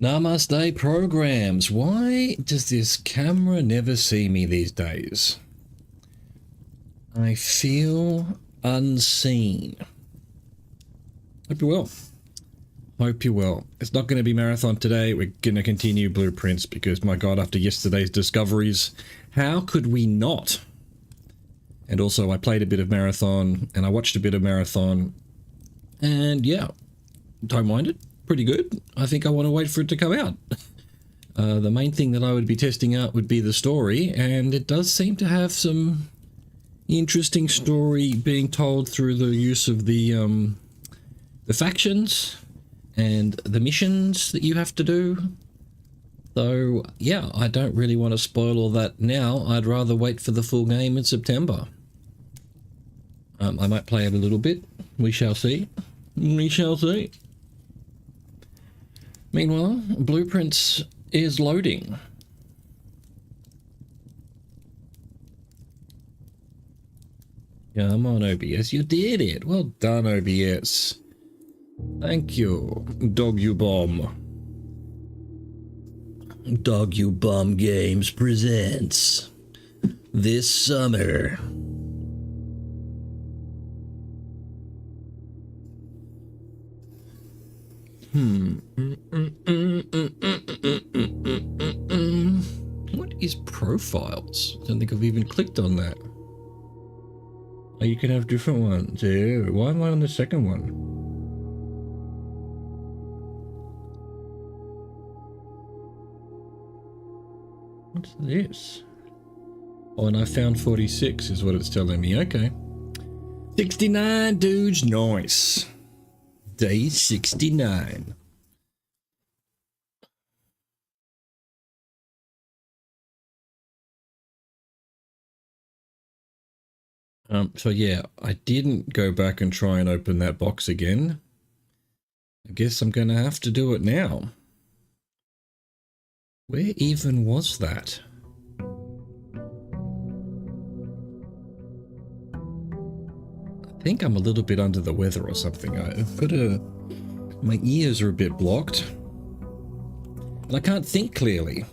Namaste programs. Why does this camera never see me these days? I feel unseen. Hope you're well. Hope you're well. It's not going to be marathon today. We're going to continue blueprints because, my God, after yesterday's discoveries, how could we not? And also, I played a bit of marathon and I watched a bit of marathon. And yeah, don't mind it. Pretty good. I think I want to wait for it to come out. The main thing that I would be testing out would be the story, and it does seem to have some interesting story being told through the use of the factions and the missions that you have to do. So yeah, I don't really want to spoil all that now. I'd rather wait for the full game in September. I might play it a little bit. We shall see. We shall see. Meanwhile, Blueprints is loading. Come on, OBS. You did it. Well done, OBS. Thank you, Dog You Bomb. Dog You Bomb Games presents this summer. What is profiles? I don't think I've even clicked on that. Oh, you can have different ones. Yeah. Why am I on the second one? What's this? Oh, and I found 46 is what it's telling me. Okay. 69 dudes. Nice. Day 69. So yeah, I didn't go back and try and open that box again. I guess I'm gonna have to do it now. Where even was that? I think I'm a little bit under the weather or something. I've got my ears are a bit blocked. And I can't think clearly.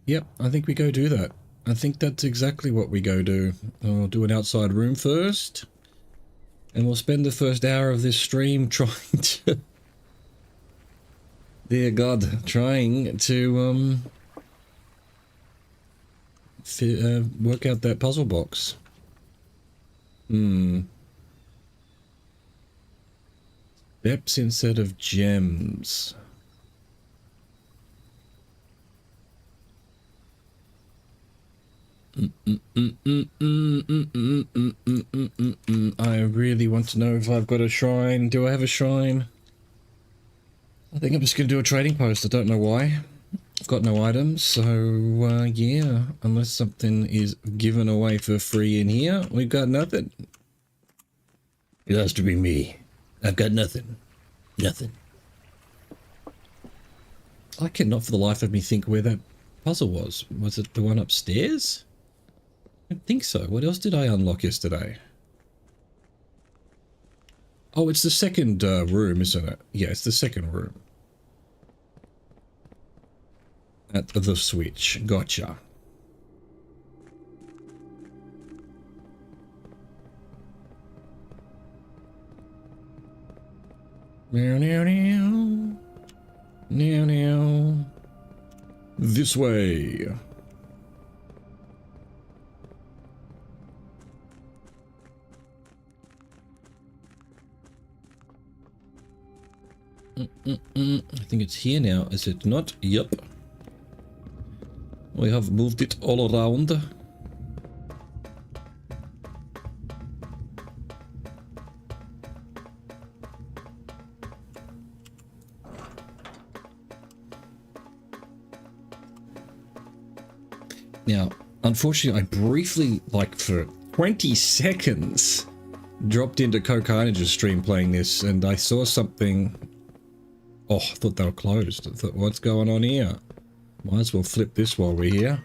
Yep, I think we go do that. I think that's exactly what we go do. I'll do an outside room first. And we'll spend the first hour of this stream trying to... Dear God, trying to work out that puzzle box. Steps instead of gems. I really want to know if I've got a shrine. Do I have a shrine? I think I'm just going to do a trading post. I don't know why. I've got no items, so yeah, unless something is given away for free in here, we've got nothing. It has to be me. I've got nothing. Nothing. I cannot for the life of me think where that puzzle was. Was it the one upstairs? I don't think so. What else did I unlock yesterday? Oh, it's the second room, isn't it? Yeah, it's the second room. At the switch. Gotcha. Now, now, now. Now, now. This way. I think it's here now, is it not? Yep. We have moved it all around. Now, unfortunately, I briefly, like for 20 seconds, dropped into Cocarnage's stream playing this, and I saw something. Oh, I thought they were closed. I thought, what's going on here? Might as well flip this while we're here.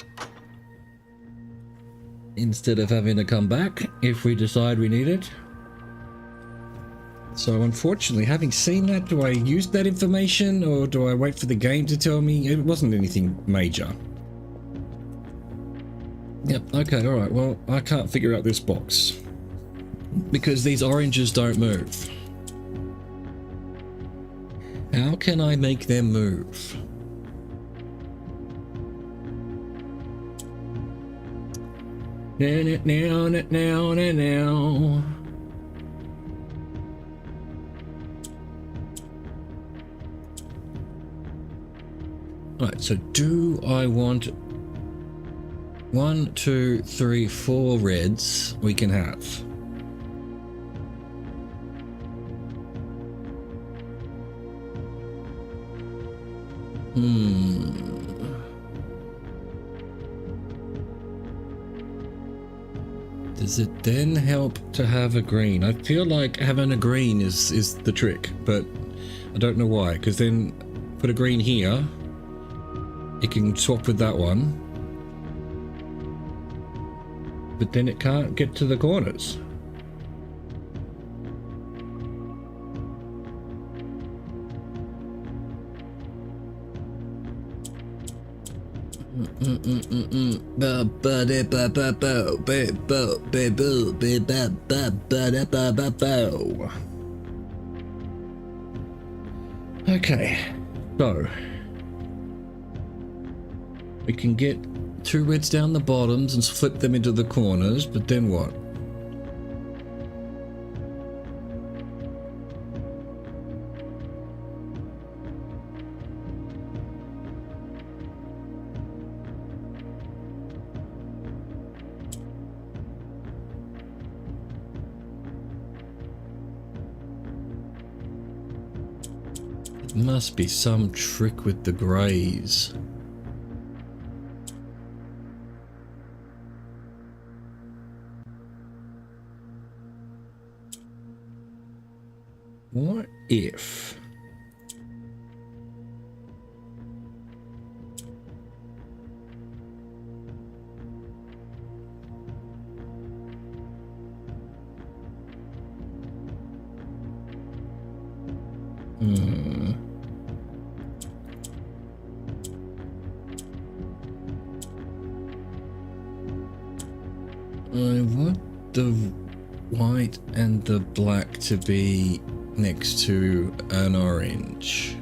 instead of having to come back if we decide we need it. So unfortunately, having seen that, do I use that information or do I wait for the game to tell me? It wasn't anything major. Yep, okay, alright, well, I can't figure out this box because these oranges don't move. How can I make them move? Now. Right, so do I want 1, 2, 3, 4 reds we can have? Does it then help to have a green? I feel like having a green is the trick, but I don't know why, because then put a green here. It can swap with that one, but then it can't get to the corners. Okay, so we can get 2 reds down the bottoms and flip them into the corners, but then what? There must be some trick with the greys. What if I want the white and the black to be next to an orange?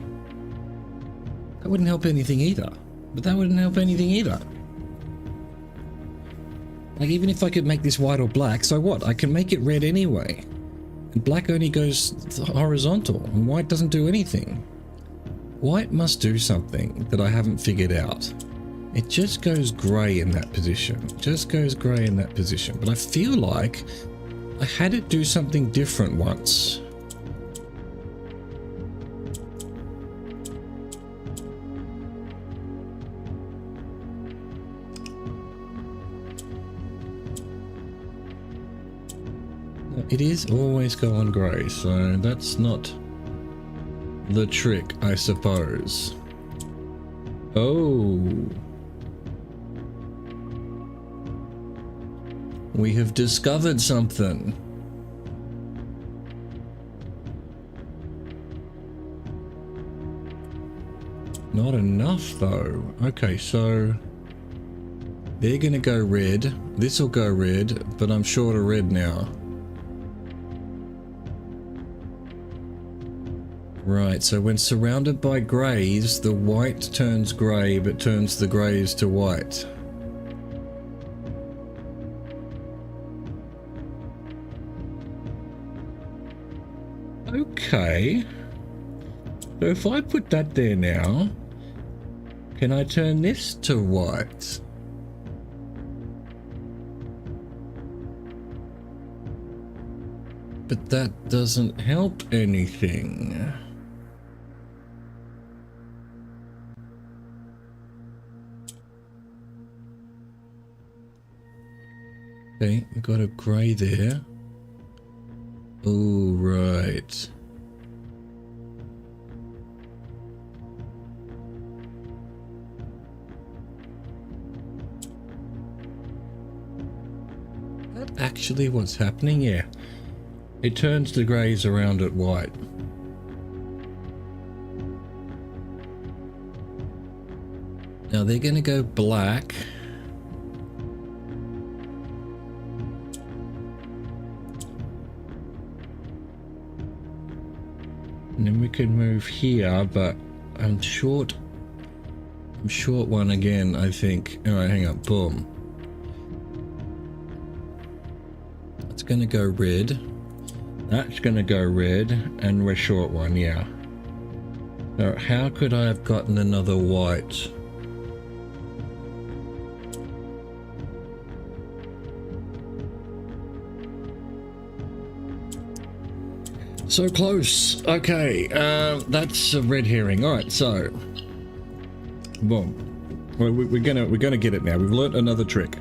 That wouldn't help anything either. But that wouldn't help anything either. Like, even if I could make this white or black, so what? I can make it red anyway. And black only goes horizontal, and white doesn't do anything. White must do something that I haven't figured out. It just goes grey in that position. Just goes grey in that position. But I feel like I had it do something different once. It is always going grey, so that's not the trick, I suppose. Oh. We have discovered something. Not enough though. Okay, so they're gonna go red. This will go red, but I'm short of red now. Right, so when surrounded by greys, the white turns grey, but turns the greys to white. Okay. So if I put that there now, can I turn this to white? But that doesn't help anything. Okay, we've got a grey there. Oh, right. that actually what's happening? Yeah. It turns the greys around it white. Now they're going to go black. And then we could move here, but I'm short one again, I think. All right, hang on. Boom. That's going to go red. That's going to go red, and we're short one, yeah. So how could I have gotten another white? So close. Okay, that's a red herring. All right, so boom. We're gonna get it now. We've learnt another trick.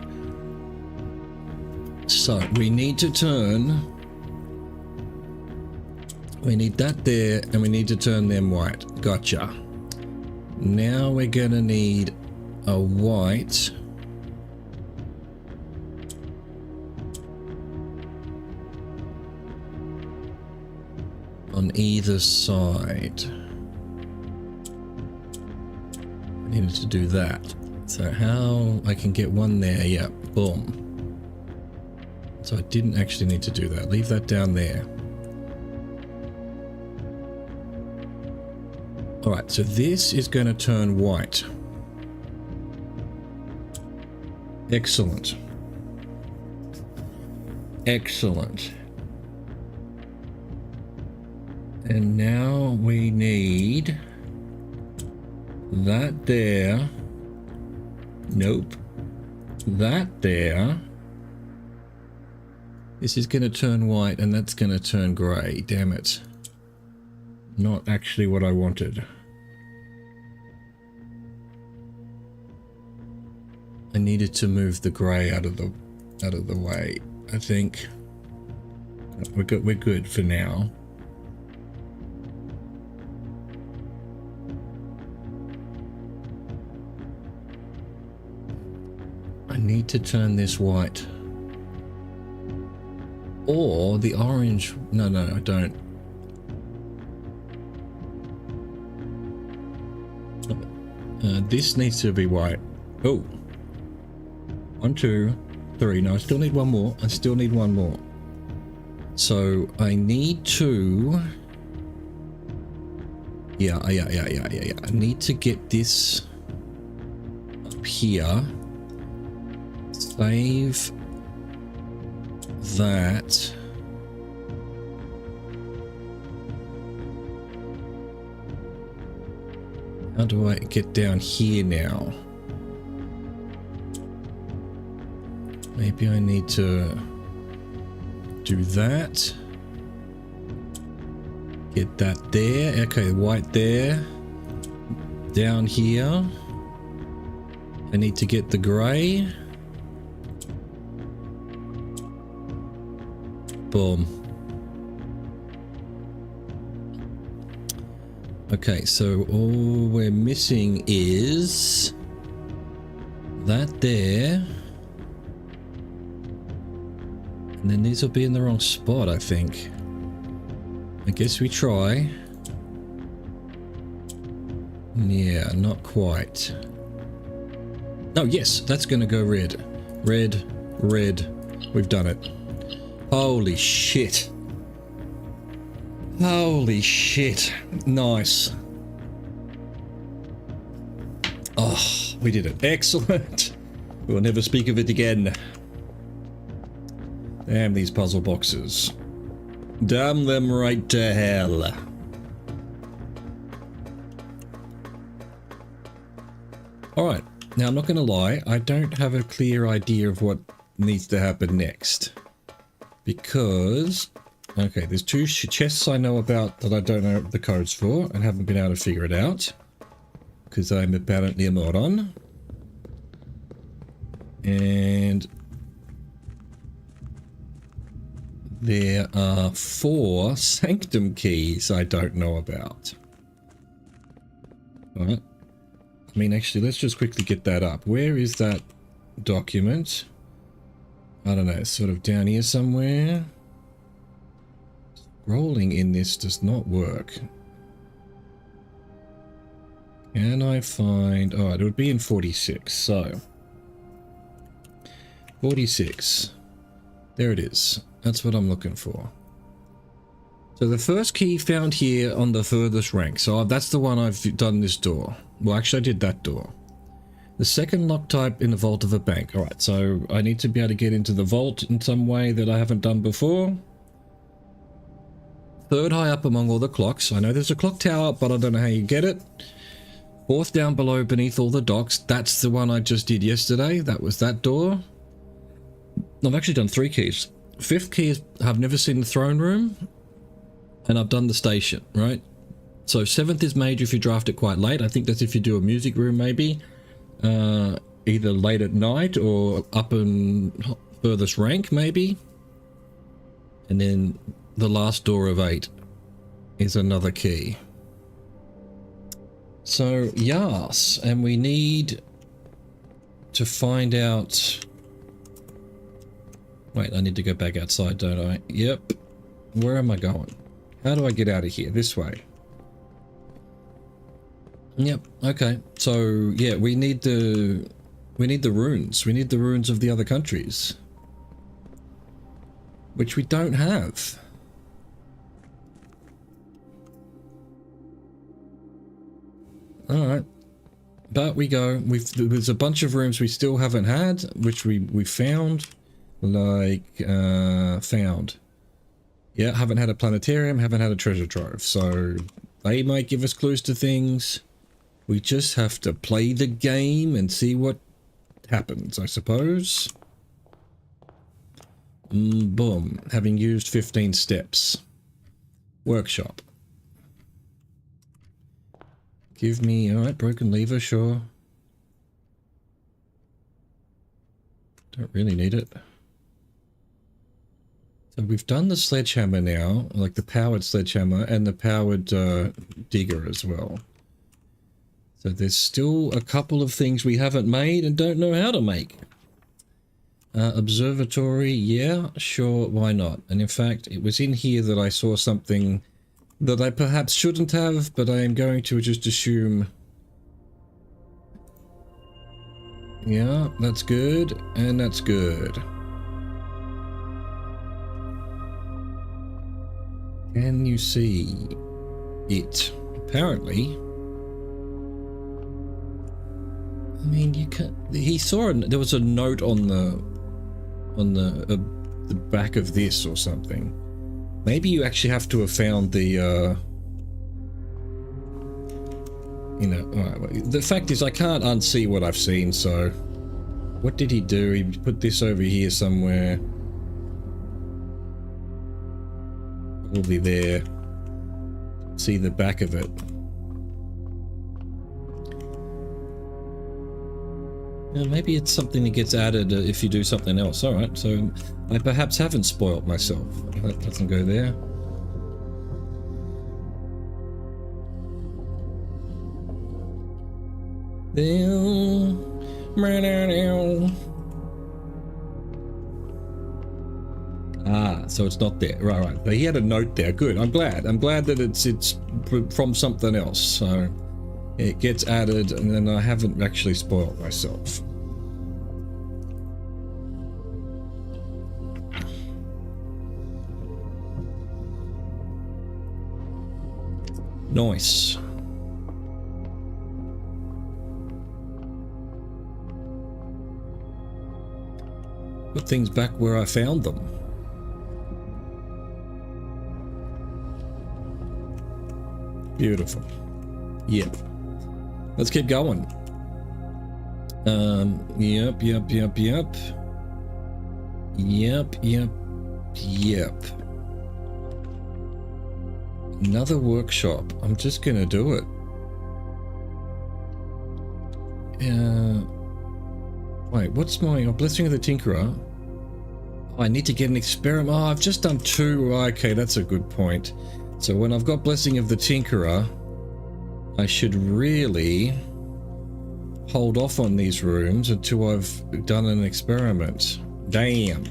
So we need to turn. We need that there, and we need to turn them white. Gotcha. Now we're gonna need a white. On either side. I needed to do that. So how I can get one there, yeah, boom. So I didn't actually need to do that. Leave that down there. Alright, so this is going to turn white. Excellent. Excellent. And now we need that there. Nope. That there. This is going to turn white and that's going to turn grey. Damn it. Not actually what I wanted. I needed to move the grey out of the way. I think we're good for now. I need to turn this white. Or the orange. No, I don't. This needs to be white. Oh. 1, 2, 3. No, I still need one more. I still need one more. So I need to. Yeah. I need to get this up here. Save that. How do I get down here now? Maybe I need to do that. Get that there. Okay, white there. Down here. I need to get the grey. Boom. Okay, so all we're missing is that there. And then these will be in the wrong spot, I think. I guess we try. Yeah, not quite. Oh, yes, that's going to go red. Red. We've done it. Holy shit. Holy shit. Nice. Oh, we did it. Excellent. We'll never speak of it again. Damn these puzzle boxes. Damn them right to hell. Alright, now I'm not going to lie, I don't have a clear idea of what needs to happen next. Because, okay, there's two chests I know about that I don't know the codes for and haven't been able to figure it out. Because I'm apparently a moron. And there are 4 sanctum keys I don't know about. Alright. I mean, actually, let's just quickly get that up. Where is that document? I don't know, sort of down here somewhere. Rolling in this does not work. Can I find... Oh, it would be in 46, so... 46. There it is. That's what I'm looking for. So the first key found here on the furthest rank. So that's the one I've done this door. Well, actually I did that door. The second lock type in the vault of a bank. Alright, so I need to be able to get into the vault in some way that I haven't done before. Third high up among all the clocks. I know there's a clock tower, but I don't know how you get it. Fourth down below beneath all the docks. That's the one I just did yesterday. That was that door. I've actually done 3 keys. Fifth key is I've never seen the throne room. And I've done the station, right? So 7th is major if you draft it quite late. I think that's if you do a music room maybe. Either late at night or up in furthest rank maybe. And then the last door of 8 is another key. So yes, and we need to find out... Wait, I need to go back outside, don't I? Yep. Where am I going? How do I get out of here? This way. Yep, okay. So yeah, we need the runes. We need the runes of the other countries. Which we don't have. Alright. But we go. There's a bunch of rooms we still haven't had, which we found. Like, found. Yeah, haven't had a planetarium, haven't had a treasure trove. So, they might give us clues to things. We just have to play the game and see what happens, I suppose. Boom. Having used 15 steps. Workshop. Give me... Alright, broken lever, sure. Don't really need it. So we've done the sledgehammer now, like the powered sledgehammer and the powered digger as well. So there's still a couple of things we haven't made and don't know how to make. Observatory, yeah, sure, why not? And in fact, it was in here that I saw something that I perhaps shouldn't have, but I am going to just assume... Yeah, that's good, and that's good. Can you see it? Apparently. I mean, you can't... He saw... There was a note on the back of this or something. Maybe you actually have to have found the, you know, alright, the fact is I can't unsee what I've seen, so... What did he do? He put this over here somewhere. Probably there. See the back of it. Maybe it's something that gets added if you do something else. Alright, so I perhaps haven't spoilt myself. That doesn't go there. Ah, so it's not there. Right. But he had a note there. Good. I'm glad that it's from something else. So it gets added, and then I haven't actually spoiled myself. Nice. Put things back where I found them. Beautiful. Yep. Let's keep going. Yep. Another workshop. I'm just gonna do it. Wait, what's my Blessing of the Tinkerer? Oh, I need to get an experiment. Oh, I've just done 2. Okay, that's a good point. So when I've got Blessing of the Tinkerer, I should really hold off on these rooms until I've done an experiment. Damn.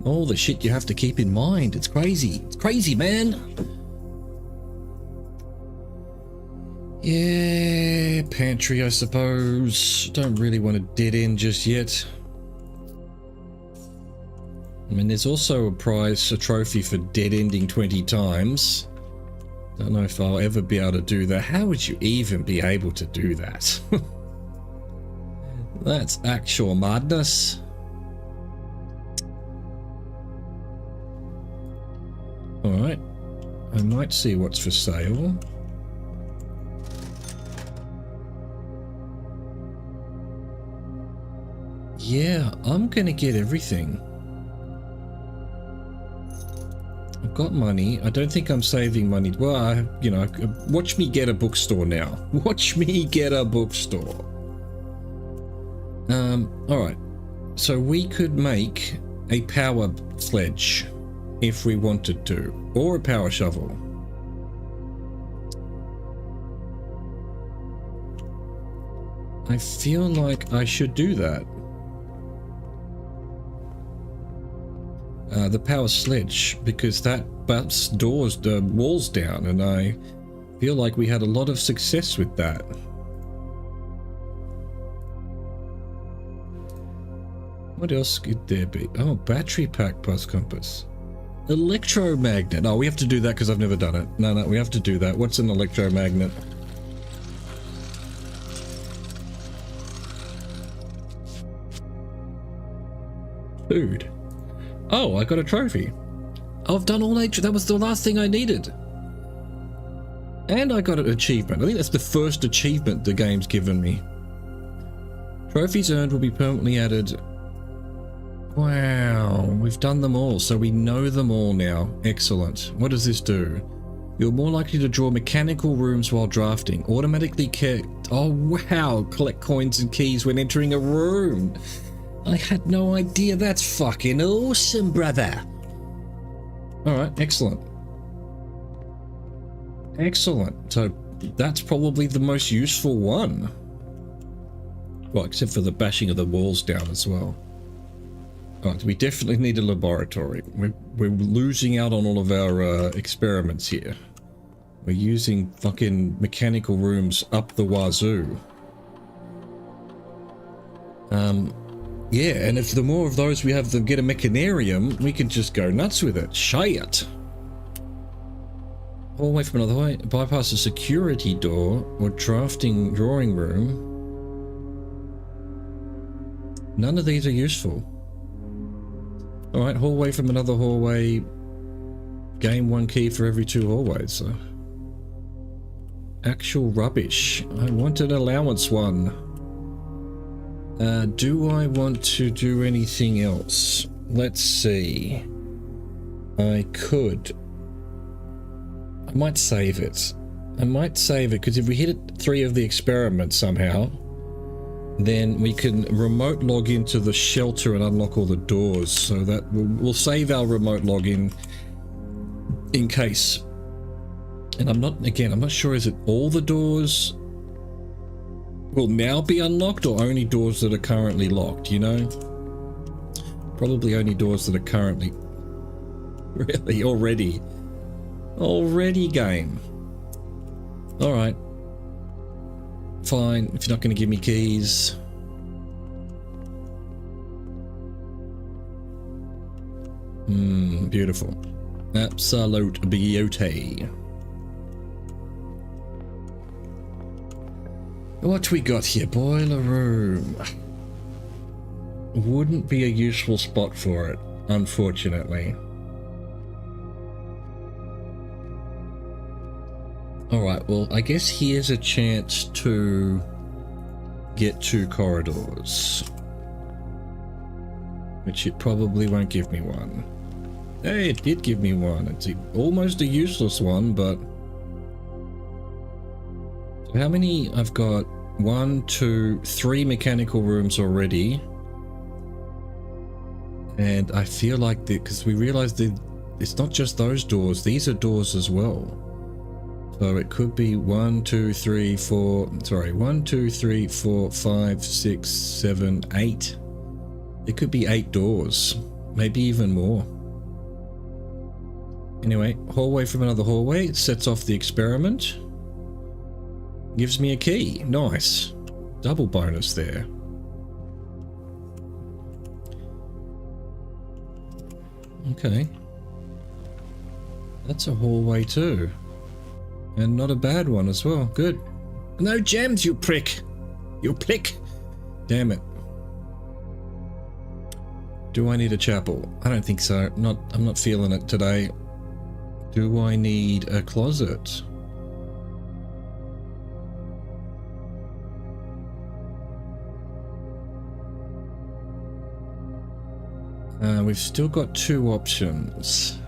All the shit you have to keep in mind. It's crazy. It's crazy, man. Yeah, pantry, I suppose. Don't really want a dead end just yet. I mean, there's also a trophy for dead ending 20 times. Don't know if I'll ever be able to do that. How would you even be able to do that? That's actual madness. Alright. I might see what's for sale. Yeah, I'm gonna get everything. I've got money. I don't think I'm saving money. Well, you know, watch me get a bookstore now. Watch me get a bookstore. Alright. So we could make a power sledge if we wanted to, or a power shovel. I feel like I should do that. The power sledge, because that butts walls down, and I feel like we had a lot of success with that. What else could there be? Oh, battery pack plus compass. Electromagnet. Oh, we have to do that because I've never done it. No, we have to do that. What's an electromagnet? Food. Oh, I got a trophy. I've done all nature. That was the last thing I needed. And I got an achievement. I think that's the first achievement the game's given me. Trophies earned will be permanently added. Wow, we've done them all, so we know them all now. Excellent. What does this do? You're more likely to draw mechanical rooms while drafting. Automatically oh wow, collect coins and keys when entering a room. I had no idea. That's fucking awesome, brother. Alright, excellent. Excellent. So that's probably the most useful one. Well, except for the bashing of the walls down as well. Right, we definitely need a laboratory. We're losing out on all of our experiments here. We're using fucking mechanical rooms up the wazoo. Yeah, and if the more of those we have that get a mechanarium, we can just go nuts with it. Shit. Hallway from another way. Bypass a security door or drawing room. None of these are useful. Alright, hallway from another hallway. Gain 1 key for every 2 hallways. So. Actual rubbish. I wanted allowance 1. Do I want to do anything else? Let's see. I might save it. Because if we hit 3 of the experiments somehow, then we can remote log into the shelter and unlock all the doors, so that we'll save our remote login in case. And I'm not sure, is it all the doors will now be unlocked or only doors that are currently locked, you know? Probably only doors that are currently... Really? Already? Already, game. Alright. Fine, if you're not going to give me keys. Beautiful. Absolute beauty. What we got here? Boiler room. Wouldn't be a useful spot for it, unfortunately. Alright, well, I guess here's a chance to get 2 corridors. Which it probably won't give me one. Hey, it did give me one. It's almost a useless one, but... So how many? I've got 1, 2, 3 mechanical rooms already. And I feel like because we realized that it's not just those doors, these are doors as well. So it could be 1, 2, 3, 4, sorry, 1, 2, 3, 4, 5, 6, 7, 8. There could be 8 doors, maybe even more. Anyway, hallway from another hallway sets off the experiment. Gives me a key. Nice. Double bonus there. Okay. That's a hallway too. And not a bad one as well. Good. No gems, you prick. You prick. Damn it. Do I need a chapel? I don't think so. I'm not feeling it today. Do I need a closet? We've still got 2 options.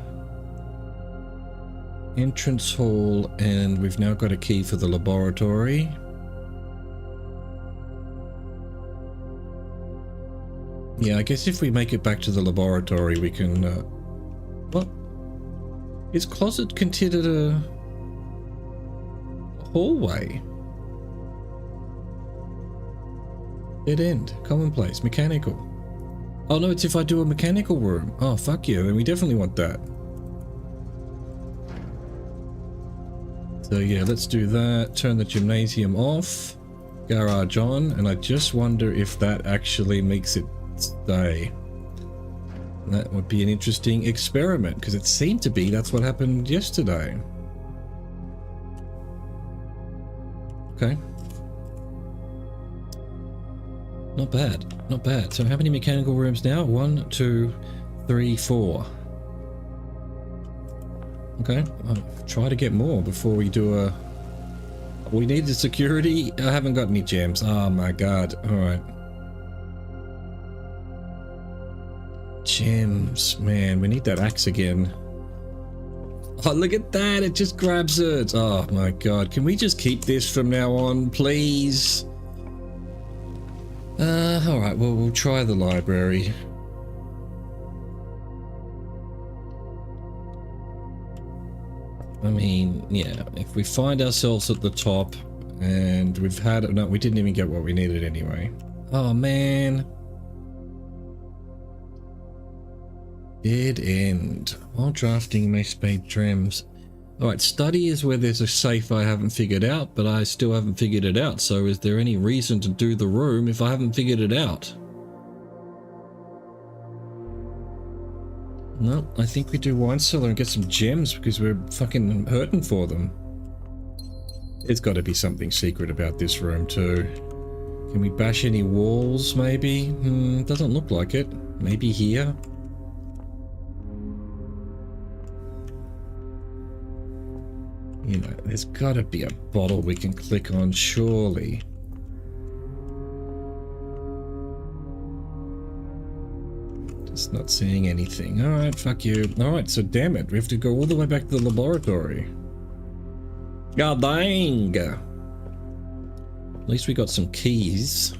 Entrance hall, and we've now got a key for the laboratory. Yeah, I guess if we make it back to the laboratory, we can... what? Is closet considered a hallway? Dead end. Commonplace. Mechanical. Oh no, it's if I do a mechanical room. Oh, fuck yeah, then we definitely want that. So yeah, let's do that. Turn the gymnasium off. Garage on. And I just wonder if that actually makes it stay. That would be an interesting experiment, because it seemed to be that's what happened yesterday. Okay. Not bad. Not bad. So how many mechanical rooms now? 1, 2, 3, 4. Okay. I'll try to get more before we do a... We need the security. I haven't got any gems. Oh my god. Alright. Gems. Man, we need that axe again. Oh, look at that. It just grabs it. Oh my god. Can we just keep this from now on, please? Alright, well, we'll try the library. I mean, yeah, if we find ourselves at the top and we've had... No, we didn't even get what we needed anyway. Oh, man. Dead end. While drafting may spade dreams. Alright, study is where there's a safe I haven't figured out, but I still haven't figured it out. So is there any reason to do the room if I haven't figured it out? No, I think we do wine cellar and get some gems because we're fucking hurting for them. There's got to be something secret about this room too. Can we bash any walls maybe? Doesn't look like it. Maybe here? You know, there's gotta be a bottle we can click on, surely. Just not seeing anything. Alright, fuck you. Alright, so damn it, we have to go all the way back to the laboratory. God dang! At least we got some keys.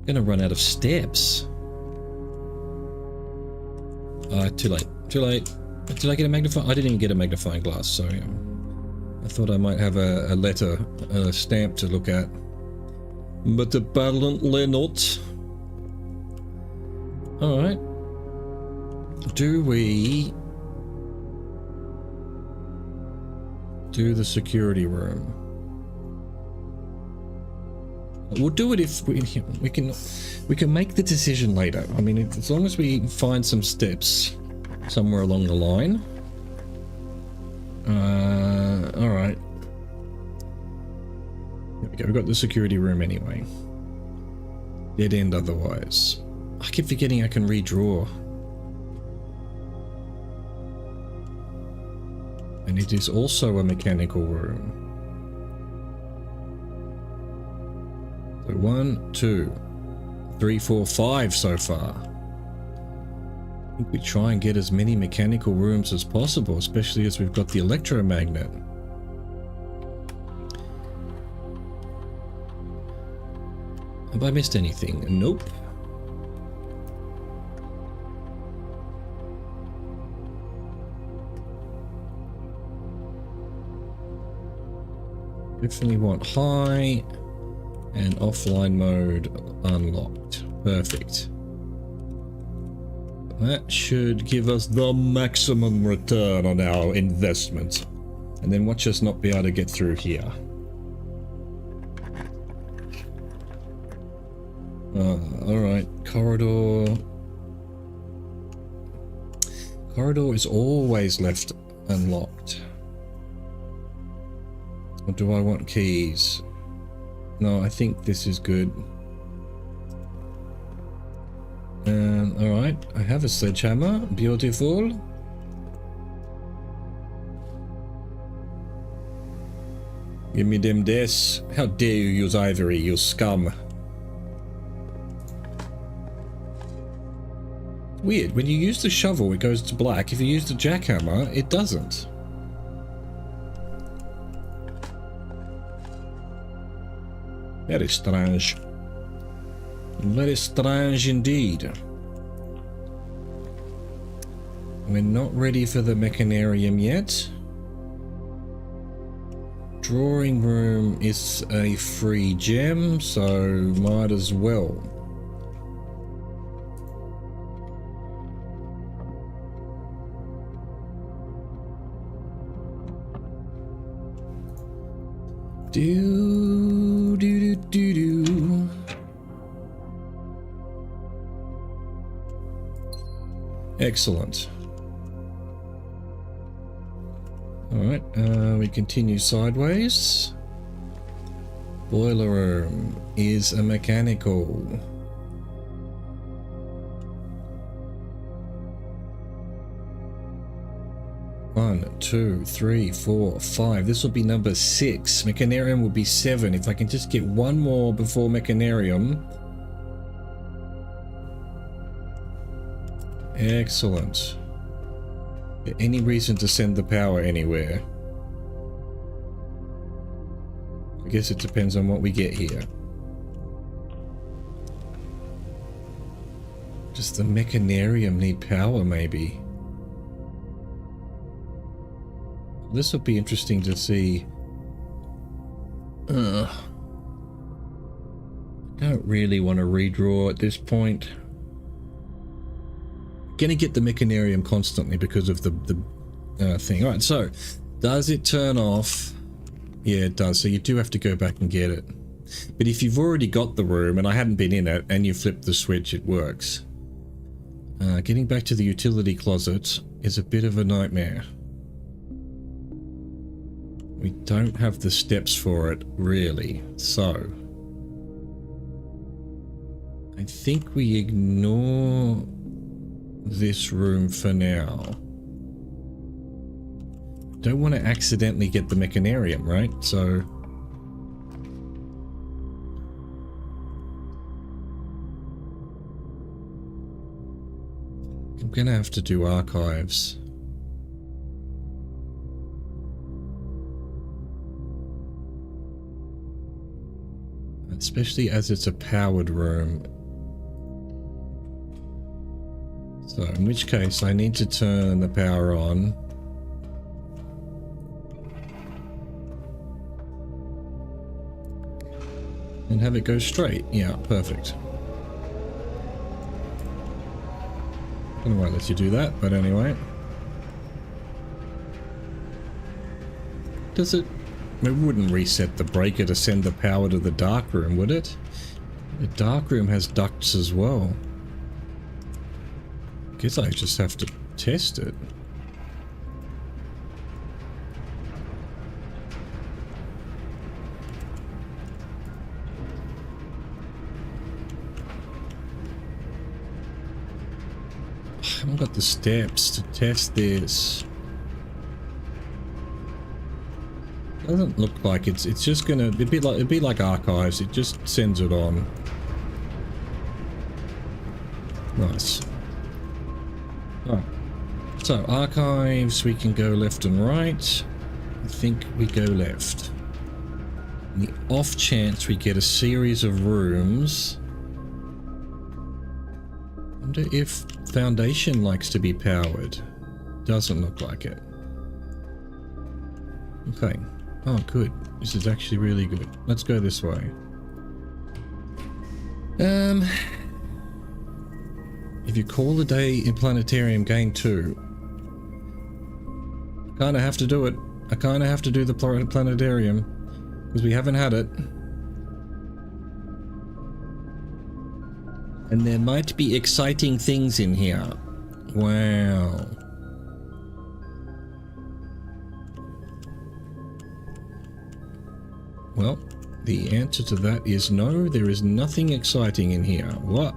Gonna run out of steps. Too late. Too late. Did I get a magnifying? I didn't even get a magnifying glass, so yeah. I thought I might have a letter, a stamp to look at. But apparently not. Alright. Do we do the security room? We'll do it if we can make the decision later. I mean, as long as we find some steps somewhere along the line. Alright. There we go, we've got the security room anyway. Dead end otherwise. I keep forgetting I can redraw. And it is also a mechanical room. So 1, 2, 3, 4, 5 so far. I think we try and get as many mechanical rooms as possible, especially as we've got the electromagnet. Have I missed anything? Nope. Definitely want high and offline mode unlocked. Perfect. That should give us the maximum return on our investment. And then watch us not be able to get through here. Alright, corridor. Corridor is always left unlocked. Or do I want keys? No, I think this is good. Alright, I have a sledgehammer. Beautiful. Give me them this. How dare you use ivory, you scum. Weird, when you use the shovel it goes to black. If you use the jackhammer, it doesn't. Very strange. Very strange indeed. We're not ready for the mechanarium yet. Drawing room is a free gem, so might as well. Do do do do do. Excellent. All right, we continue sideways. Boiler room is a mechanical. One, two, three, four, five. This will be number 6. Mechanarium will be 7. If I can just get one more before Mechanarium. Excellent. Any reason to send the power anywhere? I guess it depends on what we get here. Does the Mechanarium need power, maybe? This will be interesting to see. I don't really want to redraw at this point. Gonna get the Mechanarium constantly because of the thing. Alright, so does it turn off? Yeah, it does. So you do have to go back and get it. But if you've already got the room and I hadn't been in it and you flip the switch, it works. Getting back to the utility closet is a bit of a nightmare. We don't have the steps for it, really, so I think we ignore this room for now. Don't want to accidentally get the Mechanarium, right? So I'm gonna have to do archives. Especially as it's a powered room. So in which case I need to turn the power on. And have it go straight. Yeah, perfect. I don't know why it lets you do that, but anyway. Does it? It wouldn't reset the breaker to send the power to the dark room, would it? The dark room has ducts as well. Guess I just have to test it. I haven't got the steps to test this. Doesn't look like it's just gonna it'd be like archives. It just sends it on. Nice. Alright. So archives, we can go left and right. I think we go left. In the off chance we get a series of rooms. I wonder if Foundation likes to be powered. Doesn't look like it. Okay. Oh, good. This is actually really good. Let's go this way. If you call a day in planetarium, gain 2. I kind of have to do it. I kind of have to do the planetarium because we haven't had it. And there might be exciting things in here. Wow. Well, the answer to that is no, there is nothing exciting in here. What?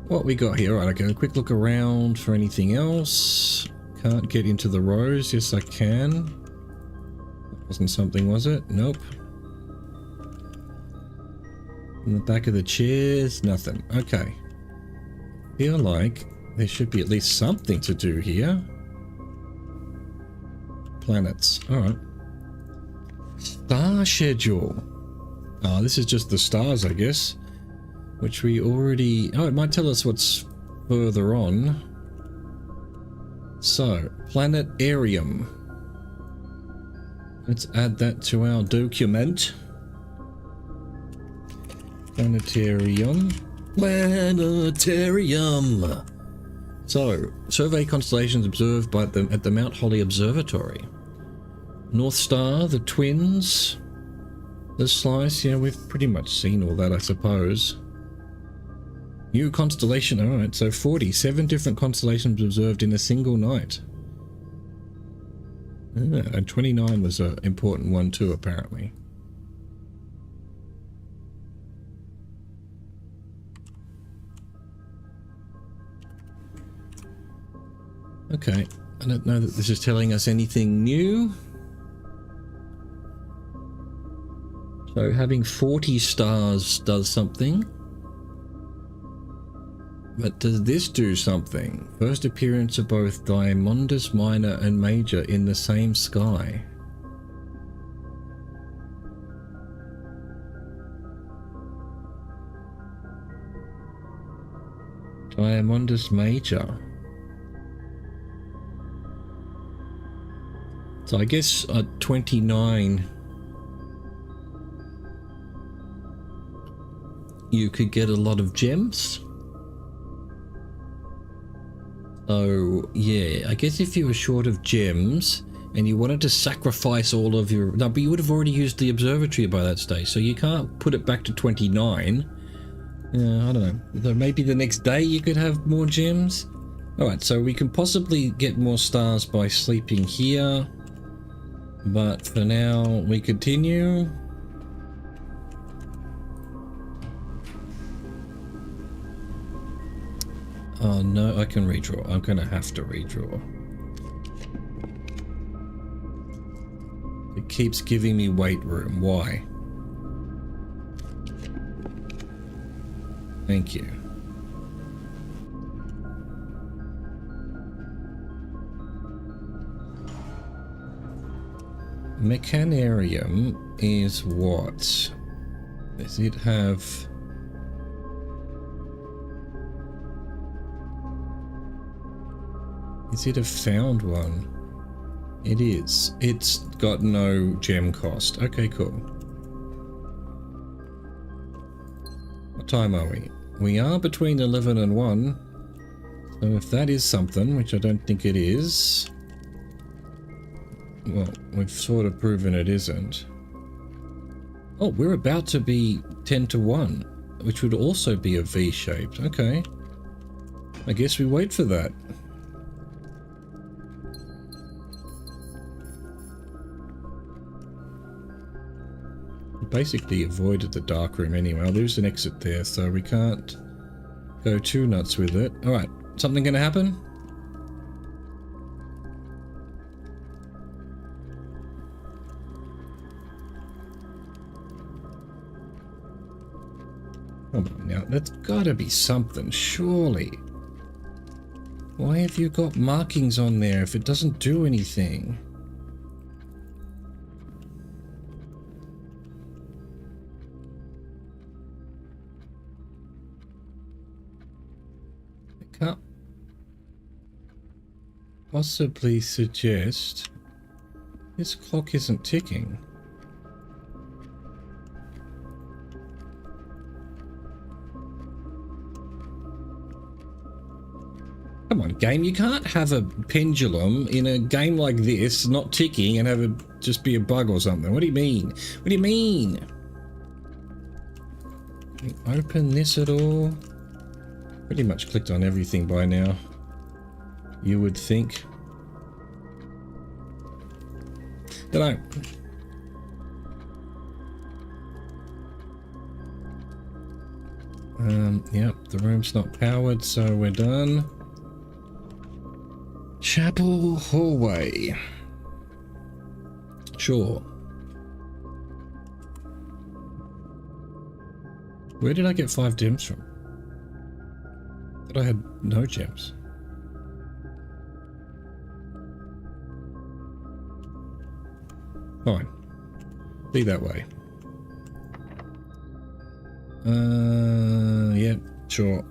What we got here? Alright, I'll go a quick look around for anything else. Can't get into the rows. Yes, I can. That wasn't something, was it? Nope. In the back of the chairs, nothing. Okay. Feel like there should be at least something to do here. Planets. Alright. Star schedule. Oh, this is just the stars, I guess. Which we already... Oh, it might tell us what's further on. So, planetarium. Let's add that to our document. Planetarium. Planetarium. So, survey constellations observed by at the Mount Holly Observatory. North Star, the twins, the slice. Yeah, we've pretty much seen all that, I suppose. New constellation. Alright, so 47 different constellations observed in a single night. And 29 was an important one too, apparently. Okay, I don't know that this is telling us anything new. So having 40 stars does something. But does this do something? First appearance of both Diamondus Minor and Major in the same sky. Diamondus Major. So I guess at 29 you could get a lot of gems. So yeah, I guess if you were short of gems and you wanted to sacrifice all of your... No, but you would have already used the observatory by that stage, so you can't put it back to 29. Yeah, I don't know. Maybe the next day you could have more gems. Alright, so we can possibly get more stars by sleeping here. But for now, we continue. Oh no, I can redraw. I'm gonna have to redraw. It keeps giving me weight room. Why? Thank you. Mechanarium is what? Does it have... Is it a found one? It is. It's got no gem cost. Okay, cool. What time are we? We are between 11 and 1. So if that is something, which I don't think it is... Well, we've sort of proven it isn't. Oh, we're about to be 10 to 1, which would also be a V-shaped. Okay. I guess we wait for that. Basically avoided the dark room anyway. There's an exit there, so we can't go too nuts with it. Alright, something gonna happen? Come on now, that's gotta be something, surely. Why have you got markings on there if it doesn't do anything? Can't possibly suggest this clock isn't ticking. Come on, game. You can't have a pendulum in a game like this not ticking and have it just be a bug or something. What do you mean? What do you mean? Can you open this at all? Pretty much clicked on everything by now. You would think. Dunno. Yep, the room's not powered, so we're done. Chapel hallway. Sure. Where did I get 5 gems from? I thought I had no gems. Fine. Be that way. Yeah, sure.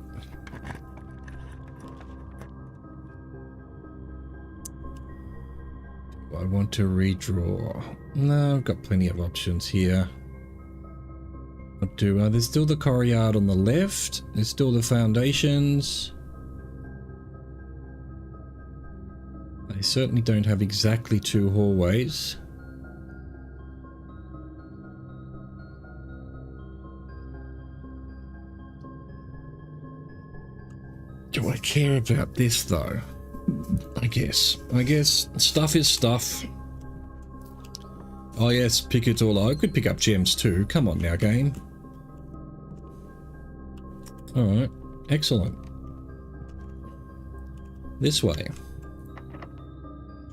Do I want to redraw? No, I've got plenty of options here. What do there's still the courtyard on the left. There's still the foundations. They certainly don't have exactly 2 hallways. Do I care about this though? I guess stuff is stuff. Oh yes, pick it all. I could pick up gems too. Come on now, game. Alright, excellent. This way.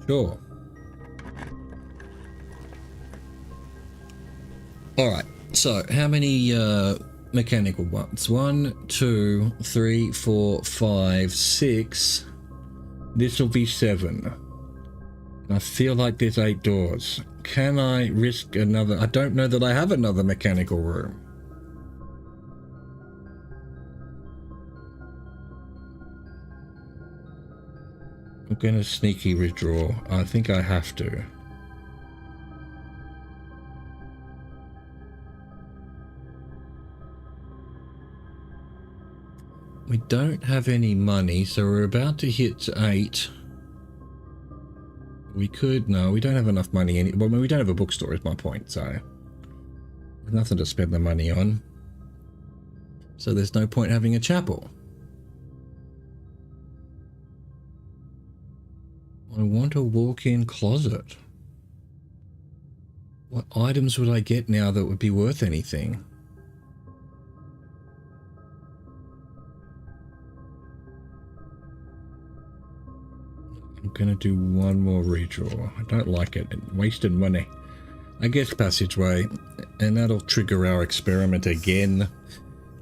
Sure. Alright, so how many mechanical ones? 1, 2, 3, 4, 5, 6. This will be 7. I feel like there's 8 doors. Can I risk another? I don't know that I have another mechanical room. I'm gonna sneaky withdraw. I think I have to. We don't have any money, so we're about to hit 8. We could, no, we don't have enough money. Well, we don't have a bookstore is my point, so there's nothing to spend the money on. So there's no point having a chapel. I want a walk-in closet. What items would I get now that would be worth anything? I'm gonna do one more redraw. I don't like it. Wasted money. I guess passageway, and that'll trigger our experiment again.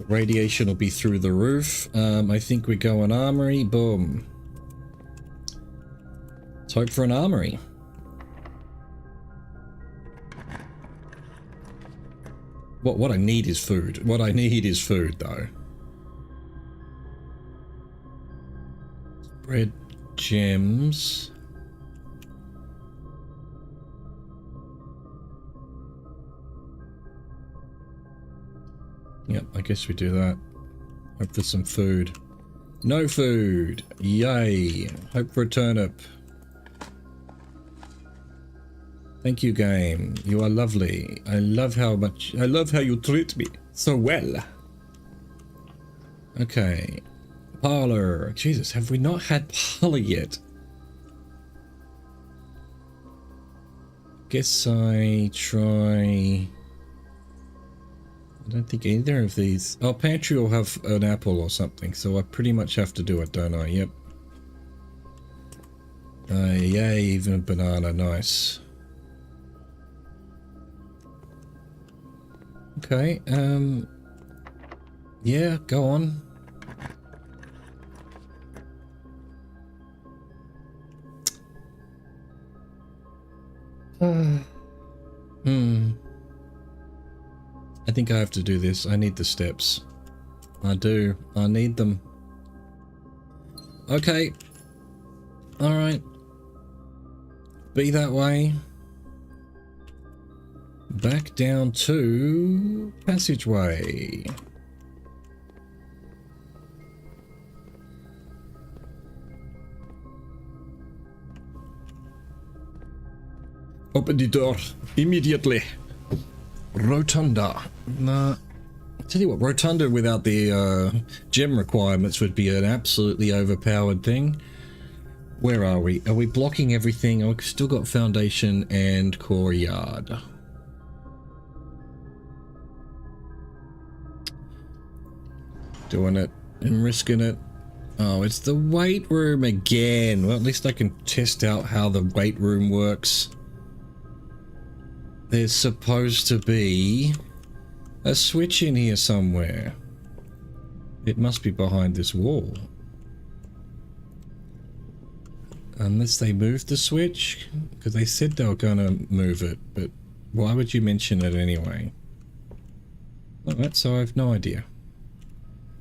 Radiation will be through the roof. I think we go an armory. Boom. Let's hope for an armory. What I need is food. What I need is food, though. Bread, gems. Yep, I guess we do that. Hope for some food. No food. Yay. Hope for a turnip. Thank you, game. You are lovely. I love how you treat me so well. Okay. Parlor. Jesus, have we not had parlor yet? Guess I try... I don't think either of these... Oh, pantry will have an apple or something, so I pretty much have to do it, don't I? Yep. Yay, even a banana. Nice. Okay, yeah, go on. I think I have to do this. I need the steps. I do. I need them. Okay. Alright. Be that way. Back down to passageway. Open the door immediately. Rotunda. Nah. Tell you what, Rotunda without the gem requirements would be an absolutely overpowered thing. Where are we? Are we blocking everything? Oh, we've still got foundation and core yard. Doing it and risking it. Oh, it's the weight room again. Well, at least I can test out how the weight room works. There's supposed to be a switch in here somewhere. It must be behind this wall. Unless they moved the switch, because they said they were gonna move it, but why would you mention it anyway? Alright, so I have no idea.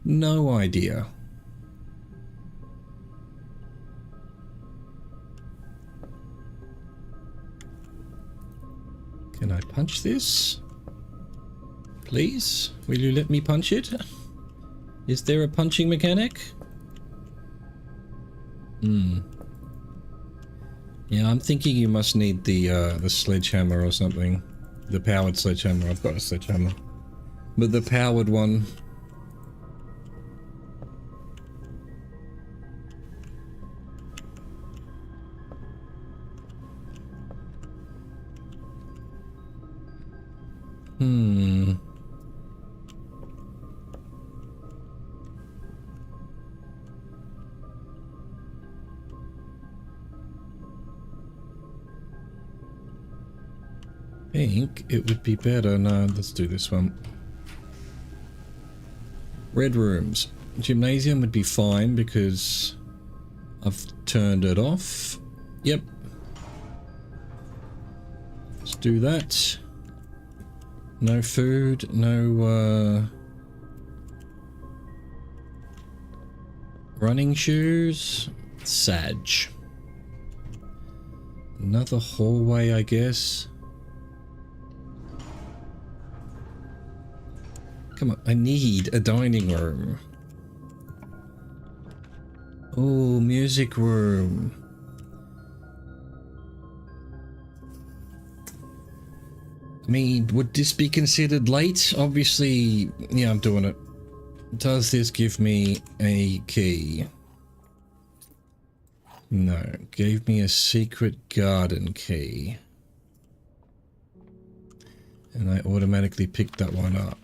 No idea. Can I punch this? Please? Will you let me punch it? Is there a punching mechanic? Yeah, I'm thinking you must need the sledgehammer or something. The powered sledgehammer. I've got a sledgehammer. But the powered one. I think it would be better. No, let's do this one. Red rooms. Gymnasium would be fine because I've turned it off. Yep. Let's do that. No food, no running shoes. Sag. Another hallway, I guess. Come on, I need a dining room. Oh, music room. I mean, would this be considered late? Obviously, yeah, I'm doing it. Does this give me a key? No, gave me a secret garden key. And I automatically picked that one up.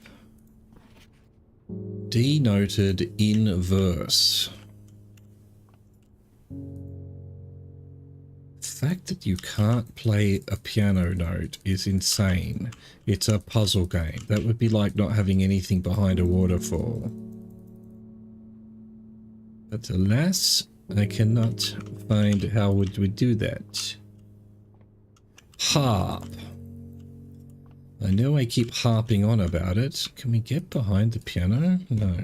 Denoted in verse. The fact that you can't play a piano note is insane. It's a puzzle game. That would be like not having anything behind a waterfall. But alas, I cannot find how would we do that. Harp. I know I keep harping on about it. Can we get behind the piano? No.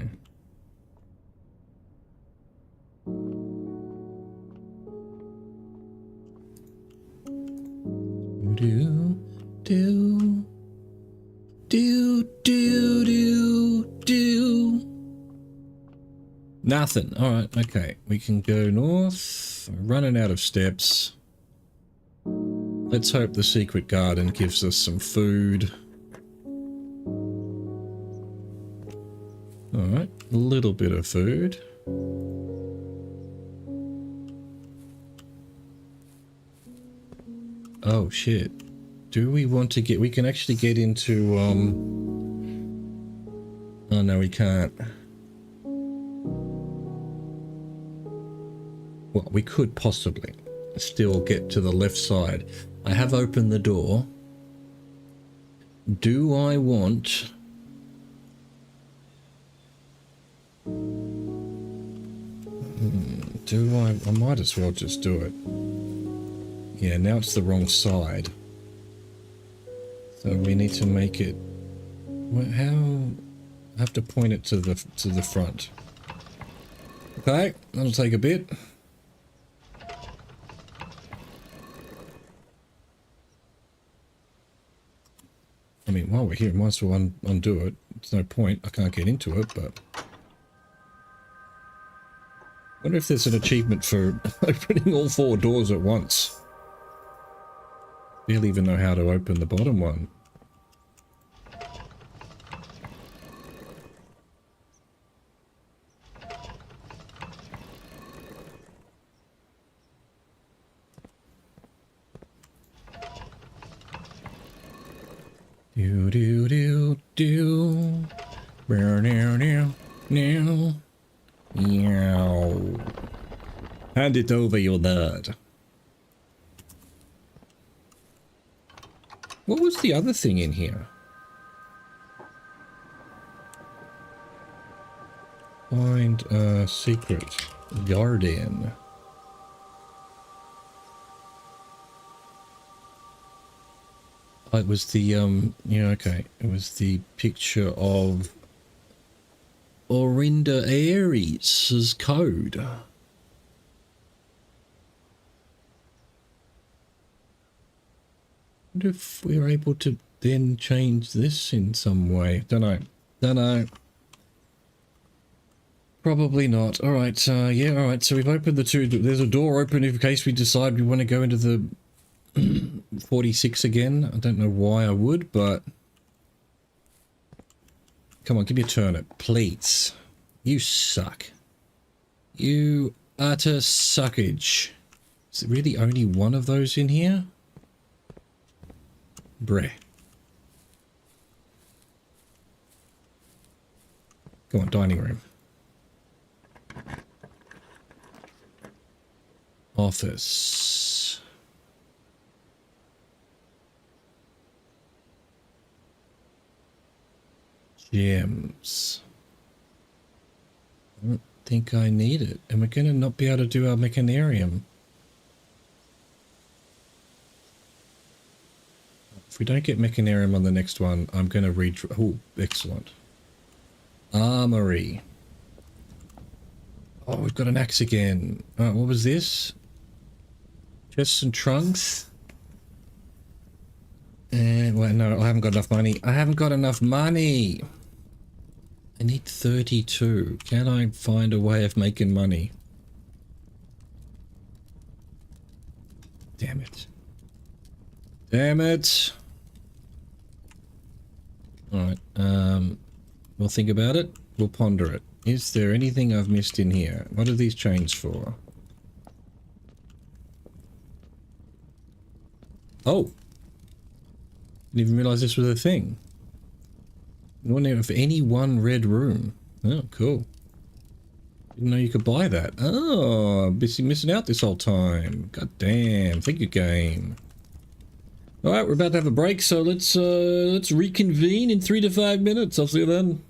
Do, do, do, do, do, do. Nothing. Alright, okay. We can go north. I'm running out of steps. Let's hope the secret garden gives us some food. Alright, a little bit of food. Oh shit. Do we want to get... We can actually get into, Oh no, we can't. Well, we could possibly still get to the left side. I have opened the door. Do I want... Do I might as well just do it. Yeah, now it's the wrong side. So we need to make it... Well, how... I have to point it to the front. Okay, that'll take a bit. I mean, while we're here, might as well undo it. There's no point. I can't get into it, but... I wonder if there's an achievement for opening all 4 doors at once. Barely even know how to open the bottom one. Do do do do. Now now now. Meow. Hand it over, you nerd. What was the other thing in here? Find a secret garden. Oh, it was the yeah, okay. It was the picture of Orinda Aries' code. I wonder if we're able to then change this in some way. Don't know. Don't know. Probably not. Alright, yeah, alright. So we've opened the two. There's a door open in case we decide we want to go into the 46 again. I don't know why I would, but... Come on, give me a turnip, please. You suck. You utter suckage. Is there really only one of those in here? Breh. Go on, dining room. Office. Gems. I don't think I need it. And we're going to not be able to do our mechanarium. If we don't get mechanarium on the next one, I'm going to read... Oh, excellent. Armory. Oh, we've got an axe again. What was this? Chests and trunks? And, well, no, I haven't got enough money. I haven't got enough money! I need 32. Can I find a way of making money? Damn it. Damn it! Alright, we'll think about it. We'll ponder it. Is there anything I've missed in here? What are these chains for? Oh! Didn't even realize this was a thing. One for any one red room. Oh, cool. Didn't know you could buy that. Oh, busy missing out this whole time. God damn. Thank you, game. Alright, we're about to have a break, so let's reconvene in 3 to 5 minutes. I'll see you then.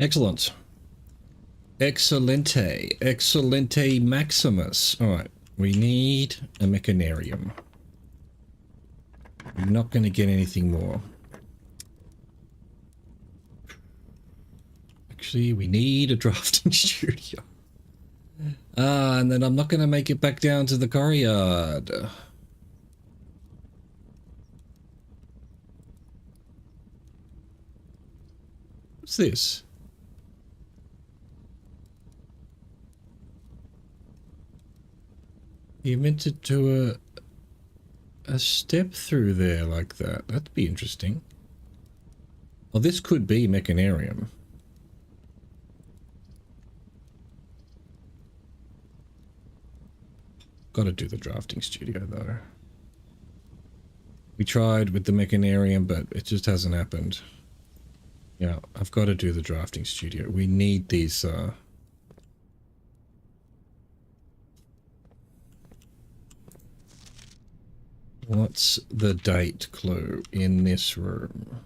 Excellent. Excelente. Excelente Maximus. Alright, we need a mechanarium. We're not going to get anything more. Actually, we need a drafting studio. And then I'm not going to make it back down to the car yard. What's this? You meant to do a step through there like that. That'd be interesting. Well, this could be mechanarium. Got to do the drafting studio though. We tried with the mechanarium, but it just hasn't happened. Yeah, I've got to do the drafting studio. We need these what's the date clue in this room?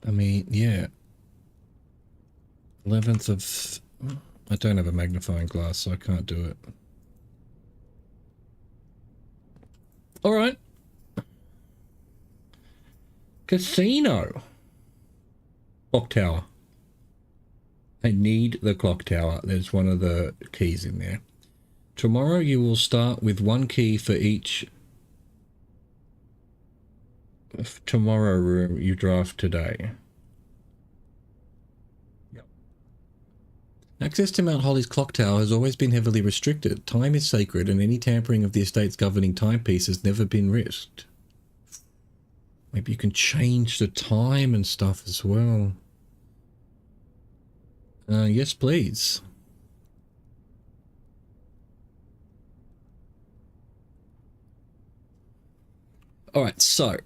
I mean, yeah. 11th of... I don't have a magnifying glass, so I can't do it. Alright. Casino. Clock tower. I need the clock tower. There's one of the keys in there. Tomorrow you will start with one key for each tomorrow room you draft today. Yep. Access to Mount Holly's clock tower has always been heavily restricted. Time is sacred and any tampering of the estate's governing timepiece has never been risked. Maybe you can change the time and stuff as well. Yes, please. Alright, so.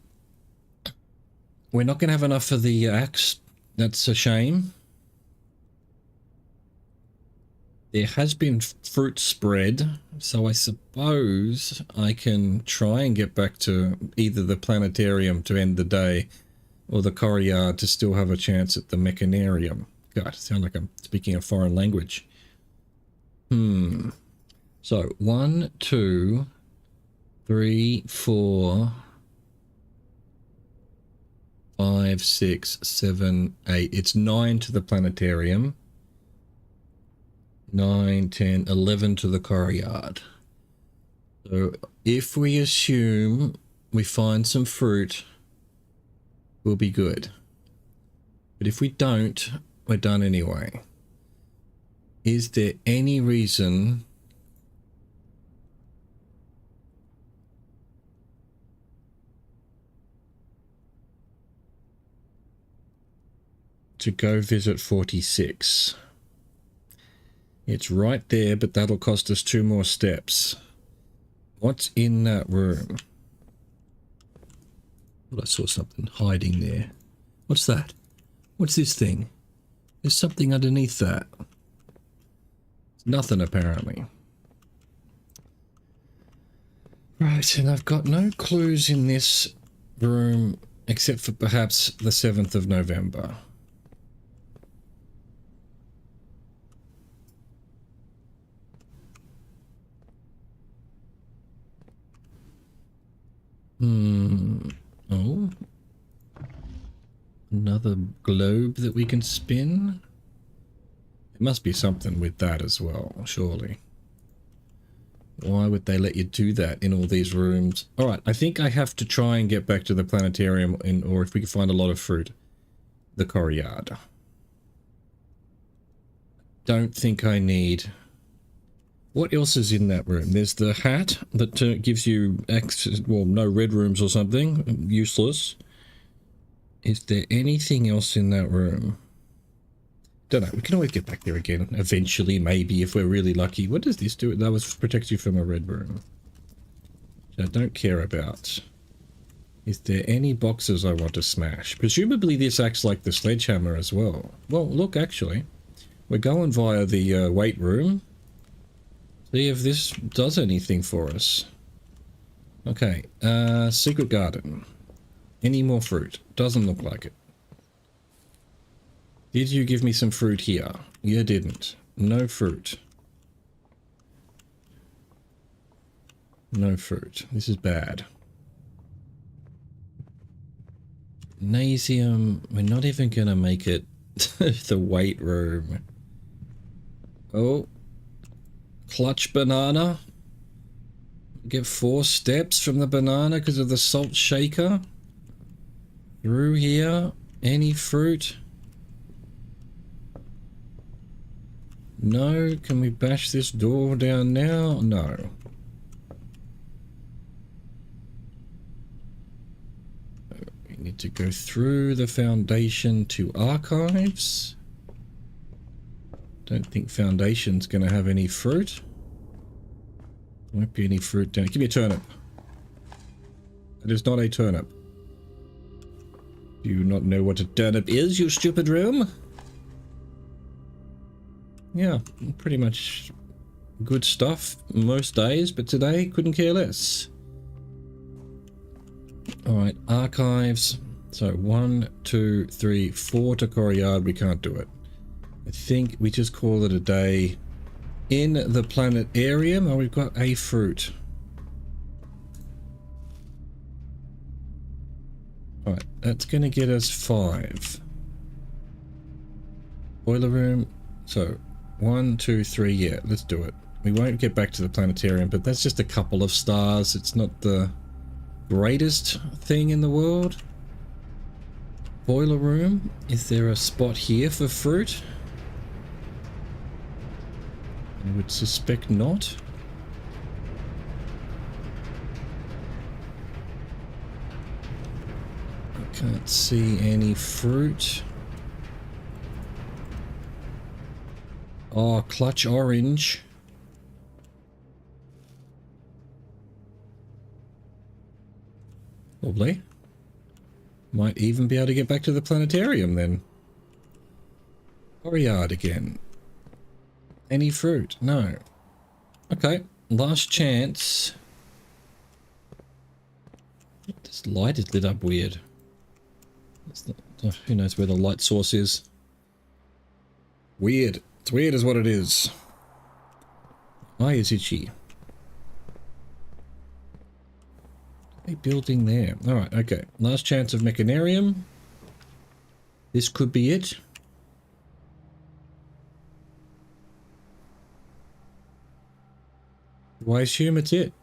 We're not going to have enough for the axe. That's a shame. There has been fruit spread, so I suppose I can try and get back to either the planetarium to end the day or the courtyard to still have a chance at the mechanarium. God, I sound like I'm speaking a foreign language. So, 1, 2, 3, 4, 5, 6, 7, 8. It's 9 to the planetarium. 9, 10, 11 to the courtyard. So, if we assume we find some fruit, we'll be good. But if we don't, we're done anyway. Is there any reason to go visit 46? It's right there, but that'll cost us 2 more steps. What's in that room? Well, I saw something hiding there. What's that? What's this thing? There's something underneath that. It's nothing, apparently. Right, and I've got no clues in this room except for perhaps the 7th of November. Oh. Another globe that we can spin? There must be something with that as well, surely. Why would they let you do that in all these rooms? Alright, I think I have to try and get back to the planetarium, or if we can find a lot of fruit, the courtyard. Don't think I need... What else is in that room? There's the hat that gives you access, well, no red rooms or something. Useless. Is there anything else in that room? Don't know. We can always get back there again. Eventually, maybe, if we're really lucky. What does this do? That was protects you from a red room. Which I don't care about. Is there any boxes I want to smash? Presumably this acts like the sledgehammer as well. Well, look, actually. We're going via the weight room. See if this does anything for us. Okay, secret garden. Any more fruit? Doesn't look like it. Did you give me some fruit here? You didn't. No fruit. No fruit. This is bad. Gymnasium. We're not even going to make it the weight room. Oh. Clutch banana. Get 4 steps from the banana because of the salt shaker. Through here. Any fruit? No. Can we bash this door down now? No. We need to go through the foundation to archives. Don't think foundation's going to have any fruit. Won't be any fruit down. Give me a turnip. It is not a turnip. Do you not know what a turnip is, you stupid room? Yeah, pretty much good stuff most days, but today couldn't care less. Alright, archives. So 1, 2, 3, 4 to Coryard. We can't do it. I think we just call it a day in the planetarium. Oh, we've got a fruit. Alright, that's going to get us 5. Boiler room. So 1, 2, 3. Yeah, let's do it. We won't get back to the planetarium, but that's just a couple of stars. It's not the greatest thing in the world. Boiler room. Is there a spot here for fruit? I would suspect not. I can't see any fruit. Oh, clutch orange. Lovely. Might even be able to get back to the planetarium then. Coryard again. Any fruit? No. Okay, last chance. This light is lit up weird. Who knows where the light source is? Weird. It's weird is what it is. Why is itchy? A building there. Alright, okay. Last chance of mechanarium. This could be it. Do I assume it's it?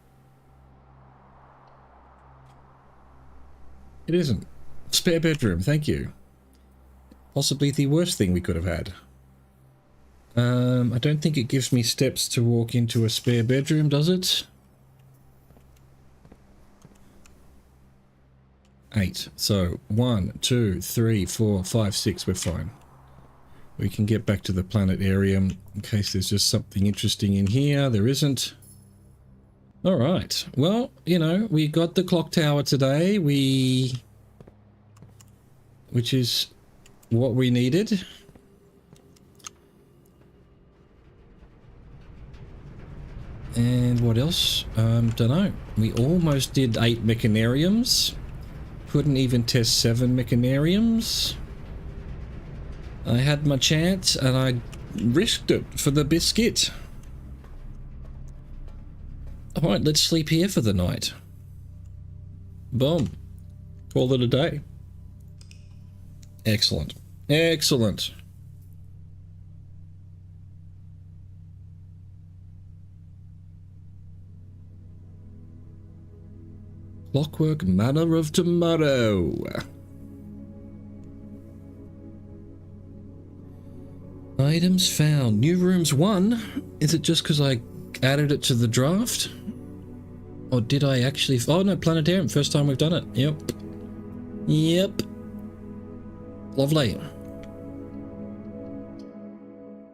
It isn't. Spare bedroom, thank you. Possibly the worst thing we could have had. I don't think it gives me steps to walk into a spare bedroom, does it? 8. So 1, 2, 3, 4, 5, 6. We're fine. We can get back to the planetarium in case there's just something interesting in here. There isn't. All right. Well, you know, we got the clock tower today. Which is what we needed. And what else? Don't know. We almost did 8 mechanariums. Couldn't even test 7 mechanariums. I had my chance and I risked it for the biscuit. Alright, let's sleep here for the night. Boom. Call it a day. Excellent. Excellent. Clockwork Manor of Tomorrow. Items found. New rooms 1. Is it just because I added it to the draft? Or did I actually... Oh no, planetarium. First time we've done it. Yep. Yep. Lovely.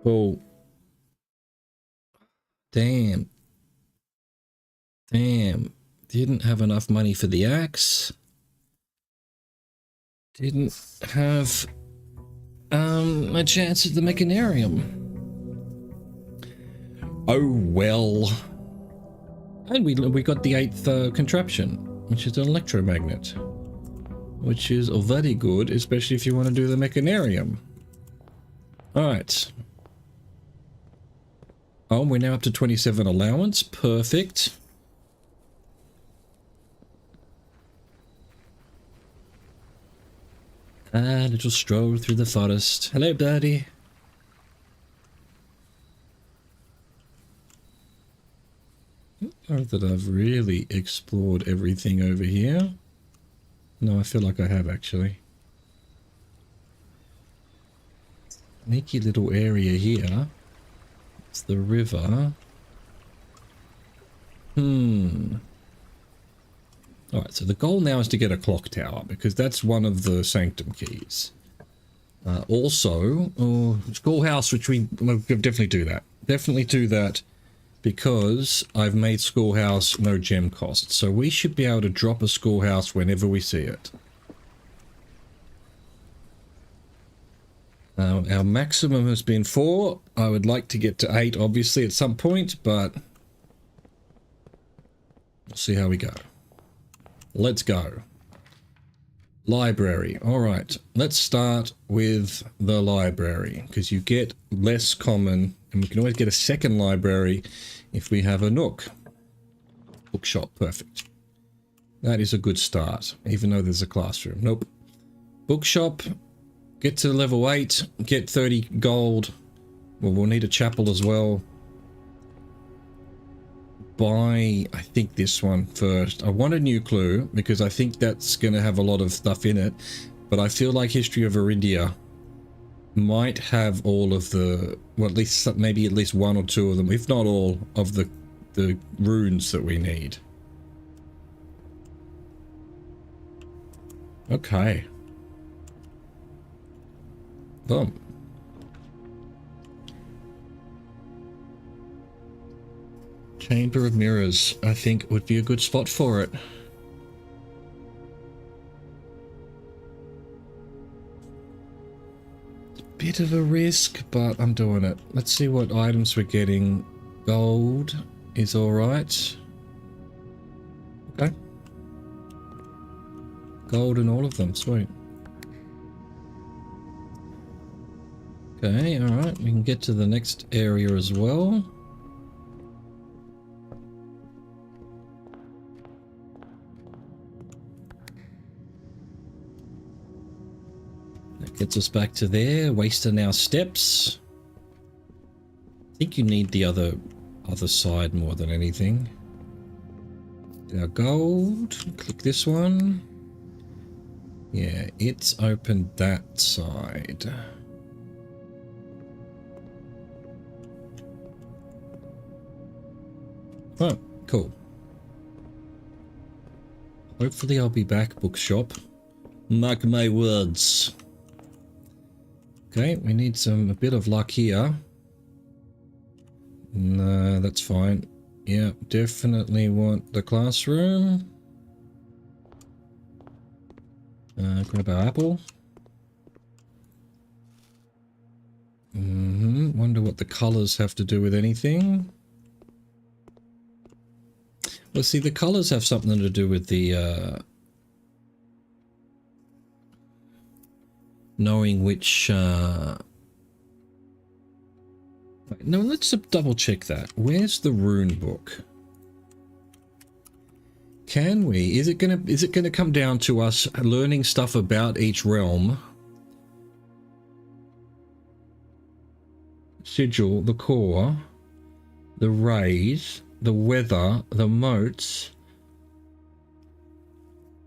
Cool. Damn. Damn. Didn't have enough money for the axe. Didn't have a chance at the mechanarium. Oh well. And we got the 8th contraption, which is an electromagnet, which is very good, especially if you want to do the mechanarium. Alright. Oh, we're now up to 27 allowance. Perfect. A little stroll through the forest. Hello, birdie. I don't know that I've really explored everything over here. No, I feel like I have, actually. Sneaky little area here. It's the river. Alright, so the goal now is to get a clock tower, because that's one of the sanctum keys. Also, schoolhouse, which we'll definitely do that. Definitely do that, because I've made schoolhouse no gem cost. So we should be able to drop a schoolhouse whenever we see it. Our maximum has been 4. I would like to get to 8, obviously, at some point, but we'll see how we go. Let's go. Library. All right, let's start with the library, because you get less common, and we can always get a second library if we have a nook. Bookshop, perfect. That is a good start, even though there's a classroom. Nope. Bookshop. Get to level 8, get 30 gold. Well, we'll need a chapel as well. Buy, I think, this one first. I want a new clue, because I think that's going to have a lot of stuff in it. But I feel like History of Arindia might have all of the, well, at least, maybe at least 1 or 2 of them, if not all, of the runes that we need. Okay. Boom. Chamber of Mirrors, I think, would be a good spot for it. It's a bit of a risk, but I'm doing it. Let's see what items we're getting. Gold is alright. Okay. Gold in all of them, sweet. Okay, alright, we can get to the next area as well. That gets us back to there, wasting our steps. I think you need the other side more than anything. Our gold, click this one. Yeah, it's opened that side. Oh, cool. Hopefully I'll be back, bookshop. Mark my words. Okay, we need a bit of luck here. No, that's fine. Yeah, definitely want the classroom. Grab our apple. Wonder what the colours have to do with anything. Well, see, the colours have something to do with the, knowing which, no, let's double check that. Where's the rune book? Can we, is it gonna come down to us learning stuff about each realm? Sigil, the core, the rays, the weather, the motes,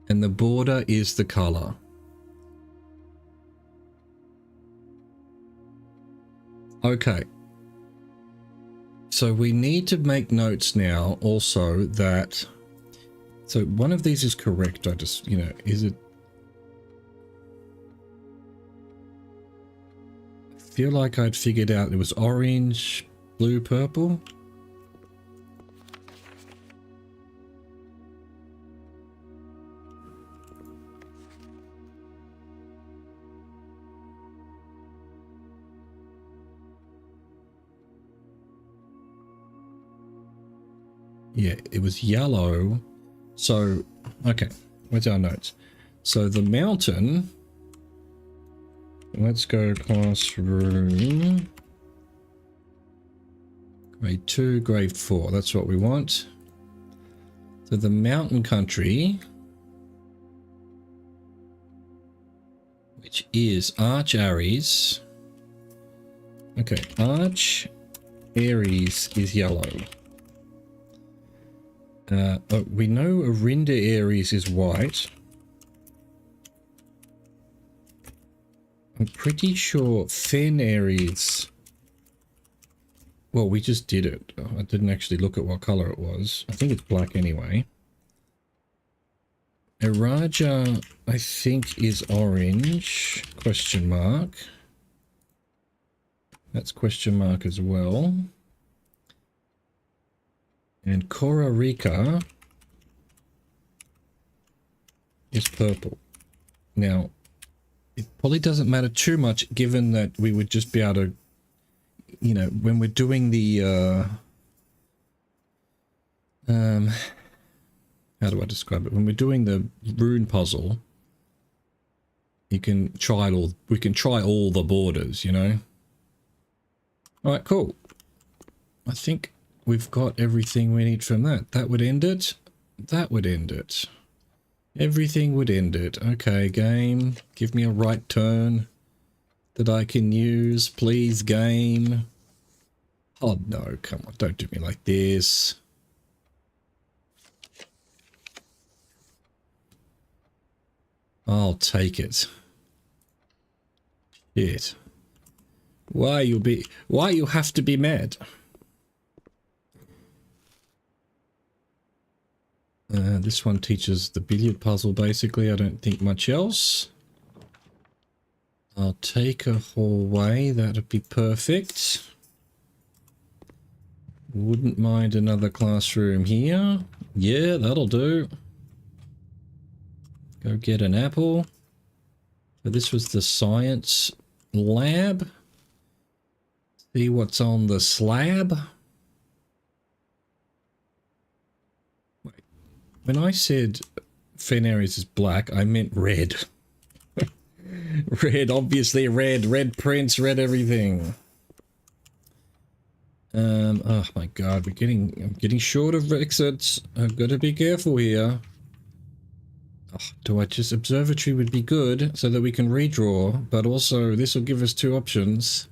and the border is the color. Okay. So we need to make notes now also that, so one of these is correct. I just, you know, is it? I feel like I'd figured out it was orange, blue, purple. Yeah, it was yellow. So, okay, where's our notes? So the mountain, let's go classroom. Grade 2, grade 4, that's what we want. So the mountain country, which is Arch Aries. Okay, Arch Aries is yellow. We know Arinda Aries is white. I'm pretty sure Fen Aries... Well, we just did it. I didn't actually look at what color it was. I think it's black anyway. Iraja, I think, is orange. Question mark. That's question mark as well. And Costa Rica is purple. Now, it probably doesn't matter too much given that we would just be able to, you know, when we're doing the, how do I describe it? When we're doing the rune puzzle, you can try it all, we can try all the borders, you know? Alright, cool. I think we've got everything we need from that. That would end it. That would end it. Everything would end it. Okay, game. Give me a right turn that I can use. Please, game. Oh, no. Come on. Don't do me like this. I'll take it. Shit. Why you have to be mad? This one teaches the billiard puzzle, basically. I don't think much else. I'll take a hallway. That'd be perfect. Wouldn't mind another classroom here. Yeah, that'll do. Go get an apple. So this was the science lab. See what's on the slab. When I said Fen Aries is black, I meant red. Red, obviously red. Red prints, red everything. Oh my god, I'm getting short of exits. I've got to be careful here. Oh, do I just... Observatory would be good so that we can redraw, but also this will give us two options.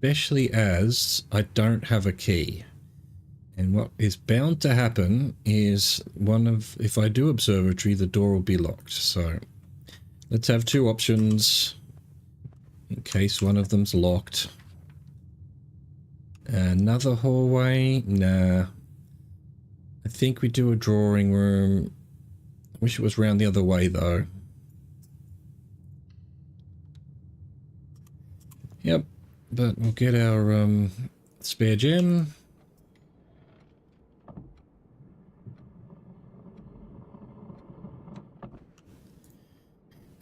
Especially as I don't have a key. And what is bound to happen is if I do observatory, the door will be locked. So let's have two options in case one of them's locked. Another hallway? Nah. I think we do a drawing room. I wish it was round the other way though. Yep. But we'll get our spare gem.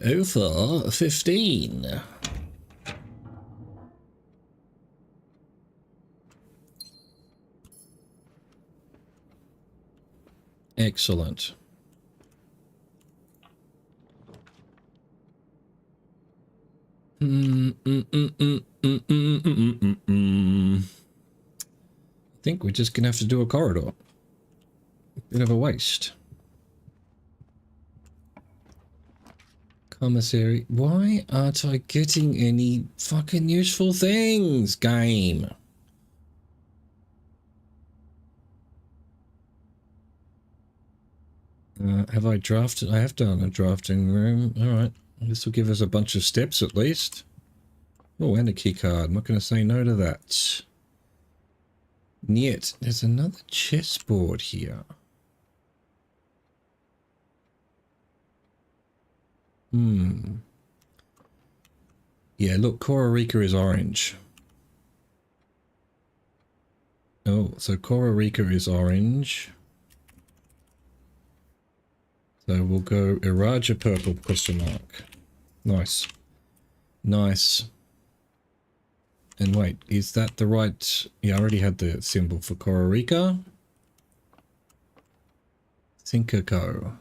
Over 15. Excellent. I think we're just gonna have to do a corridor. Bit of a waste. Commissary. Why aren't I getting any fucking useful things, game? Have I drafted? I have done a drafting room. Alright. This will give us a bunch of steps at least. Oh, and a key card. I'm not going to say no to that. Yet, there's another chessboard here. Yeah, look, Costa Rica is orange. Oh, so Costa Rica is orange. So we'll go Iraja purple, question mark. Nice. Nice. And wait, is that the right... Yeah, I already had the symbol for Costa Rica. Thinkerco.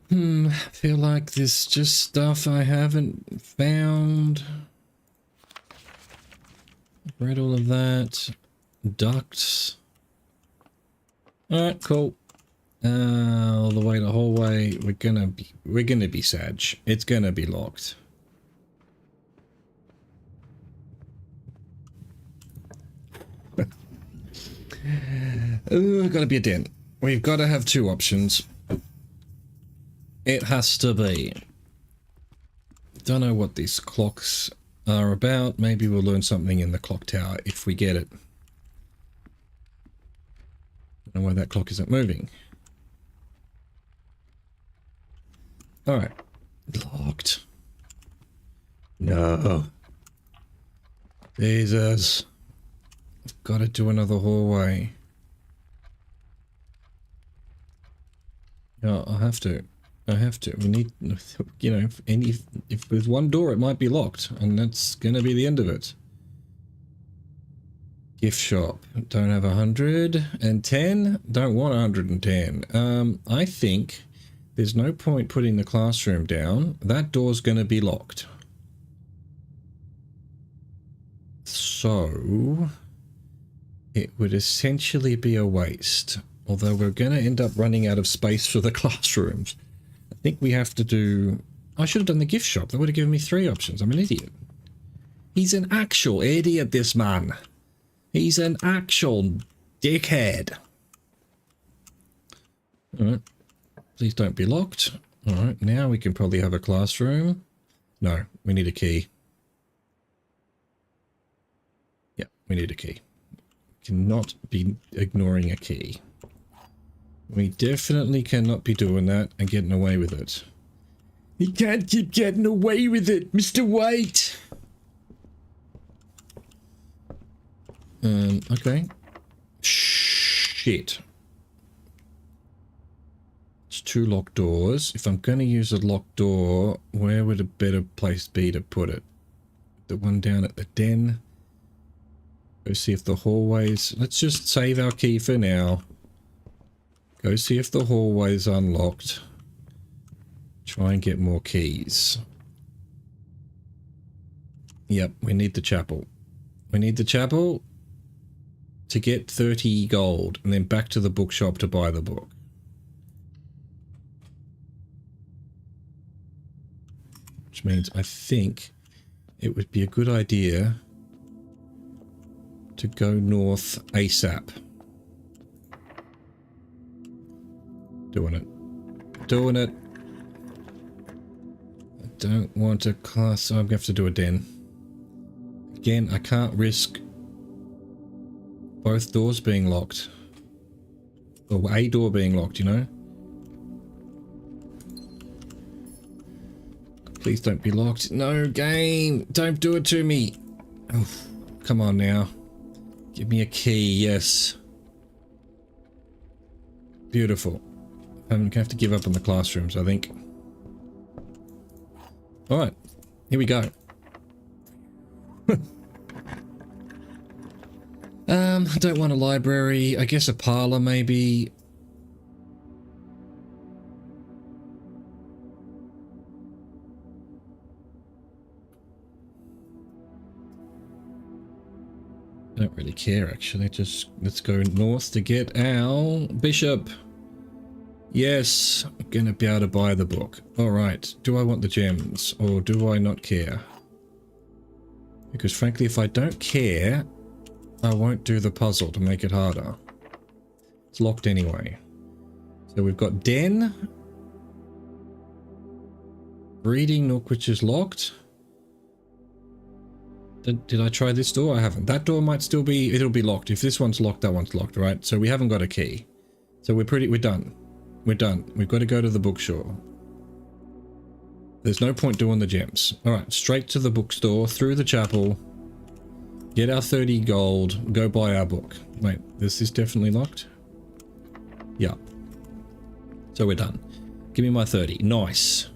I feel like there's just stuff I haven't found. Read all of that. Ducts. Alright, cool. All the way to hallway. We're gonna be Sag. It's gonna be locked. Gotta be a den. We've got to have two options. It has to be. Don't know what these clocks are about. Maybe we'll learn something in the clock tower if we get it. Don't know why that clock isn't moving. Alright. Locked. No. Jesus. I've got to do another hallway. No, I have to. I have to. We need, you know, if there's one door, it might be locked, and that's gonna be the end of it. Gift shop. Don't have 110. Don't want 110. I think there's no point putting the classroom down. That door's gonna be locked. So it would essentially be a waste. Although we're gonna end up running out of space for the classrooms. I think we have to do... I should have done the gift shop. That would have given me 3 options. I'm an idiot. He's an actual idiot, this man. He's an actual dickhead. Alright. Please don't be locked. Alright, now we can probably have a classroom. No, we need a key. Yeah, we need a key. Cannot be ignoring a key. We definitely cannot be doing that and getting away with it. You can't keep getting away with it, Mr. White! Okay. Shit. It's 2 locked doors. If I'm going to use a locked door, where would a better place be to put it? The one down at the den? Go see if the hallways... Let's just save our key for now. Go see if the hallway's unlocked. Try and get more keys. Yep, we need the chapel. We need the chapel to get 30 gold and then back to the bookshop to buy the book. Which means I think it would be a good idea to go north ASAP. Doing it. Doing it. I don't want a class, so I'm going to have to do a den. Again, I can't risk both doors being locked. Or a door being locked, you know? Please don't be locked. No, game! Don't do it to me! Oh, come on now. Give me a key, yes. Beautiful. I'm going to have to give up on the classrooms, I think. Alright, here we go. I don't want a library. I guess a parlor, maybe. I don't really care, actually. Just let's go north to get our bishop. Yes, I'm gonna be able to buy the book. Alright, do I want the gems or do I not care? Because frankly, if I don't care, I won't do the puzzle to make it harder. It's locked anyway. So we've got Den. Reading Nook, which is locked. Did I try this door? I haven't. That door might still be, it'll be locked. If this one's locked, that one's locked, right? So we haven't got a key. So we're done. We're done. We've got to go to the bookstore. There's no point doing the gems. Alright, straight to the bookstore, through the chapel. Get our 30 gold, go buy our book. Wait, this is definitely locked? Yeah. So we're done. Give me my 30. Nice.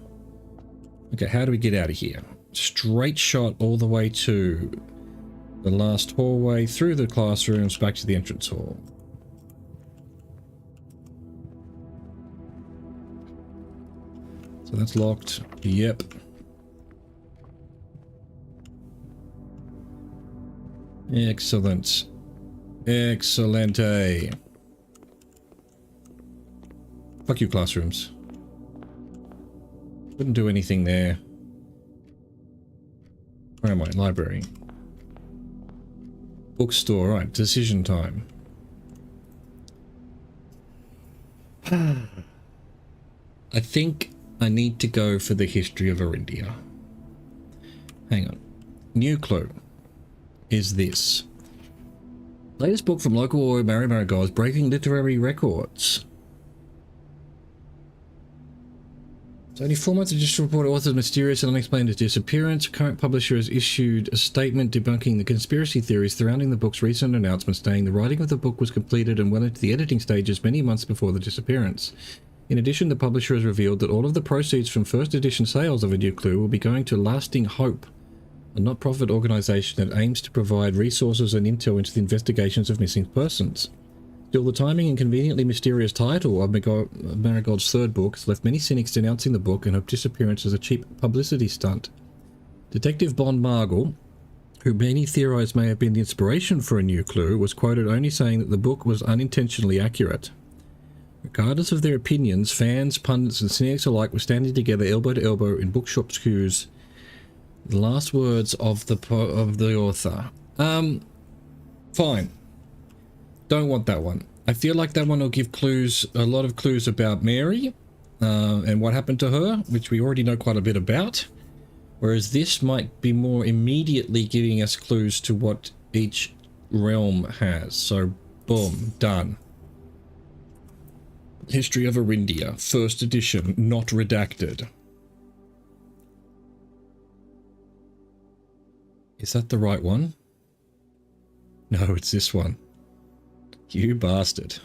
Okay, how do we get out of here? Straight shot all the way to the last hallway, through the classrooms, back to the entrance hall. So that's locked. Yep. Excellent. Excellente. Fuck you, classrooms. Couldn't do anything there. Where am I? Library. Bookstore. Right, decision time. I think I need to go for the history of Arindia. Hang on. New clue is this. Latest book from local author Mary Marigold is breaking literary records. It's only 4 months of just report author's mysterious and unexplained disappearance. Current publisher has issued a statement debunking the conspiracy theories surrounding the book's recent announcement, stating the writing of the book was completed and well into the editing stages many months before the disappearance. In addition, the publisher has revealed that all of the proceeds from first edition sales of A New Clue will be going to Lasting Hope, a not-profit organisation that aims to provide resources and intel into the investigations of missing persons. Still, the timing and conveniently mysterious title of Marigold's third book has left many cynics denouncing the book and her disappearance as a cheap publicity stunt. Detective Bond Margle, who many theorise may have been the inspiration for A New Clue, was quoted only saying that the book was unintentionally accurate. Regardless of their opinions, fans, pundits and cynics alike were standing together elbow to elbow in bookshop queues. The last words of the author. Fine. Don't want that one. I feel like that one will give clues, a lot of clues about Mary and what happened to her, which we already know quite a bit about. Whereas this might be more immediately giving us clues to what each realm has. So, boom, done. History of Arindia, first edition, not redacted. Is that the right one? No, it's this one. You bastard.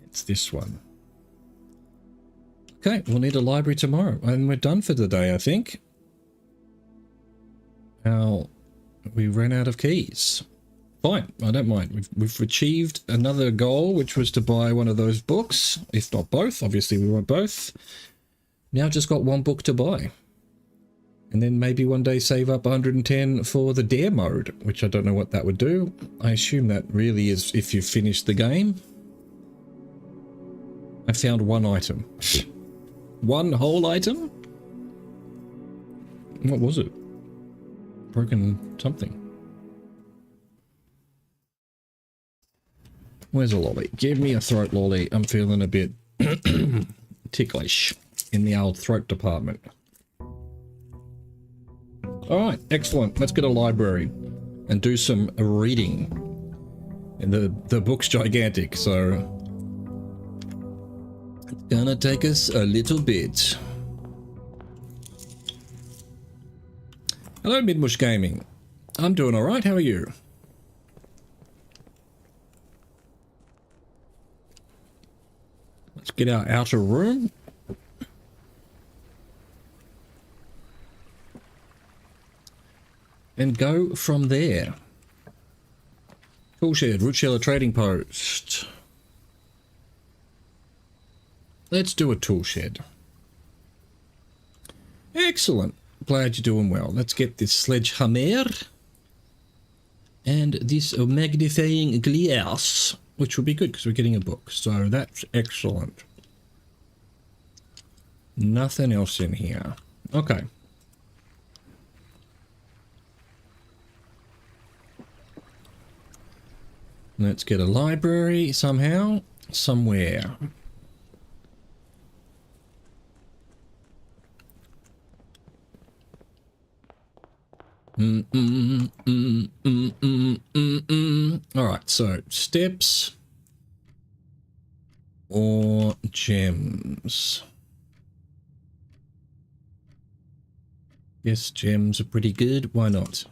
It's this one. Okay, we'll need a library tomorrow. And we're done for the day, I think. Now, we ran out of keys. Fine, I don't mind. We've achieved another goal, which was to buy one of those books. If not both, obviously we want both. Now just got one book to buy. And then maybe one day save up 110 for the dare mode, which I don't know what that would do. I assume that really is if you finish the game. I found one item. One whole item? What was it? Broken something. Where's a lolly? Give me a throat lolly. I'm feeling a bit ticklish in the old throat department. Alright, excellent. Let's get a library and do some reading. And the book's gigantic, so it's gonna take us a little bit. Hello, Midmush Gaming. I'm doing alright, how are you? Let's get our outer room. And go from there. Toolshed, Rootshell Trading Post. Let's do a toolshed. Excellent. Glad you're doing well. Let's get this sledgehammer and this magnifying glass, which will be good because we're getting a book. So that's excellent. Nothing else in here. Okay. Let's get a library somehow, somewhere. All right, so steps or gems. Yes, gems are pretty good. Why not?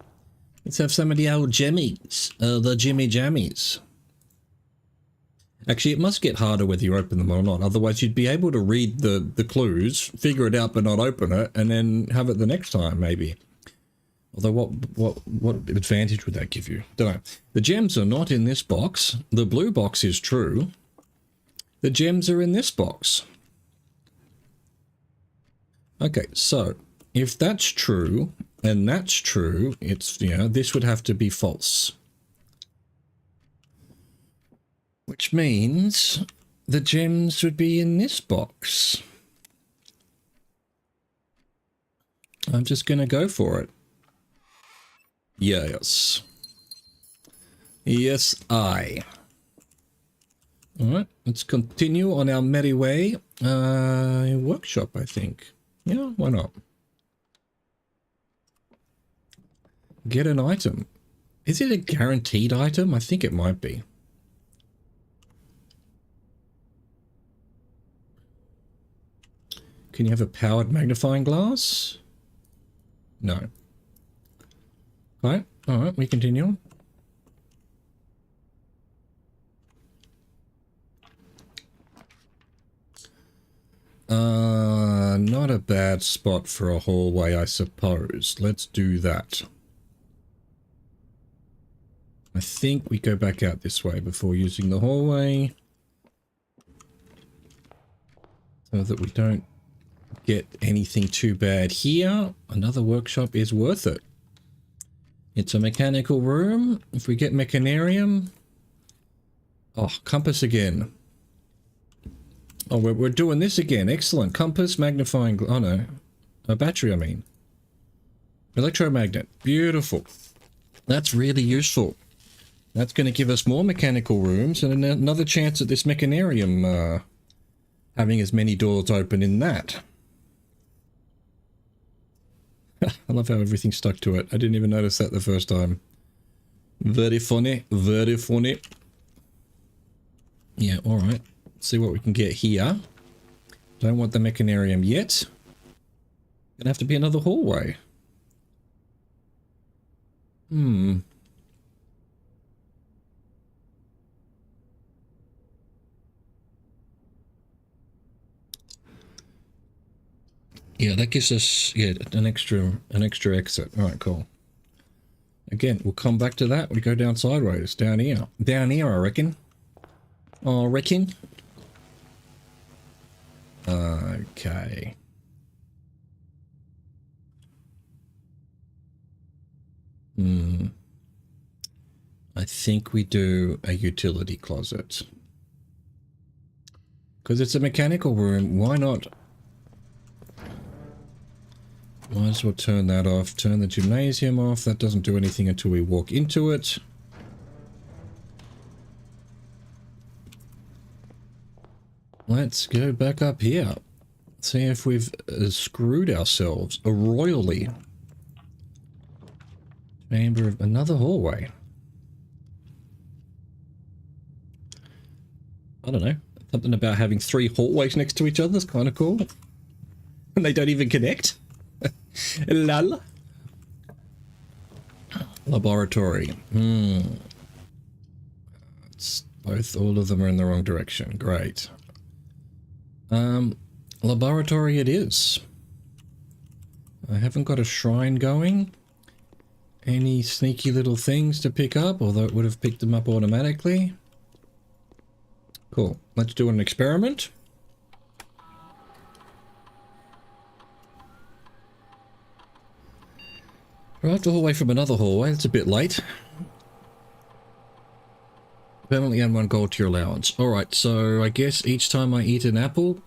Let's have some of the old jemmies, the Jimmy Jammies. Actually, it must get harder whether you open them or not. Otherwise, you'd be able to read the clues, figure it out but not open it, and then have it the next time, maybe. Although what advantage would that give you? Don't know. The gems are not in this box. The blue box is true. The gems are in this box. Okay, so if that's true, and that's true, it's, you know, this would have to be false. Which means the gems would be in this box. I'm just going to go for it. Yes. Yes, I. Alright, let's continue on our merry way. Workshop, I think. Yeah, why not? Get an item. Is it a guaranteed item? I think it might be. Can you have a powered magnifying glass? No. Alright, we continue. Not a bad spot for a hallway, I suppose. Let's do that. I think we go back out this way before using the hallway, so that we don't get anything too bad here. Another workshop is worth it. It's a mechanical room. If we get mechanarium... Oh, compass again. Oh, we're doing this again. Excellent. Compass, magnifying... Oh, no. A battery, I mean. Electromagnet. Beautiful. That's really useful. That's going to give us more mechanical rooms and another chance at this mechanarium having as many doors open in that. I love how everything stuck to it. I didn't even notice that the first time. Very funny. Very funny. Yeah, alright. See what we can get here. Don't want the mechanarium yet. Gonna have to be another hallway. Yeah, that gives us an extra exit. All right, cool. Again, we'll come back to that. We go down sideways, down here. Down here, I reckon. I reckon. Okay. I think we do a utility closet. Because it's a mechanical room, why not? Might as well turn that off. Turn the gymnasium off. That doesn't do anything until we walk into it. Let's go back up here. See if we've screwed ourselves royally. Chamber of another hallway. I don't know. Something about having 3 hallways next to each other is kind of cool. And they don't even connect. Lol. Laboratory. It's both, all of them are in the wrong direction. Great. Laboratory it is. I haven't got a shrine going. Any sneaky little things to pick up, although it would have picked them up automatically. Cool. Let's do an experiment. Arrived a hallway from another hallway. It's a bit late. Permanently add 1 gold to your allowance. Alright, so I guess each time I eat an apple,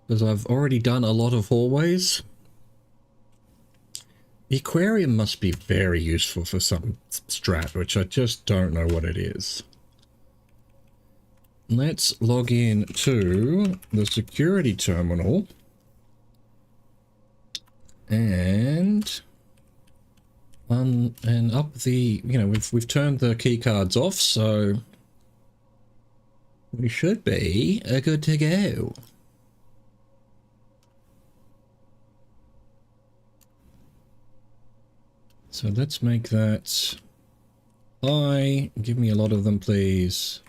because I've already done a lot of hallways. The aquarium must be very useful for some strat, which I just don't know what it is. Let's log in to the security terminal. And up the, you know, we've turned the key cards off, so we should be good to go. So let's make that Hi, give me a lot of them, please.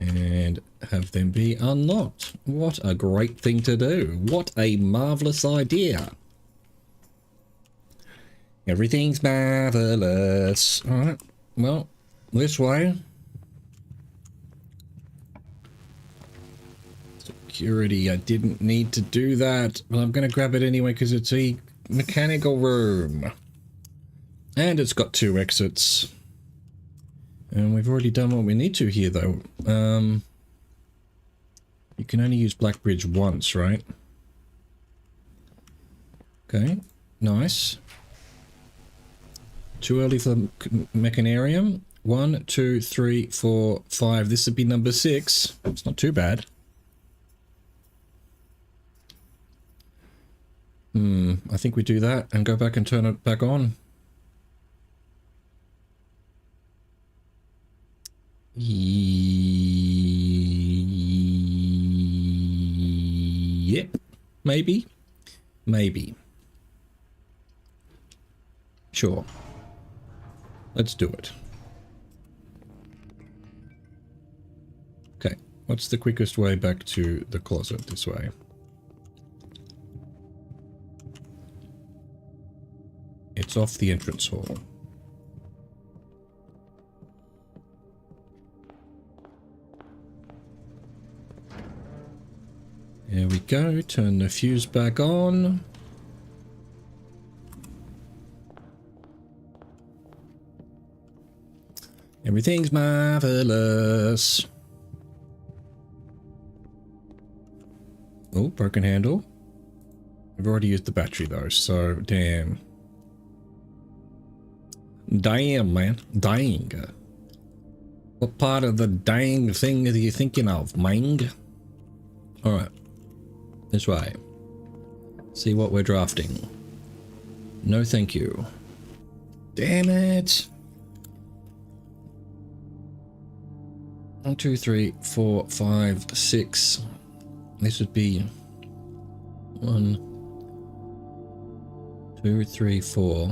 And have them be unlocked. What a great thing to do. What a marvelous idea. Everything's marvelous. Alright, well, this way. Security, I didn't need to do that, but I'm going to grab it anyway because it's a mechanical room. And it's got 2 exits. And we've already done what we need to here, though. You can only use Black Bridge once, right? Okay, nice. Too early for the Mechanarium. 1, 2, 3, 4, 5. This would be number 6. It's not too bad. I think we do that and go back and turn it back on. Yep. Maybe. Maybe. Sure. Let's do it. Okay. What's the quickest way back to the closet? This way. It's off the entrance hall. There we go. Turn the fuse back on. Everything's marvelous. Oh, broken handle. I've already used the battery though, so damn. Damn, man. Dang. What part of the dang thing are you thinking of, Mang? Alright. This way. See what we're drafting. No thank you. Damn it. 1, 2, 3, 4, 5, 6. This would be 1, 2, 3, 4,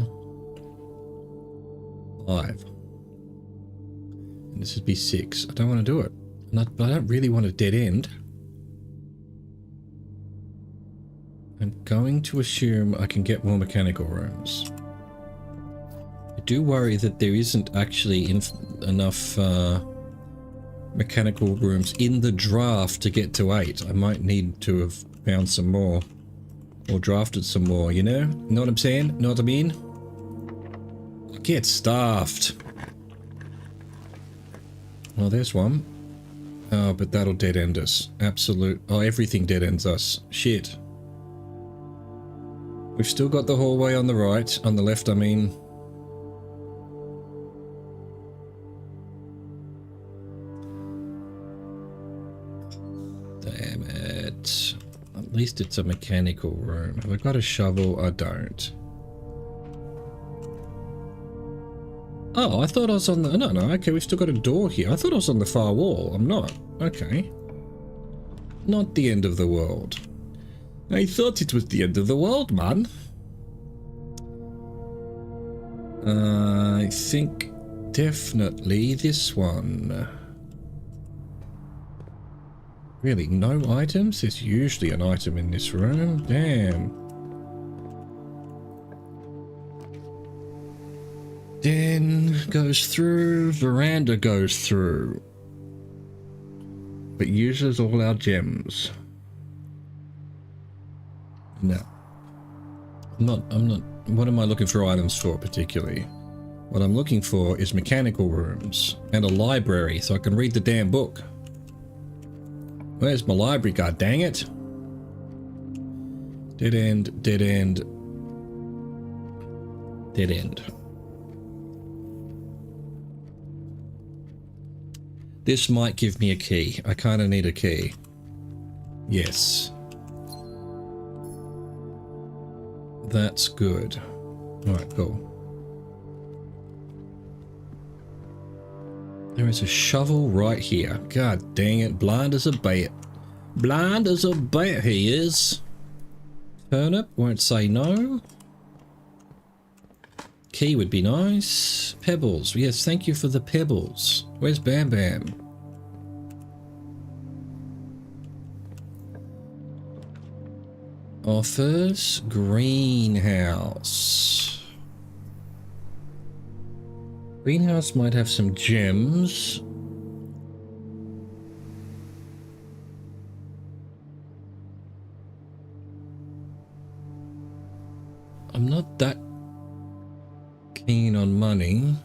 5. And this would be 6. I don't want to do it. But I don't really want a dead end. I'm going to assume I can get more mechanical rooms. I do worry that there isn't actually enough mechanical rooms in the draft to get to 8. I might need to have found some more. Or drafted some more, you know? Know what I'm saying? Know what I mean? Get stuffed. Well, there's one. Oh, but that'll dead end us. Absolute. Oh, everything dead ends us. Shit. We've still got the hallway on the right. On the left, I mean. Damn it. At least it's a mechanical room. Have I got a shovel? I don't. Oh, I thought I was on the... No, okay, we've still got a door here. I thought I was on the far wall. I'm not. Okay. Not the end of the world. I thought it was the end of the world, man. I think definitely this one. Really, no items? There's usually an item in this room. Damn. Den goes through, veranda goes through. But uses all our gems. No. I'm not, what am I looking for items for particularly? What I'm looking for is mechanical rooms and a library so I can read the damn book. Where's my library, god dang it? Dead end, dead end. Dead end. This might give me a key. I kind of need a key. Yes. That's good. Alright, cool. There is a shovel right here. God dang it. Blind as a bat. Blind as a bat he is. Turnip won't say no. Key would be nice. Pebbles. Yes, thank you for the pebbles. Where's Bam Bam? Offers. Greenhouse. Greenhouse might have some gems. I'm not that keen on money.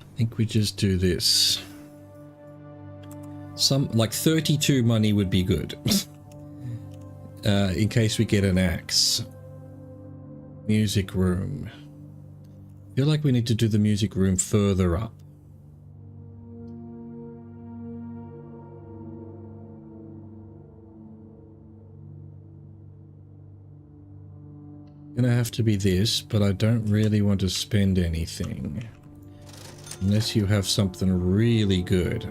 I think we just do this. Some like 32 money would be good. In case we get an axe. Music room. I feel like we need to do the music room further up. Gonna have to be this, but I don't really want to spend anything. Unless you have something really good.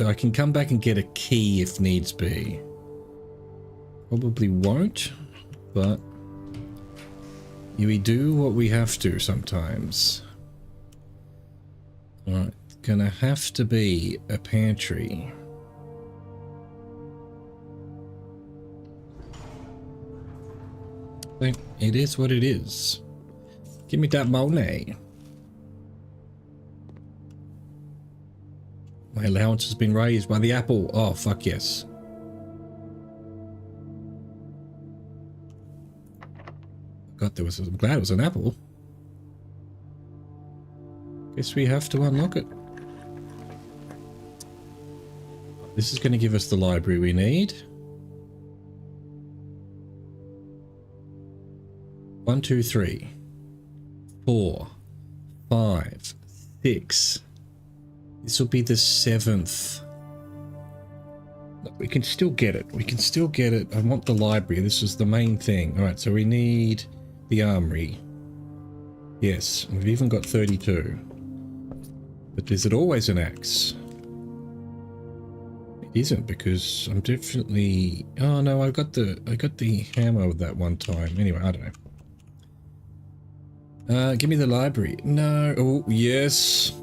I can come back and get a key if needs be. Probably won't, but we do what we have to sometimes. Alright, gonna have to be a pantry. It is what it is. Give me that money. My allowance has been raised by the apple. Oh, fuck yes. God, I'm glad it was an apple. Guess we have to unlock it. This is going to give us the library we need. 1, 2, 3, 4, 5, 6. This will be the 7th. We can still get it. We can still get it. I want the library. This is the main thing. All right, so we need the armory. Yes, we've even got 32. But is it always an axe? It isn't, because I'm definitely... Oh no, I got the hammer that one time. Anyway, I don't know. Give me the library. No. Oh, yes.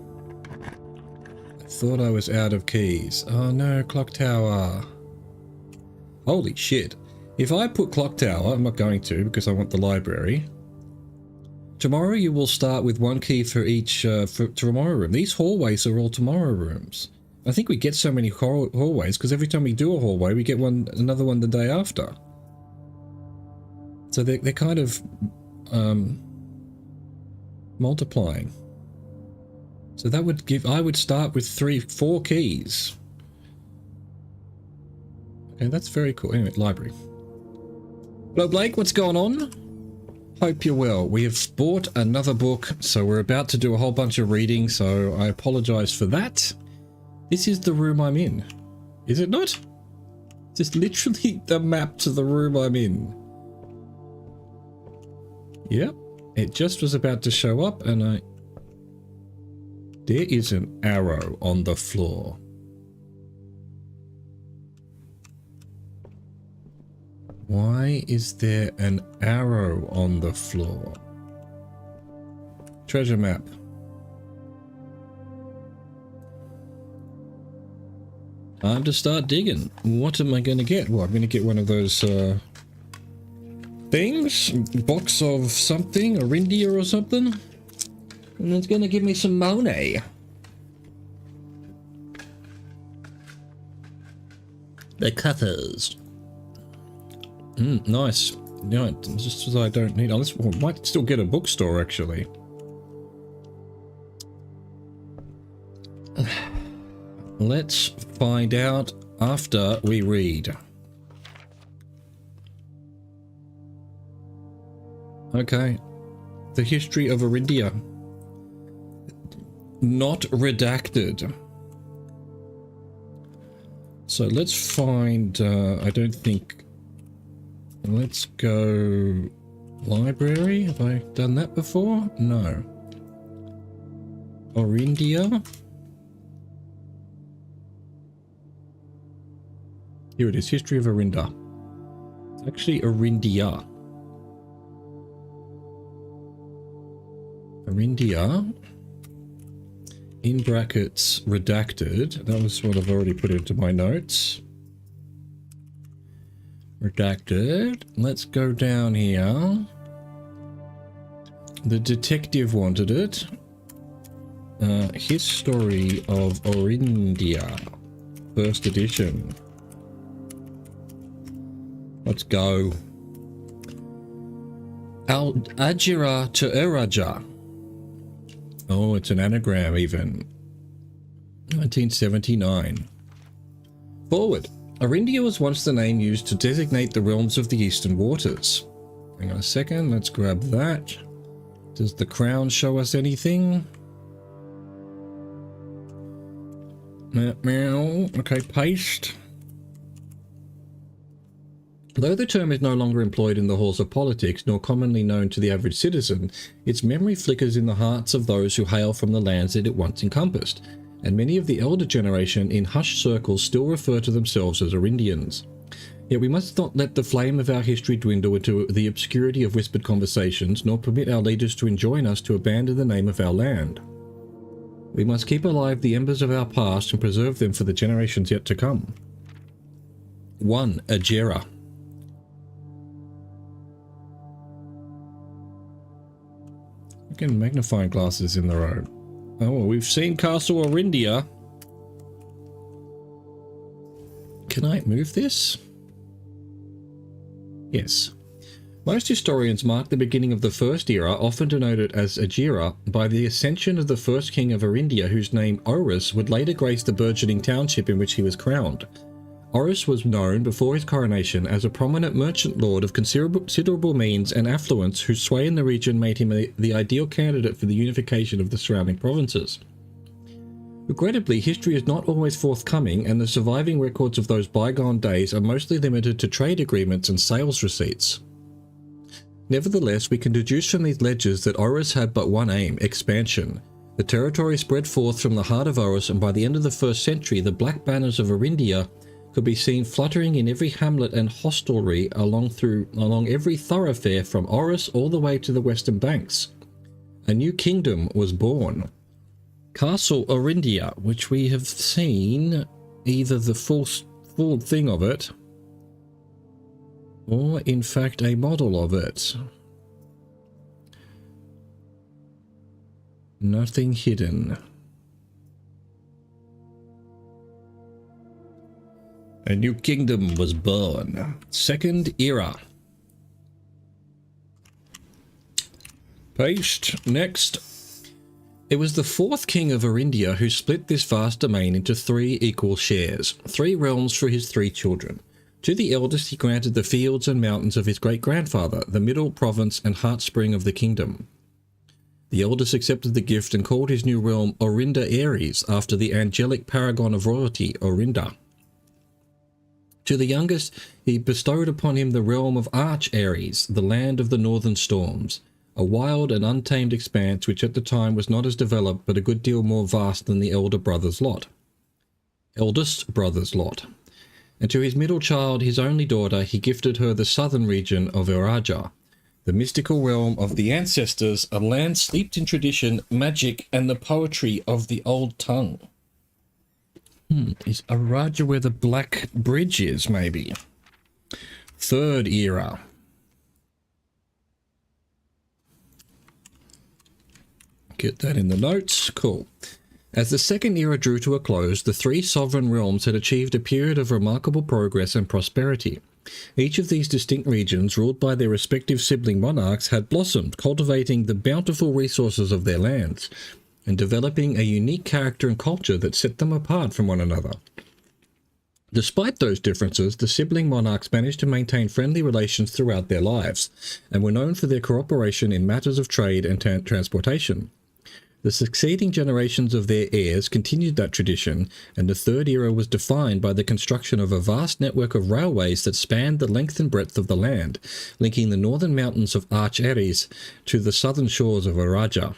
I thought I was out of keys. Oh no, clock tower. Holy shit. If I put clock tower, I'm not going to because I want the library. Tomorrow you will start with 1 key for each for tomorrow room. These hallways are all tomorrow rooms. I think we get so many hallways because every time we do a hallway, we get another one the day after. So they're kind of multiplying. So that would give, I would start with 4 keys. Okay, that's very cool. Anyway, library. Hello Blake, what's going on? Hope you're well. We have bought another book, so we're about to do a whole bunch of reading, so I apologize for that. This is the room I'm in. Is it not? Just literally the map to the room I'm in. Yep. It just was about to show up and there is an arrow on the floor. Why is there an arrow on the floor? Treasure map. Time to start digging. What am I going to get? Well, I'm going to get one of those things. Box of something, Orindia or something. And it's going to give me some money. The cutters. Nice. Yeah, just as I don't need. Unless I might still get a bookstore actually. Let's find out after we read. Okay. The history of Orindia. Not redacted. So let's find, I don't think, let's go Library, have I done that before? No. Orindia. Here it is, History of Orinda. It's actually Orindia. Orindia, in brackets, redacted. That was what I've already put into my notes. Redacted. Let's go down here. The detective wanted it. History of Orindia. First edition. Let's go. Al-Ajira to Uraja. Oh, it's an anagram even. 1979. Forward. Orindia was once the name used to designate the realms of the Eastern Waters. Hang on a second, let's grab that. Does the crown show us anything? Okay, paste. Though the term is no longer employed in the halls of politics, nor commonly known to the average citizen, its memory flickers in the hearts of those who hail from the lands that it once encompassed, and many of the elder generation in hushed circles still refer to themselves as Orindians. Yet we must not let the flame of our history dwindle into the obscurity of whispered conversations, nor permit our leaders to enjoin us to abandon the name of our land. We must keep alive the embers of our past and preserve them for the generations yet to come. 1. Ajera. Again, magnifying glasses in the road. Oh, well, we've seen Castle Orindia. Can I move this? Yes. Most historians mark the beginning of the first era, often denoted as Ajira, by the ascension of the first king of Orindia, whose name Orus would later grace the burgeoning township in which he was crowned. Orus was known before his coronation as a prominent merchant lord of considerable means and affluence, whose sway in the region made him the ideal candidate for the unification of the surrounding provinces. Regrettably, history is not always forthcoming, and the surviving records of those bygone days are mostly limited to trade agreements and sales receipts. Nevertheless, we can deduce from these ledgers that Orus had but one aim: expansion. The territory spread forth from the heart of Orus, and by the end of the 1st century, the black banners of Orindia could be seen fluttering in every hamlet and hostelry along every thoroughfare from Orus all the way to the western banks. A new kingdom was born. Castle Orindia, which we have seen either the full thing of it, or in fact a model of it. Nothing hidden. A new kingdom was born. 2nd era. Paste. Next. It was the 4th king of Orindia who split this vast domain into 3 equal shares, 3 realms for his 3 children. To the eldest he granted the fields and mountains of his great-grandfather, the middle province and heartspring of the kingdom. The eldest accepted the gift and called his new realm Orinda Aries, after the angelic paragon of royalty, Orinda. To the youngest, he bestowed upon him the realm of Arch Aries, the land of the northern storms, a wild and untamed expanse which at the time was not as developed but a good deal more vast than the eldest brother's lot. And to his middle child, his only daughter, he gifted her the southern region of Uraja, the mystical realm of the ancestors, a land steeped in tradition, magic, and the poetry of the old tongue. Is Uraja where the Black Bridge is, maybe? 3rd era. Get that in the notes. Cool. As the 2nd era drew to a close, the 3 sovereign realms had achieved a period of remarkable progress and prosperity. Each of these distinct regions, ruled by their respective sibling monarchs, had blossomed, cultivating the bountiful resources of their lands, and developing a unique character and culture that set them apart from one another. Despite those differences, the sibling monarchs managed to maintain friendly relations throughout their lives, and were known for their cooperation in matters of trade and transportation. The succeeding generations of their heirs continued that tradition, and the third era was defined by the construction of a vast network of railways that spanned the length and breadth of the land, linking the northern mountains of Arch Eris to the southern shores of Araja.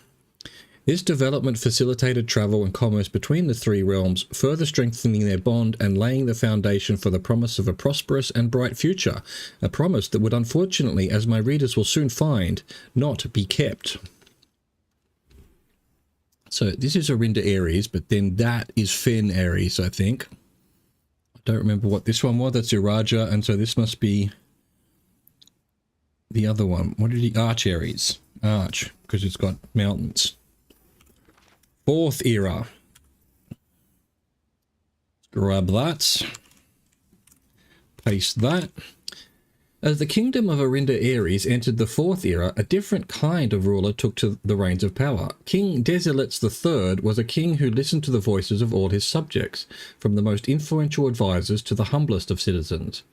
This development facilitated travel and commerce between the three realms, further strengthening their bond and laying the foundation for the promise of a prosperous and bright future, a promise that would unfortunately, as my readers will soon find, not be kept. So this is Arinda Aries, but then that is Fen Aries, I think. I don't remember what this one was. That's Iraja, and so this must be the other one. What did he? Arch Aries. Arch, because it's got mountains. Fourth era. Grab that. Paste that. As the kingdom of Arinda Aries entered the fourth era, a different kind of ruler took to the reins of power. King Desilets III was a king who listened to the voices of all his subjects, from the most influential advisors to the humblest of citizens.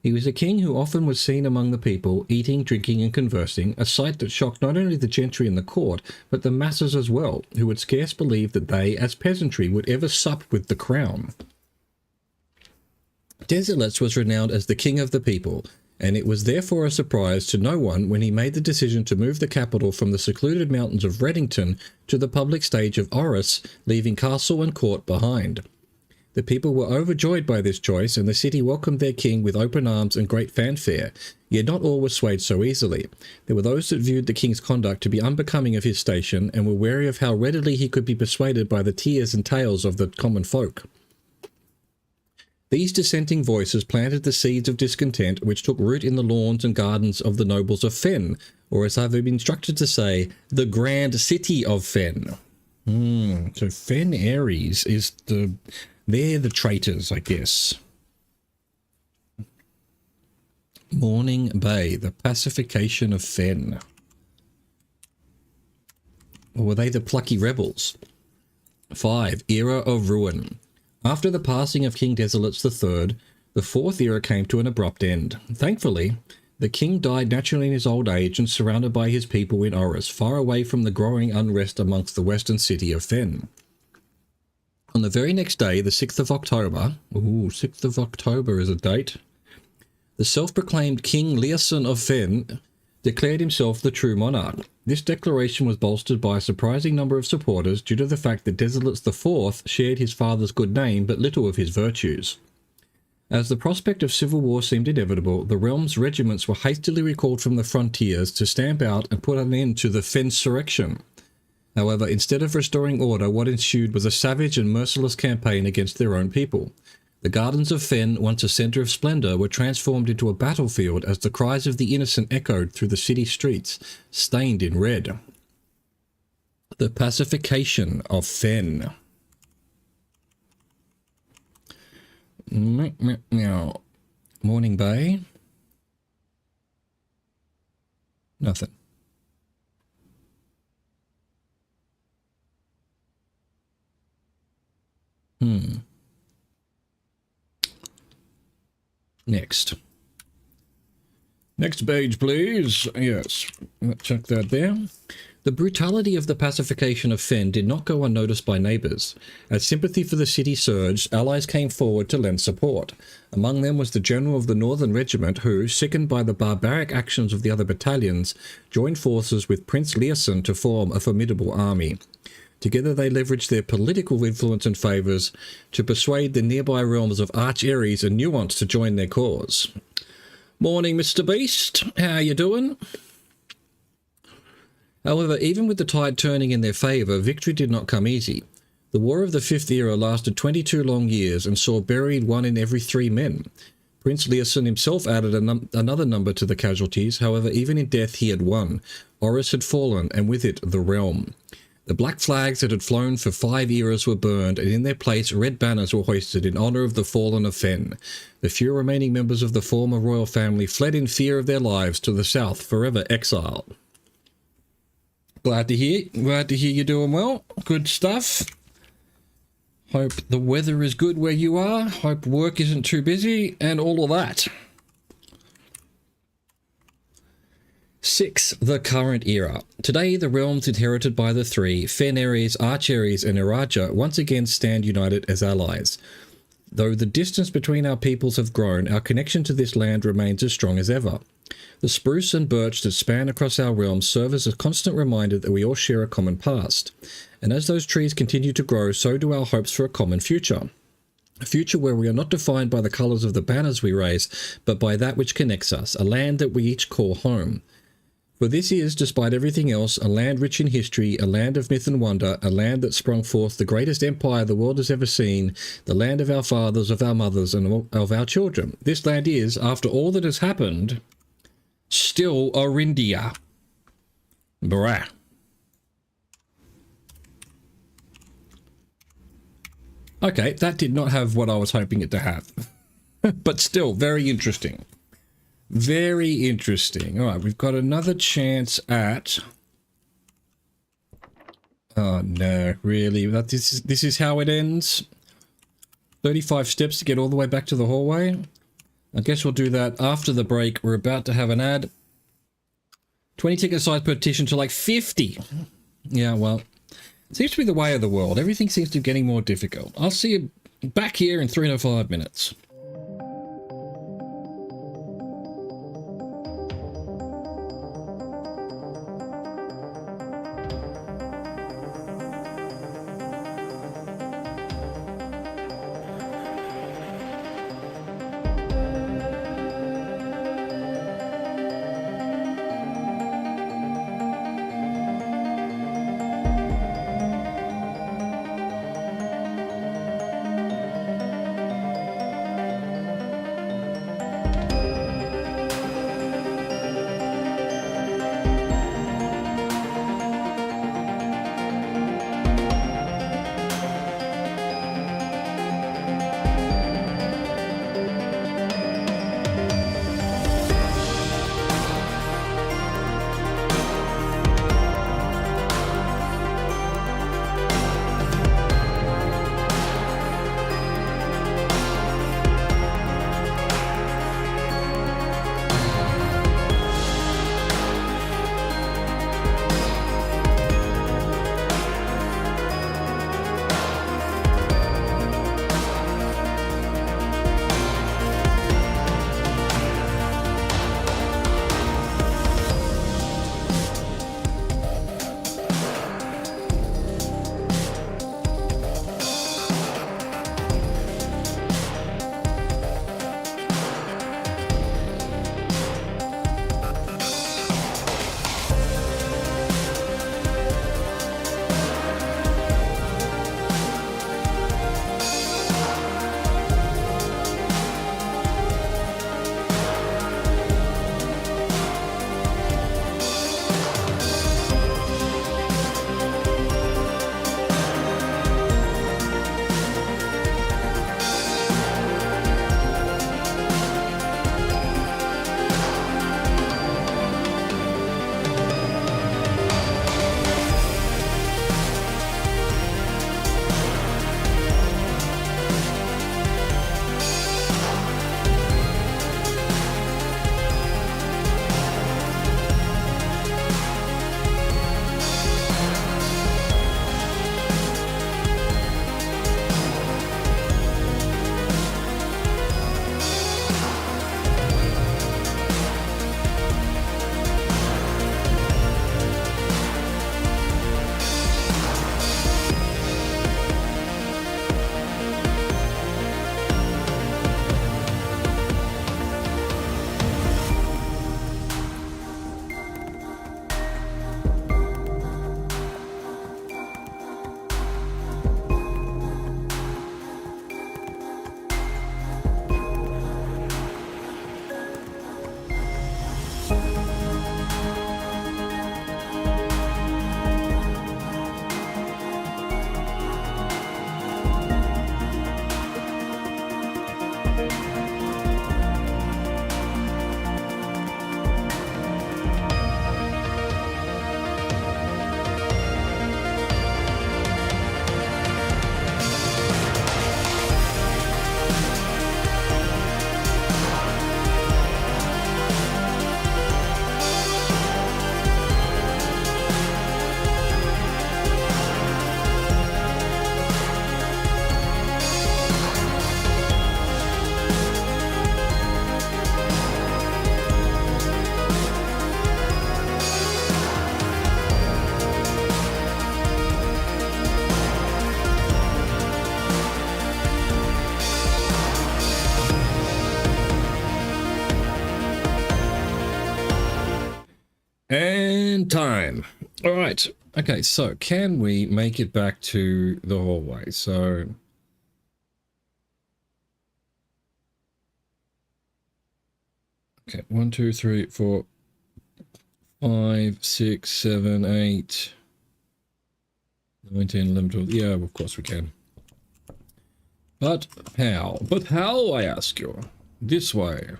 He was a king who often was seen among the people, eating, drinking, and conversing, a sight that shocked not only the gentry and the court, but the masses as well, who would scarce believe that they, as peasantry, would ever sup with the crown. Desilets was renowned as the king of the people, and it was therefore a surprise to no one when he made the decision to move the capital from the secluded mountains of Reddington to the public stage of Orris, leaving castle and court behind. The people were overjoyed by this choice, and the city welcomed their king with open arms and great fanfare, yet not all were swayed so easily. There were those that viewed the king's conduct to be unbecoming of his station, and were wary of how readily he could be persuaded by the tears and tales of the common folk. These dissenting voices planted the seeds of discontent which took root in the lawns and gardens of the nobles of Fen, or as I've been instructed to say, the grand city of Fen. So Fen Aries is they're the traitors, I guess. Morning Bay, the pacification of Fen. Or were they the plucky rebels? 5. Era of Ruin. After the passing of King Desilets III, the fourth era came to an abrupt end. Thankfully, the king died naturally in his old age and surrounded by his people in Orris, far away from the growing unrest amongst the western city of Fen. On the very next day, the 6th of October, 6th of October is a date, the self-proclaimed King Leosin of Fen declared himself the true monarch. This declaration was bolstered by a surprising number of supporters due to the fact that Desilets IV shared his father's good name but little of his virtues. As the prospect of civil war seemed inevitable, the realm's regiments were hastily recalled from the frontiers to stamp out and put an end to the Fensurrection. However, instead of restoring order, what ensued was a savage and merciless campaign against their own people. The gardens of Fen, once a centre of splendour, were transformed into a battlefield as the cries of the innocent echoed through the city streets, stained in red. The pacification of Fen. Morning Bay. Nothing. Next. Next page, please. Yes, check that there. The brutality of the pacification of Fen did not go unnoticed by neighbours. As sympathy for the city surged, allies came forward to lend support. Among them was the general of the Northern Regiment who, sickened by the barbaric actions of the other battalions, joined forces with Prince Leosin to form a formidable army. Together they leveraged their political influence and favours to persuade the nearby realms of Arch Eris and Nuance to join their cause. Morning, Mr. Beast. How you doing? However, even with the tide turning in their favour, victory did not come easy. The War of the Fifth Era lasted 22 long years and saw buried 1 in every 3 men. Prince Leosin himself added another number to the casualties. However, even in death he had won. Orris had fallen, and with it the realm. The black flags that had flown for 5 eras were burned, and in their place red banners were hoisted in honour of the fallen of Fen. The few remaining members of the former royal family fled in fear of their lives to the south, forever exiled. Glad to hear you're doing well. Good stuff. Hope the weather is good where you are. Hope work isn't too busy, and all of that. 6. The current era. Today, the realms inherited by the three, Feneres, Archeres, and Iraja, once again stand united as allies. Though the distance between our peoples have grown, our connection to this land remains as strong as ever. The spruce and birch that span across our realms serve as a constant reminder that we all share a common past. And as those trees continue to grow, so do our hopes for a common future. A future where we are not defined by the colours of the banners we raise, but by that which connects us, a land that we each call home. For this is, despite everything else, a land rich in history, a land of myth and wonder, a land that sprung forth the greatest empire the world has ever seen, the land of our fathers, of our mothers, and of our children. This land is, after all that has happened, still Orindia. Brah. Okay, that did not have what I was hoping it to have. But still, very interesting. Very interesting. All right, we've got another chance at... Oh no, really? This is how it ends? 35 steps to get all the way back to the hallway? I guess we'll do that after the break. We're about to have an ad. 20 ticket size petition to like 50. Yeah, well, it seems to be the way of the world. Everything seems to be getting more difficult. I'll see you back here in 3 to 5 minutes. And time. All right. Okay, so can we make it back to the hallway? So... Okay, 1, 2, 3, 4, 5, 6, 7, 8, 19, 11, 12. Yeah, of course we can. But how? But how, I ask you? This way.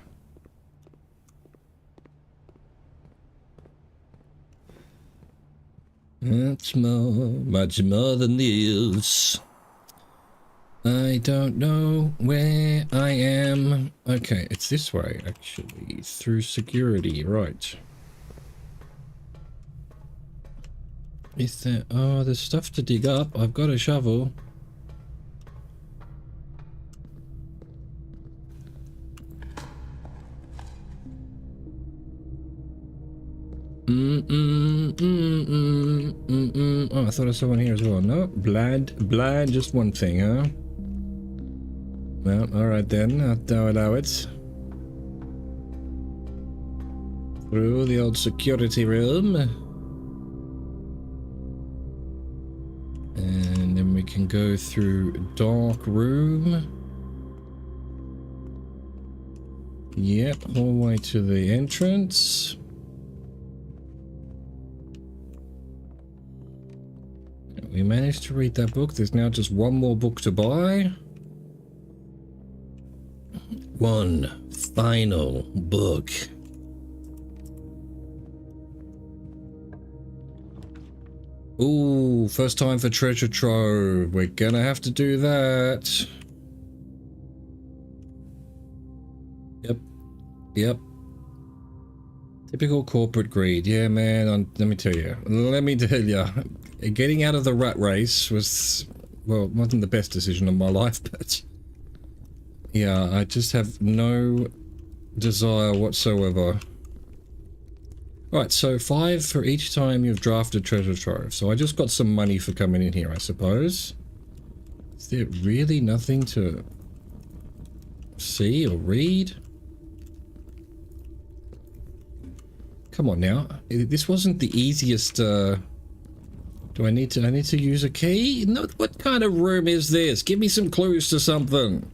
That's more, much more than this. I don't know where I am. Okay, it's this way, actually. Through security, right. Is there... Oh, there's stuff to dig up. I've got a shovel. Oh, I thought I saw one here as well. No, blind, just one thing, huh? Well, alright then, I'll allow it. Through the old security room. And then we can go through dark room. Yep, hallway to the entrance. We managed to read that book. There's now just one more book to buy. One final book. Ooh, first time for treasure trove. We're gonna have to do that. Yep. Typical corporate greed. Yeah, man, let me tell you. Getting out of the rat race was, well, wasn't the best decision of my life, but... Yeah, I just have no desire whatsoever. Right, so 5 for each time you've drafted treasure trove. So I just got some money for coming in here, I suppose. Is there really nothing to see or read? Come on now. This wasn't the easiest, do I need to use a key? No, what kind of room is this? Give me some clues to something.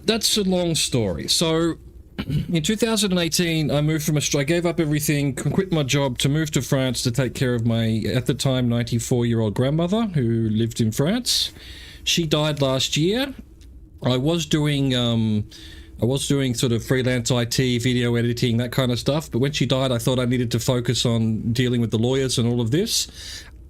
That's a long story. So, in 2018, I moved from Australia. I gave up everything, quit my job to move to France to take care of my, at the time, 94-year-old grandmother who lived in France. She died last year. I was doing sort of freelance IT, video editing, that kind of stuff. But when she died, I thought I needed to focus on dealing with the lawyers and all of this.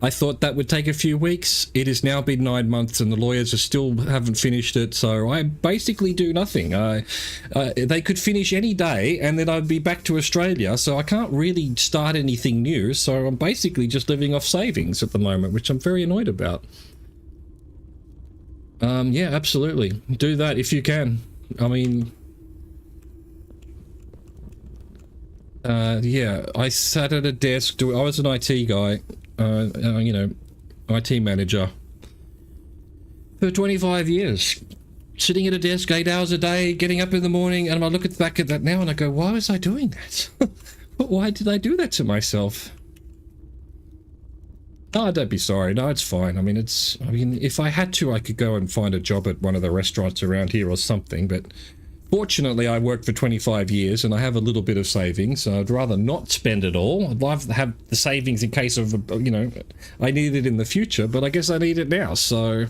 I thought that would take a few weeks. It has now been 9 months and the lawyers haven't finished it. So I basically do nothing. They could finish any day and then I'd be back to Australia. So I can't really start anything new. So I'm basically just living off savings at the moment, which I'm very annoyed about. Yeah, absolutely. Do that if you can. I mean... yeah, I sat at a desk. I was an IT guy, you know, IT manager for 25 years. Sitting at a desk 8 hours a day, getting up in the morning, and I look back at that now and I go, why was I doing that? Why did I do that to myself? Oh, don't be sorry. No, it's fine. I mean, if I had to, I could go and find a job at one of the restaurants around here or something, but... Fortunately, I worked for 25 years and I have a little bit of savings, so I'd rather not spend it all. I'd love to have the savings in case of, you know, I need it in the future, but I guess I need it now, so...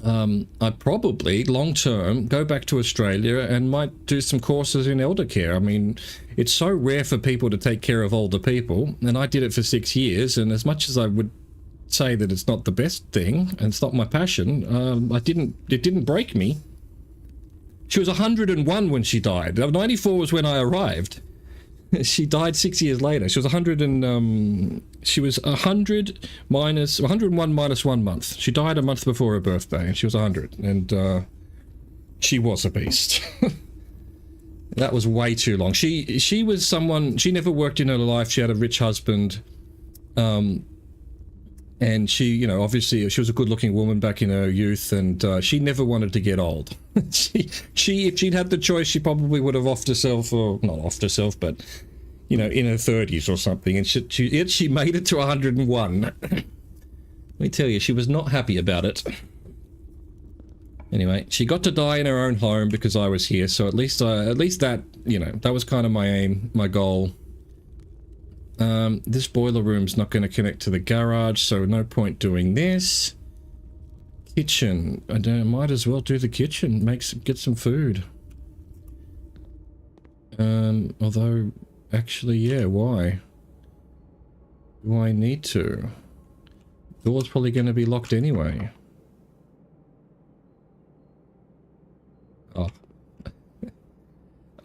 I'd probably, long-term, go back to Australia and might do some courses in elder care. I mean, it's so rare for people to take care of older people, and I did it for 6 years, and as much as I would say that it's not the best thing, and it's not my passion, it didn't break me. She was 101 when she died. 94 was when I arrived. She died 6 years later. She was 101 minus 1 month. She died a month before her birthday, and she was 100. And she was a beast. That was way too long. She was someone. She never worked in her life. She had a rich husband. And she, you know, obviously she was a good-looking woman back in her youth, and she never wanted to get old. she, if she'd had the choice, she probably would have offed herself, or not offed herself, but you know, in her 30s or something. And she made it to 101. Let me tell you, she was not happy about it. Anyway, she got to die in her own home because I was here. So at least that, you know, that was kind of my aim, my goal. This boiler room's not going to connect to the garage, so no point doing this. Kitchen. I might as well do the kitchen. Get some food. Although, actually, yeah, why? Do I need to? The door's probably going to be locked anyway. Oh.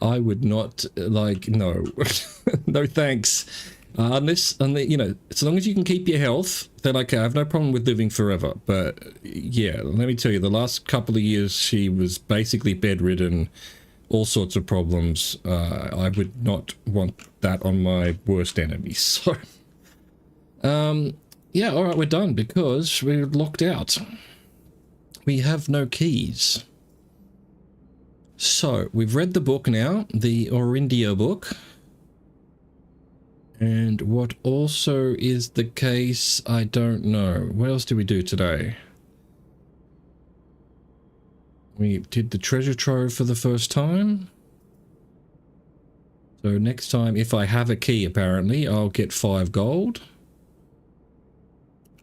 I would not, like, no. No thanks. Unless, you know, as long as you can keep your health, then okay, I have no problem with living forever. But, yeah, let me tell you, the last couple of years, she was basically bedridden, all sorts of problems. I would not want that on my worst enemy. So, yeah, all right, we're done because we're locked out. We have no keys. So, we've read the book now, the Orindia book. And what also is the case, I don't know. What else did we do today? We did the treasure trove for the first time. So next time, if I have a key, apparently, I'll get 5 gold.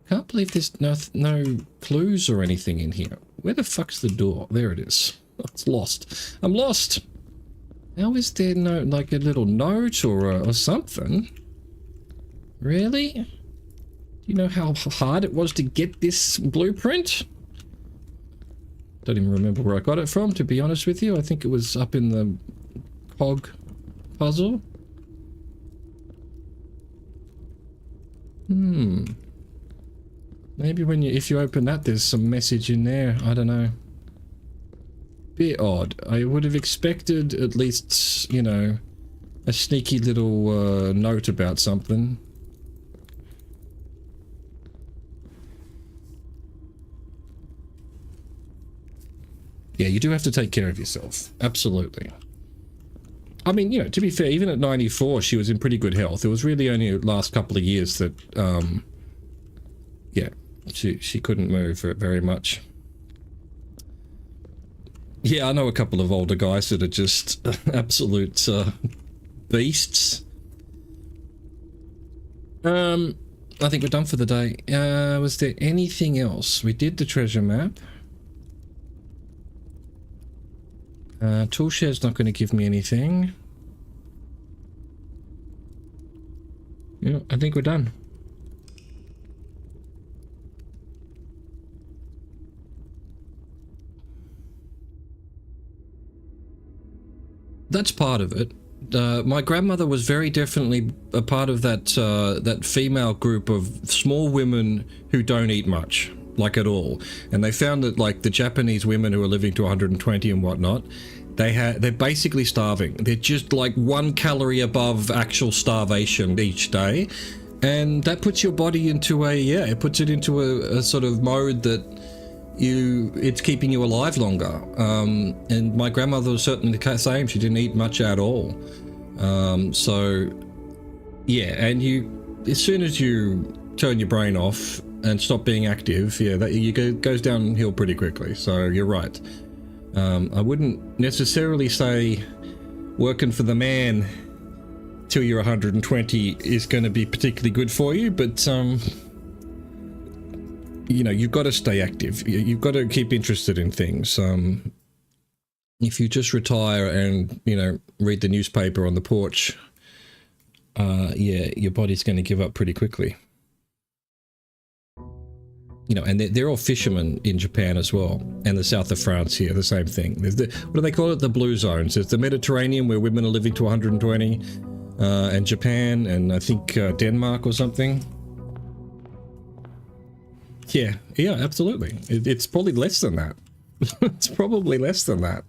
Can't believe there's no clues or anything in here. Where the fuck's the door? There it is. It's lost. I'm lost. How is there no, like, a little note or something? Really? Do you know how hard it was to get this blueprint? Don't even remember where I got it from, to be honest with you. I think it was up in the cog puzzle. Maybe if you open that, there's some message in there. I don't know. Bit odd. I would have expected at least, you know, a sneaky little note about something. Yeah, you do have to take care of yourself. Absolutely. I mean, you know, to be fair, even at 94, she was in pretty good health. It was really only the last couple of years that, yeah, she couldn't move very much. Yeah, I know a couple of older guys that are just absolute beasts. I think we're done for the day. Was there anything else? We did the treasure map. Toolshare's not going to give me anything. Yeah, I think we're done. That's part of it. My grandmother was very definitely a part of that that female group of small women who don't eat much, like at all. And they found that, like, the Japanese women who are living to 120 and whatnot, they're basically starving. They're just like 1 calorie above actual starvation each day, and that puts your body into it puts it into a sort of mode that it's keeping you alive longer. And my grandmother was certainly the same. She didn't eat much at all. So yeah, and as soon as you turn your brain off and stop being active, yeah, that goes downhill pretty quickly. So you're right. I wouldn't necessarily say working for the man till you're 120 is going to be particularly good for you, but you know, you've got to stay active. You've got to keep interested in things. If you just retire and, you know, read the newspaper on the porch, yeah, your body's going to give up pretty quickly. You know, and they're all fishermen in Japan as well, and the south of France here, the same thing. There's what do they call it? The blue zones. There's the Mediterranean, where women are living to 120, and Japan, and I think Denmark or something. Yeah, absolutely. It's probably less than that. It's probably less than that.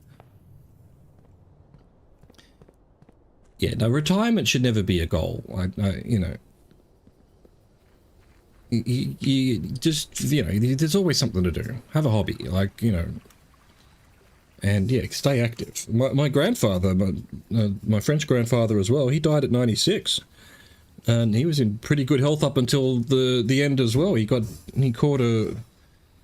Yeah, no, retirement should never be a goal. You know, you just, there's always something to do. Have a hobby, like, and yeah, stay active. My grandfather, my French grandfather as well, he died at 96. And he was in pretty good health up until the end as well. He caught I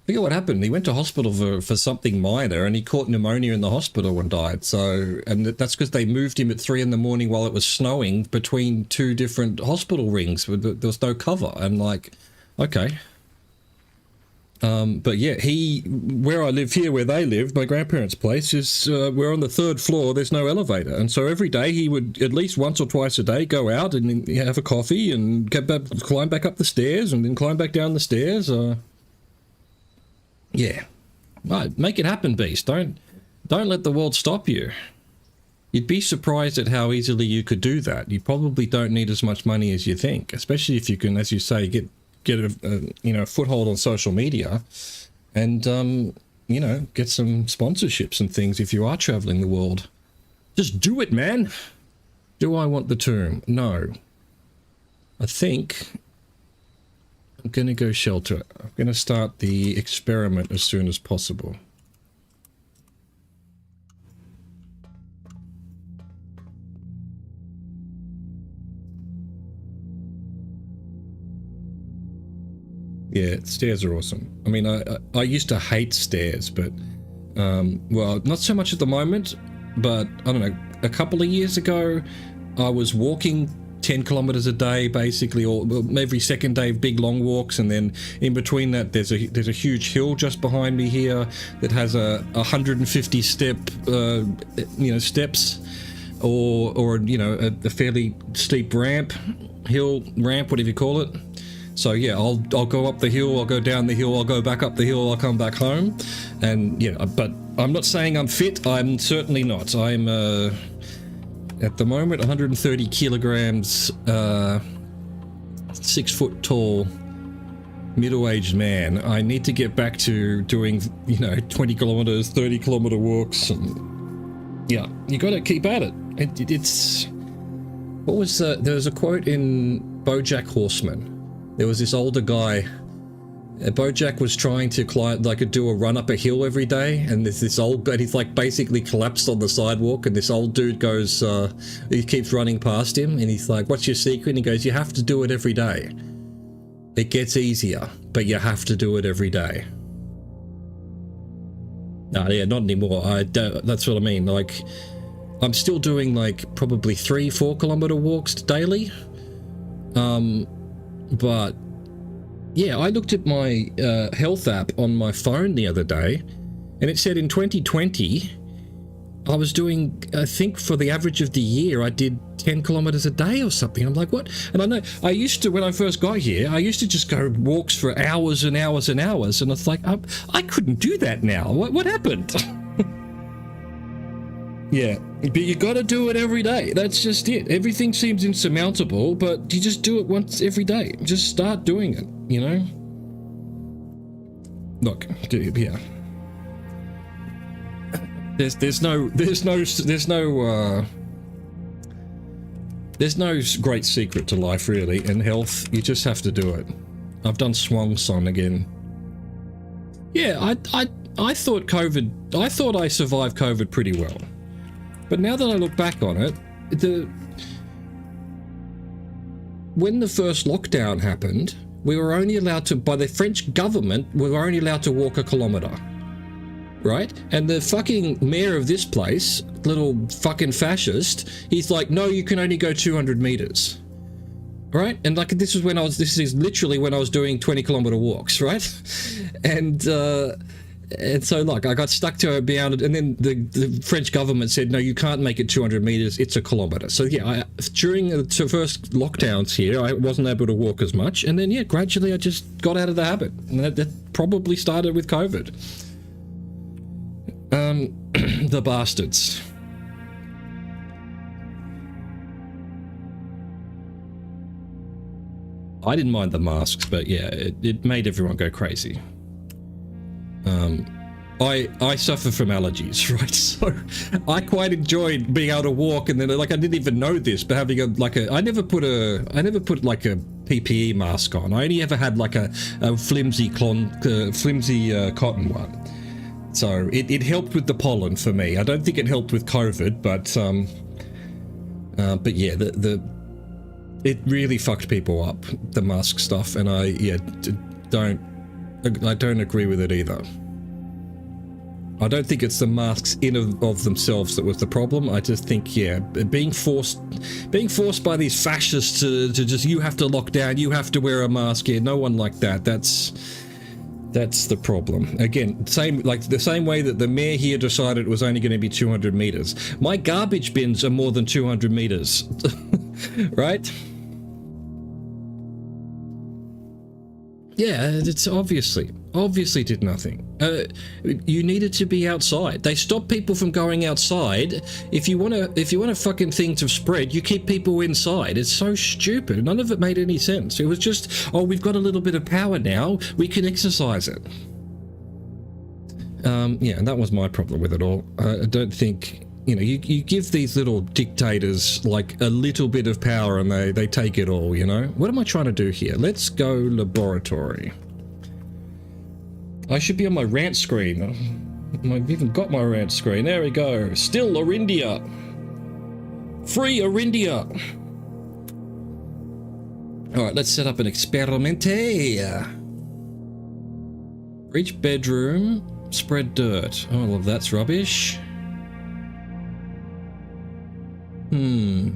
forget what happened. He went to hospital for something minor, and he caught pneumonia in the hospital and died. So, and that's because they moved him at 3 in the morning while it was snowing between 2 different hospital rings. There was no cover. I'm like, okay. But yeah, where I live here, where they live, my grandparents' place is, we're on the 3rd floor. There's no elevator, and so every day he would at least once or twice a day go out and have a coffee and climb back up the stairs and then climb back down the stairs. Yeah, right. Make it happen, Beast. Don't let the world stop you. You'd be surprised at how easily you could do that. You probably don't need as much money as you think, especially if you can, as you say, get a foothold on social media, and get some sponsorships and things if you are traveling the world. Just do it, man. Do I want the tomb? No. I think I'm gonna go shelter. I'm gonna start the experiment as soon as possible. Yeah, stairs are awesome. I mean, I used to hate stairs, but, well, not so much at the moment, but, I don't know, a couple of years ago, I was walking 10 kilometers a day, basically, or every second day, big long walks, and then in between that, there's a huge hill just behind me here that has a 150 step, steps, or a fairly steep ramp, whatever you call it. So yeah, I'll go up the hill, I'll go down the hill, I'll go back up the hill, I'll come back home, and yeah, but I'm not saying I'm fit. I'm certainly not. I'm at the moment 130 kilograms, 6 foot tall, middle-aged man. I need to get back to doing 20 kilometers, 30 kilometer walks, and yeah, you got to keep at it. It's what was there was a quote in BoJack Horseman. There was this older guy. BoJack was trying to do a run up a hill every day, and there's this old guy. He's like basically collapsed on the sidewalk, and this old dude goes, he keeps running past him, and he's like, "What's your secret?" And he goes, "You have to do it every day. It gets easier, but you have to do it every day." No, yeah, not anymore. That's what I mean. Like, I'm still doing like probably 3-4 kilometer walks daily. But yeah, I looked at my health app on my phone the other day, and it said in 2020 I was doing, I think for the average of the year, I did 10 kilometers a day or something. I'm like, what? And I know I used to, when I first got here, I used to just go walks for hours and hours and hours, and it's like I couldn't do that now. What happened? Yeah, but you got to do it every day. That's just it. Everything seems insurmountable, but you just do it once every day. Just start doing it, Look, yeah. There's no great secret to life, really. In health, you just have to do it. I've done Swang Song again. Yeah, I thought I survived COVID pretty well. But now that I look back on it, when the first lockdown happened, we were only allowed to, by the French government, we were only allowed to walk a kilometer. Right? And the fucking mayor of this place, little fucking fascist, he's like, no, you can only go 200 meters. Right? And like, this is literally when I was doing 20 kilometer walks, right? And so, like, I got stuck to be able to, and then the French government said, no, you can't make it 200 meters, it's a kilometer. So, yeah, during the first lockdowns here, I wasn't able to walk as much. And then, yeah, gradually I just got out of the habit. And that probably started with COVID. The bastards. I didn't mind the masks, but yeah, it made everyone go crazy. I suffer from allergies, right? So I quite enjoyed being able to walk, and then like I didn't even know this, but having I never put like a PPE mask on. I only ever had like a flimsy cotton one. So it helped with the pollen for me. I don't think it helped with COVID, but yeah, it really fucked people up, the mask stuff, and I don't agree with it either. I don't think it's the masks in of themselves that was the problem. I just think, yeah, being forced by these fascists to just, you have to lock down, you have to wear a mask. Yeah, no one like that. That's the problem. Again, the same way that the mayor here decided it was only going to be 200 meters. My garbage bins are more than 200 meters, right? Yeah, it's obviously did nothing. You needed to be outside. They stop people from going outside. If you want a fucking thing to spread, you keep people inside. It's so stupid. None of it made any sense. It was just, oh, we've got a little bit of power now, we can exercise it. Yeah, and that was my problem with it all. I don't think, you know, you give these little dictators like a little bit of power and they take it all, you know? What am I trying to do here? Let's go laboratory. I should be on my rant screen. I've even got my rant screen. There we go. Still Orindia. Free Orindia. Alright, let's set up an experimente. For each bedroom, spread dirt. Oh, well, that's rubbish. I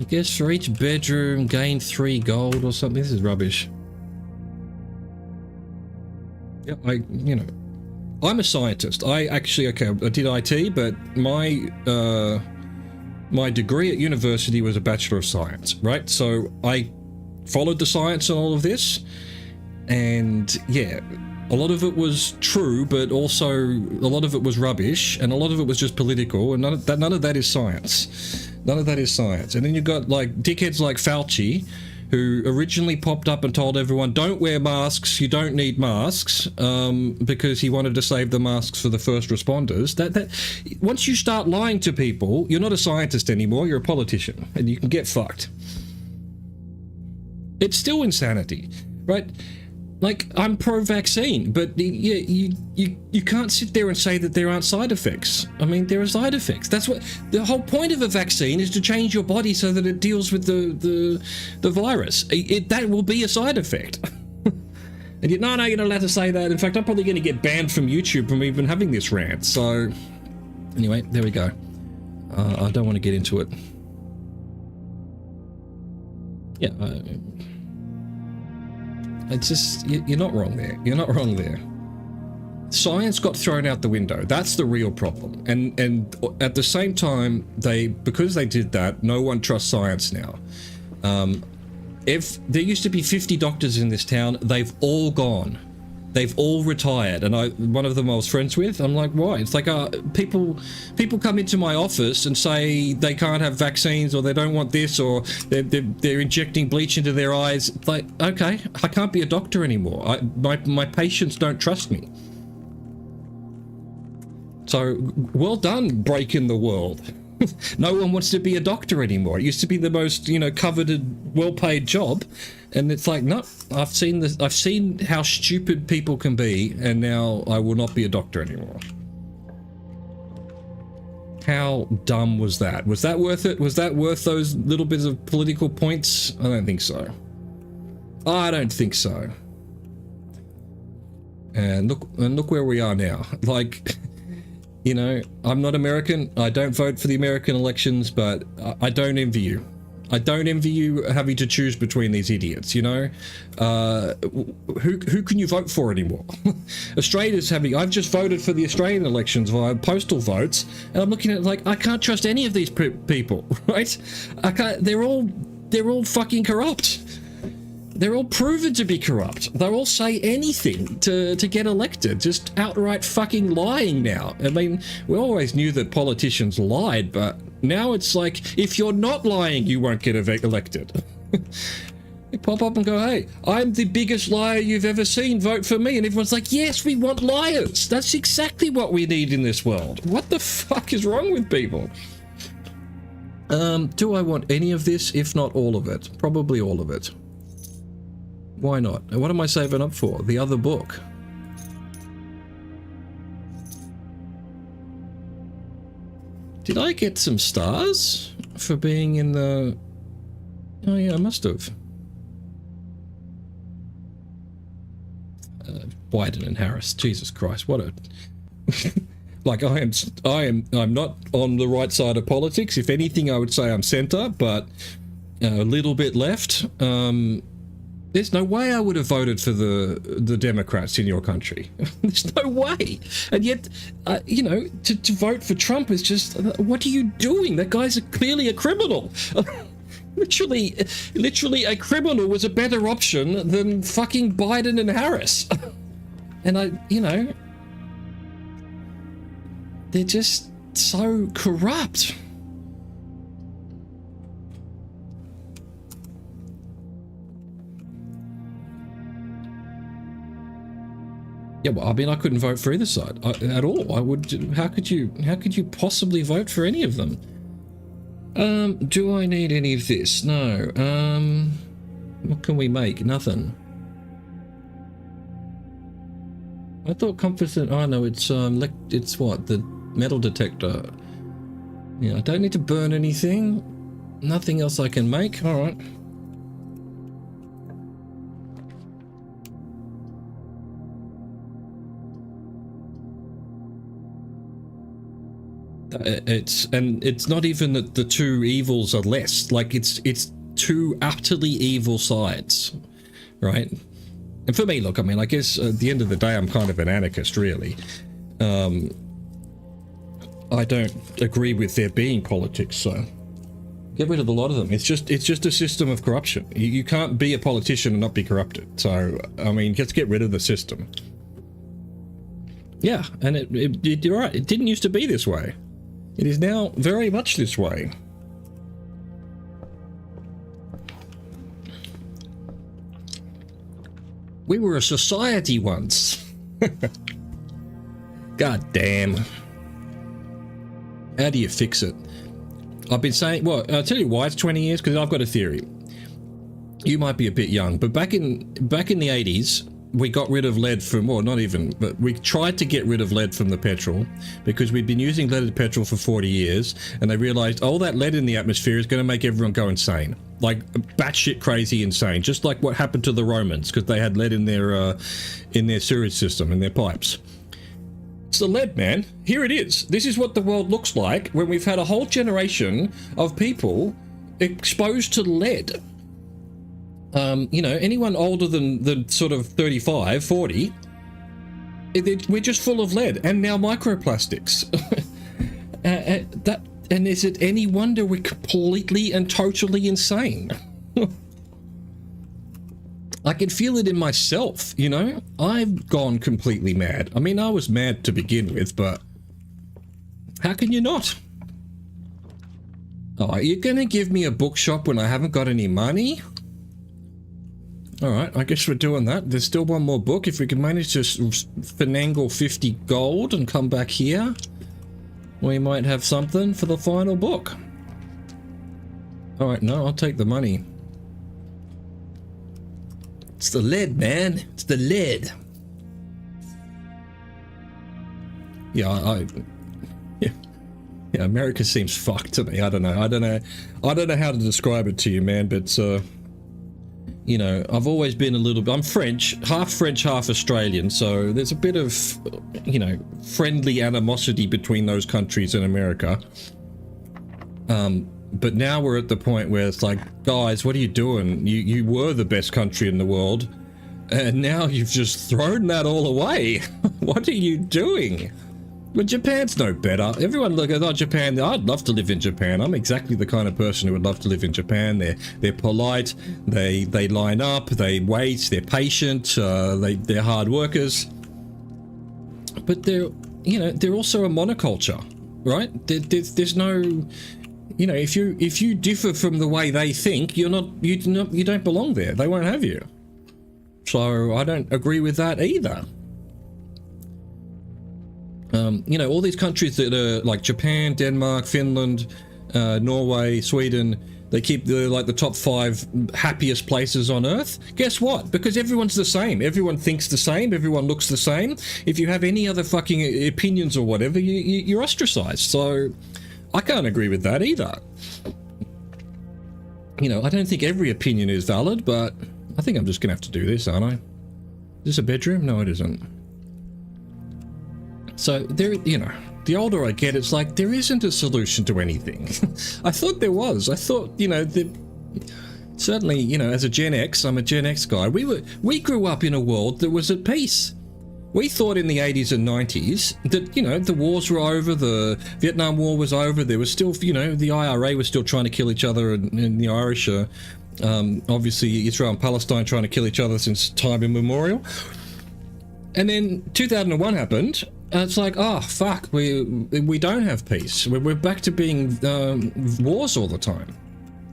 guess for each bedroom, gain 3 gold or something. This is rubbish. Yeah, I'm a scientist. I did IT, but my degree at university was a Bachelor of Science, right? So I followed the science and all of this, and yeah, a lot of it was true, but also a lot of it was rubbish, and a lot of it was just political, and none of that is science. None of that is science. And then you've got like dickheads like Fauci, who originally popped up and told everyone, don't wear masks, you don't need masks, because he wanted to save the masks for the first responders. That once you start lying to people, you're not a scientist anymore, you're a politician, and you can get fucked. It's still insanity, right? Like, I'm pro-vaccine, but yeah, you can't sit there and say that there aren't side effects. I mean, there are side effects. That's what the whole point of a vaccine is, to change your body so that it deals with the virus. That will be a side effect. And you're not allowed to say that. In fact, I'm probably going to get banned from YouTube from even having this rant. So, anyway, there we go. I don't want to get into it. Yeah. It's just, you're not wrong there. You're not wrong there. Science got thrown out the window. That's the real problem. And at the same time, because they did that, no one trusts science now. If there used to be 50 doctors in this town, they've all gone. They've all retired, and one of them I was friends with, I'm like, why? It's like, people come into my office and say they can't have vaccines, or they don't want this, or they're injecting bleach into their eyes. It's like, okay, I can't be a doctor anymore. My patients don't trust me. So, well done, breaking the world. No one wants to be a doctor anymore. It used to be the most, coveted, well-paid job. And it's like, no, I've seen how stupid people can be, and now I will not be a doctor anymore. How dumb was that? Was that worth it? Was that worth those little bits of political points? I don't think so. I don't think so. And look where we are now. Like, I'm not American. I don't vote for the American elections, but I don't envy you. I don't envy you having to choose between these idiots, Who can you vote for anymore? Australia's I've just voted for the Australian elections via postal votes, and I'm looking at it like, I can't trust any of these people, right? I can't, they're all fucking corrupt. They're all proven to be corrupt. They'll all say anything to get elected. Just outright fucking lying now. I mean, we always knew that politicians lied, but now it's like, if you're not lying, you won't get elected. They pop up and go, hey, I'm the biggest liar you've ever seen, vote for me. And everyone's like, yes, we want liars. That's exactly what we need in this world. What the fuck is wrong with people? Do I want any of this, if not all of it? Probably all of it. Why not? And what am I saving up for? The other book. Did I get some stars for being in the... Oh yeah, I must have. Biden and Harris. Jesus Christ, what a... Like, I'm not on the right side of politics. If anything, I would say I'm center, but a little bit left. There's no way I would have voted for the Democrats in your country. There's no way. And yet, you know, to vote for Trump is just, what are you doing? That guy's clearly a criminal. Literally a criminal was a better option than fucking Biden and Harris. And you know, they're just so corrupt. Yeah, well, I mean, I couldn't vote for either side at all. I would. How could you possibly vote for any of them? Do I need any of this? No. What can we make? Nothing. I thought composite. Oh no, it's what, the metal detector. Yeah, I don't need to burn anything. Nothing else I can make. All right. It's not even that the two evils are less. Like it's two utterly evil sides, right? And for me, look, I mean, I guess at the end of the day, I'm kind of an anarchist, really. I don't agree with there being politics, so get rid of a lot of them. It's just a system of corruption. You can't be a politician and not be corrupted. So, I mean, let's get rid of the system. Yeah, and you're right. It didn't used to be this way. It is now very much this way. We were a society once. God damn. How do you fix it? I've been saying, well, I'll tell you why it's 20 years, because I've got a theory. You might be a bit young, but back in the 80s, we got rid of lead from, well, not even, but we tried to get rid of lead from the petrol because we'd been using leaded petrol for 40 years, and they realized, oh, that lead in the atmosphere is going to make everyone go insane. Like, batshit crazy insane, just like what happened to the Romans, because they had lead in their sewage system, in their pipes. It's the lead, man. Here it is. This is what the world looks like when we've had a whole generation of people exposed to lead. You know, anyone older than sort of 35, 40, we're just full of lead, and now microplastics. And is it any wonder we're completely and totally insane? I can feel it in myself, you know? I've gone completely mad. I mean, I was mad to begin with, but how can you not? Oh, are you gonna give me a bookshop when I haven't got any money? Alright, I guess we're doing that. There's still one more book. If we can manage to finagle 50 gold and come back here, we might have something for the final book. Alright, no, I'll take the money. It's the lead, man. It's the lead. Yeah, yeah, America seems fucked to me. I don't know how to describe it to you, man, but you know, I've always been a little bit, I'm French, half Australian, so there's a bit of, you know, friendly animosity between those countries and America. But now we're at the point where it's like, guys, what are you doing? You were the best country in the world, and now you've just thrown that all away. What are you doing? But Japan's no better. Everyone look at, oh, Japan, I'd love to live in Japan. I'm exactly the kind of person who would love to live in Japan. They're polite, they line up, they wait, they're patient, they're hard workers. But they're also a monoculture, right? There's no, you know, if you differ from the way they think, you don't belong there. They won't have you. So I don't agree with that either. You know, all these countries that are like Japan, Denmark, Finland, Norway, Sweden, they keep the top 5 happiest places on Earth. Guess what? Because everyone's the same. Everyone thinks the same. Everyone looks the same. If you have any other fucking opinions or whatever, you're ostracized. So I can't agree with that either. You know, I don't think every opinion is valid, but I think I'm just going to have to do this, aren't I? Is this a bedroom? No, it isn't. So there, you know, the older I get, it's like there isn't a solution to anything. I thought there was. I thought, you know, certainly, you know, as a Gen X, I'm a Gen X guy. We grew up in a world that was at peace. We thought in the 80s and 90s that, you know, the wars were over, the Vietnam War was over, there was still, you know, the IRA was still trying to kill each other, and the Irish are, obviously Israel and Palestine trying to kill each other since time immemorial. And then 2001 happened, and it's like, oh, fuck, we don't have peace. We're back to being wars all the time.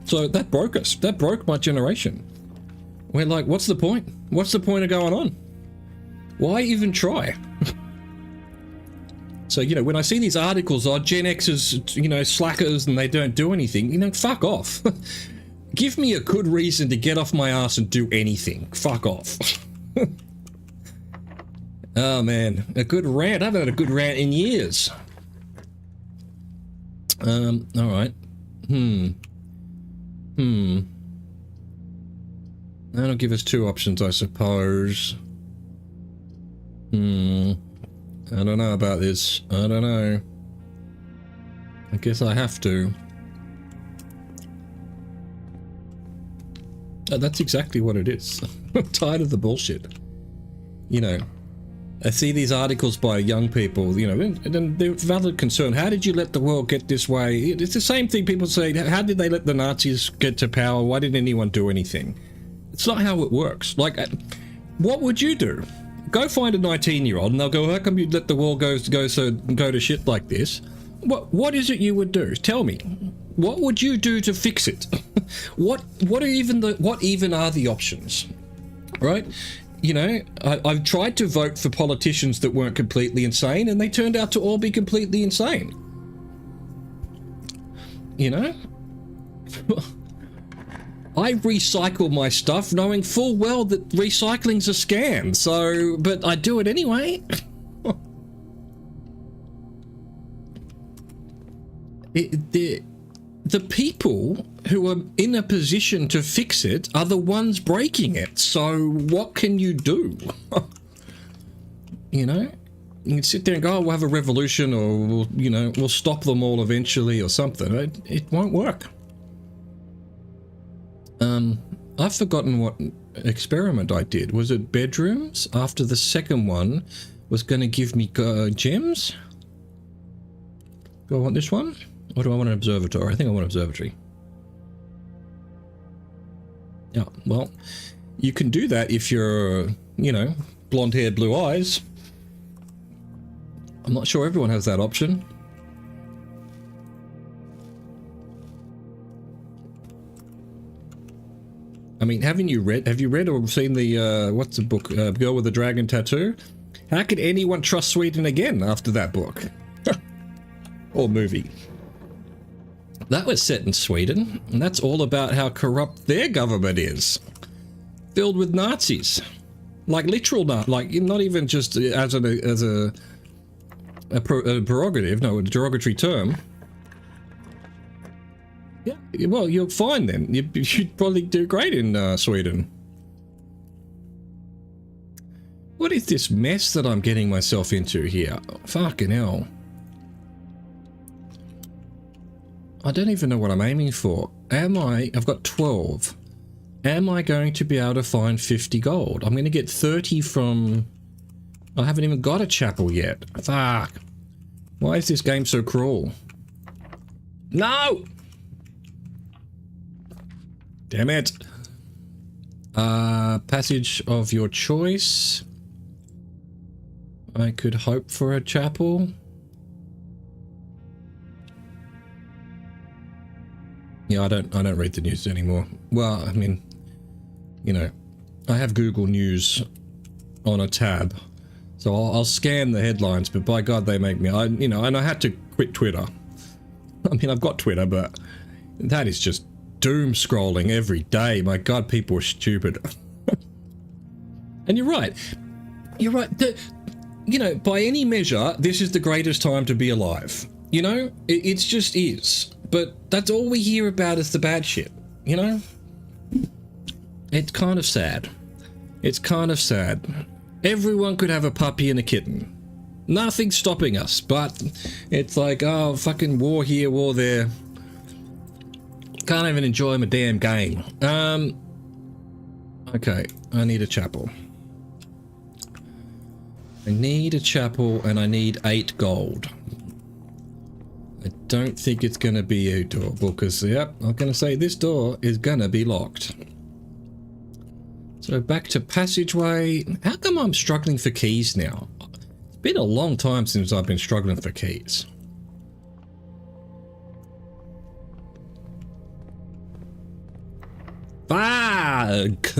So that broke us. That broke my generation. We're like, what's the point? What's the point of going on? Why even try? So, you know, when I see these articles, Gen Xers, you know, slackers and they don't do anything, you know, fuck off. Give me a good reason to get off my ass and do anything. Fuck off. Oh, man. A good rant. I haven't had a good rant in years. All right. That'll give us 2 options, I suppose. I don't know about this. I don't know. I guess I have to. That's exactly what it is. I'm tired of the bullshit. You know, I see these articles by young people, you know, and they're valid concern. How did you let the world get this way? It's the same thing people say, how did they let the Nazis get to power? Why didn't anyone do anything? It's not how it works. Like, what would you do? Go find a 19-year-old and they'll go, how come you let the world go to shit like this? What is it you would do? Tell me. What would you do to fix it? what even are the options? Right? You know, I've tried to vote for politicians that weren't completely insane, and they turned out to all be completely insane. You know? I recycle my stuff knowing full well that recycling's a scam, so, but I do it anyway. The people who are in a position to fix it are the ones breaking it, so what can you do? You know? You can sit there and go, oh, we'll have a revolution, or we'll, you know, we'll stop them all eventually or something. It won't work. I've forgotten what experiment I did. Was it bedrooms? After the second one was going to give me gems? Do I want this one? Or do I want an observatory? I think I want an observatory. Yeah, well, you can do that if you're, you know, blonde hair, blue eyes. I'm not sure everyone has that option. I mean, have you read or seen the, what's the book, Girl with the Dragon Tattoo? How could anyone trust Sweden again after that book? Or movie? That was set in Sweden, and that's all about how corrupt their government is. Filled with Nazis. Like literal Nazis, like not even just as a prerogative, no, a derogatory term. Yeah, well, you're fine then. You'd probably do great in Sweden. What is this mess that I'm getting myself into here? Fucking hell. I don't even know what I'm aiming for. I've got 12. Am I going to be able to find 50 gold? I'm going to get 30 from... I haven't even got a chapel yet. Fuck. Why is this game so cruel? No! Damn it. Passage of your choice. I could hope for a chapel. Yeah, I don't read the news anymore. Well, I mean, you know, I have Google News on a tab, so I'll scan the headlines. But by God, they make me. And I had to quit Twitter. I mean, I've got Twitter, but that is just doom scrolling every day. My God, people are stupid. And you're right. You're right. You know, by any measure, this is the greatest time to be alive. You know, it just is. But that's all we hear about is the bad shit, you know? It's kind of sad. It's kind of sad. Everyone could have a puppy and a kitten. Nothing's stopping us, but it's like, oh, fucking war here, war there. Can't even enjoy my damn game. Okay, I need a chapel. I need a chapel and I need 8 gold. I don't think it's going to be a door because, yep, I'm going to say this door is going to be locked. So back to passageway. How come I'm struggling for keys now? It's been a long time since I've been struggling for keys. Fuck!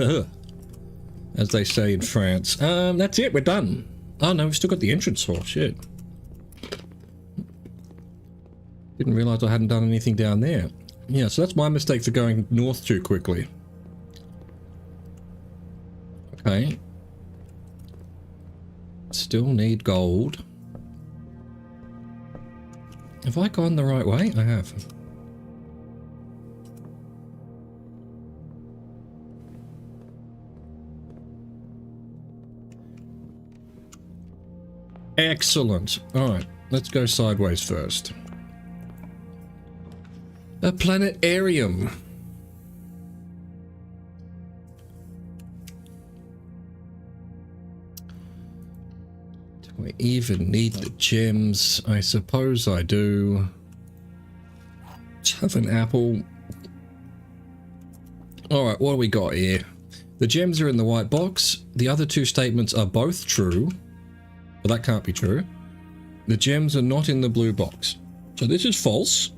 As they say in France. That's it, we're done. Oh no, we've still got the entrance hall, shit. Didn't realise I hadn't done anything down there. Yeah, so that's my mistake for going north too quickly. Okay. Still need gold. Have I gone the right way? I have. Excellent. Alright, let's go sideways first. A planetarium. Do I even need the gems? I suppose I do. Let's have an apple. Alright, what do we got here? The gems are in the white box. The other 2 statements are both true. Well, that can't be true. The gems are not in the blue box. So this is false.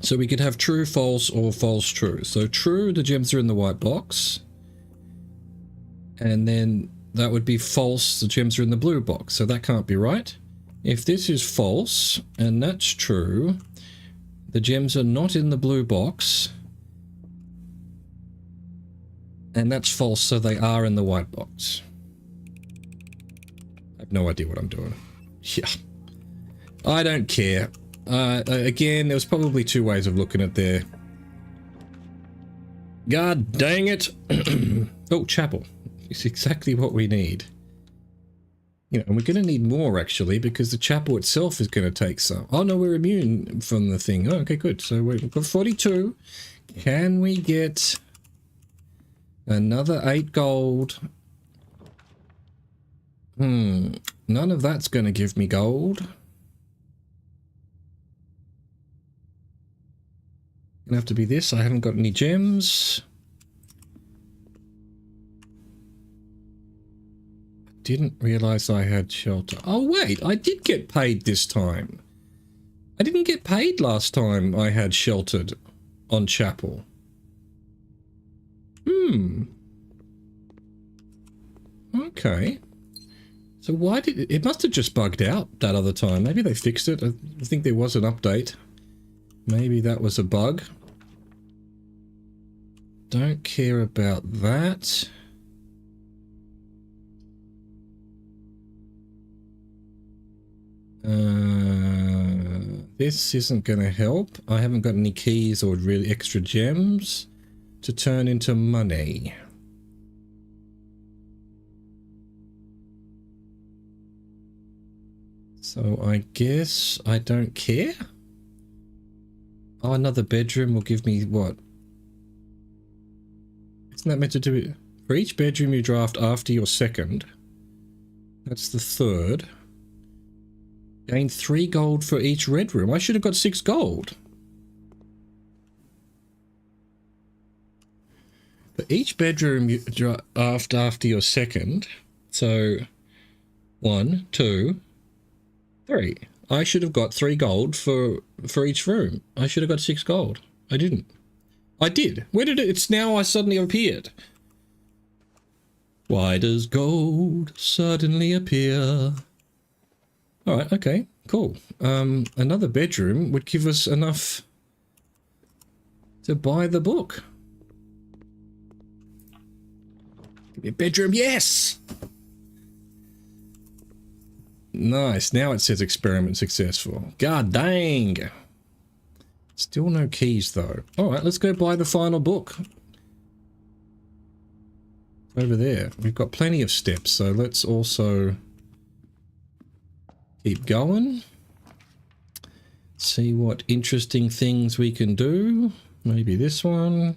So we could have true, false, or false, true. So true, the gems are in the white box. And then that would be false, the gems are in the blue box. So that can't be right. If this is false, and that's true, the gems are not in the blue box. And that's false, so they are in the white box. I have no idea what I'm doing. Yeah. I don't care. Again, there was probably 2 ways of looking at there. God dang it. Oh, chapel. It's exactly what we need. You know, and we're going to need more, actually, because the chapel itself is going to take some. Oh, no, we're immune from the thing. Oh, okay, good. So we've got 42. Can we get another 8 gold? None of that's going to give me gold. Gonna have to be this. I haven't got any gems. Didn't realize I had shelter. Oh wait, I did get paid this time. I didn't get paid last time I had sheltered on chapel. Okay. So why did it must have just bugged out that other time. Maybe they fixed it. I think there was an update. Maybe that was a bug. Don't care about that. This isn't going to help. I haven't got any keys or really extra gems to turn into money. So I guess I don't care. Oh, another bedroom will give me what? Isn't that meant to do it? For each bedroom you draft after your second, that's the third. Gain 3 gold for each red room. I should have got 6 gold. For each bedroom you draft after your second, so 1, 2, 3. I should have got 3 gold for each room. I should have got 6 gold. I didn't. I did. Where did it? It's now I suddenly appeared. Why does gold suddenly appear? Alright, okay. Cool. Another bedroom would give us enough to buy the book. Give me a bedroom, yes! Nice, now it says experiment successful. God dang! Still no keys though. Alright, let's go buy the final book. Over there. We've got plenty of steps, so let's also keep going. See what interesting things we can do. Maybe this one.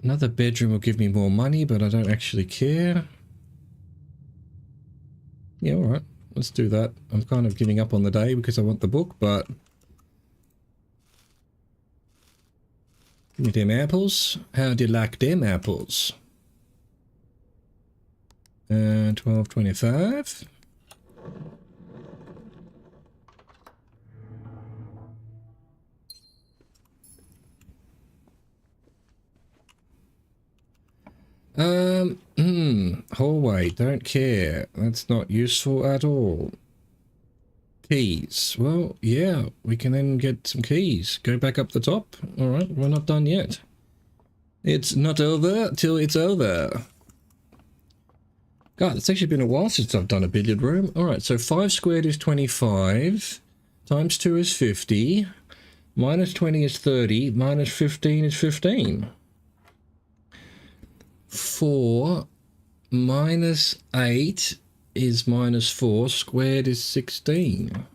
Another bedroom will give me more money, but I don't actually care. Yeah, alright. Let's do that. I'm kind of giving up on the day because I want the book, but... Give me them apples. How do you like them apples? 12.25. Hallway, don't care. That's not useful at all. Keys. Well, yeah, we can then get some keys. Go back up the top. Alright, we're not done yet. It's not over till it's over. God, it's actually been a while since I've done a billiard room. Alright, so 5 squared is 25. Times 2 is 50. Minus 20 is 30. Minus 15 is 15. 4 minus 8 is minus 4. Squared is 16.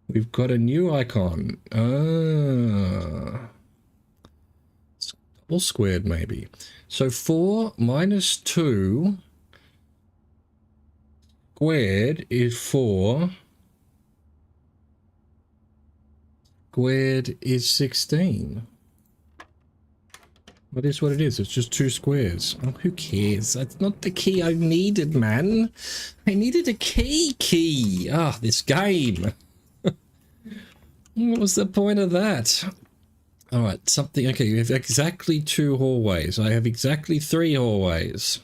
We've got a new icon. Double squared maybe. So 4 minus 2 squared is 4. Squared is 16. What is what it is? It's just 2 squares. Oh, who cares? That's not the key I needed, man. I needed a key. Ah, this game. What was the point of that? Alright, something... Okay, we have exactly 2 hallways. I have exactly 3 hallways.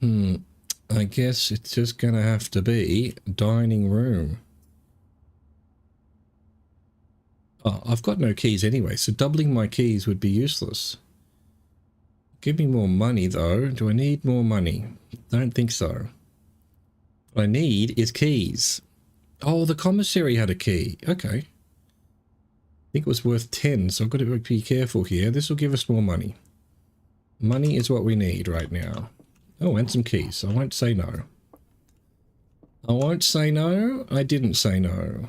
I guess it's just gonna have to be dining room. Oh, I've got no keys anyway, so doubling my keys would be useless. Give me more money, though. Do I need more money? Don't think so. What I need is keys. Oh, the commissary had a key. Okay. I think it was worth 10, so I've got to be careful here. This will give us more money. Money is what we need right now. Oh, and some keys. I won't say no. I won't say no. I didn't say no.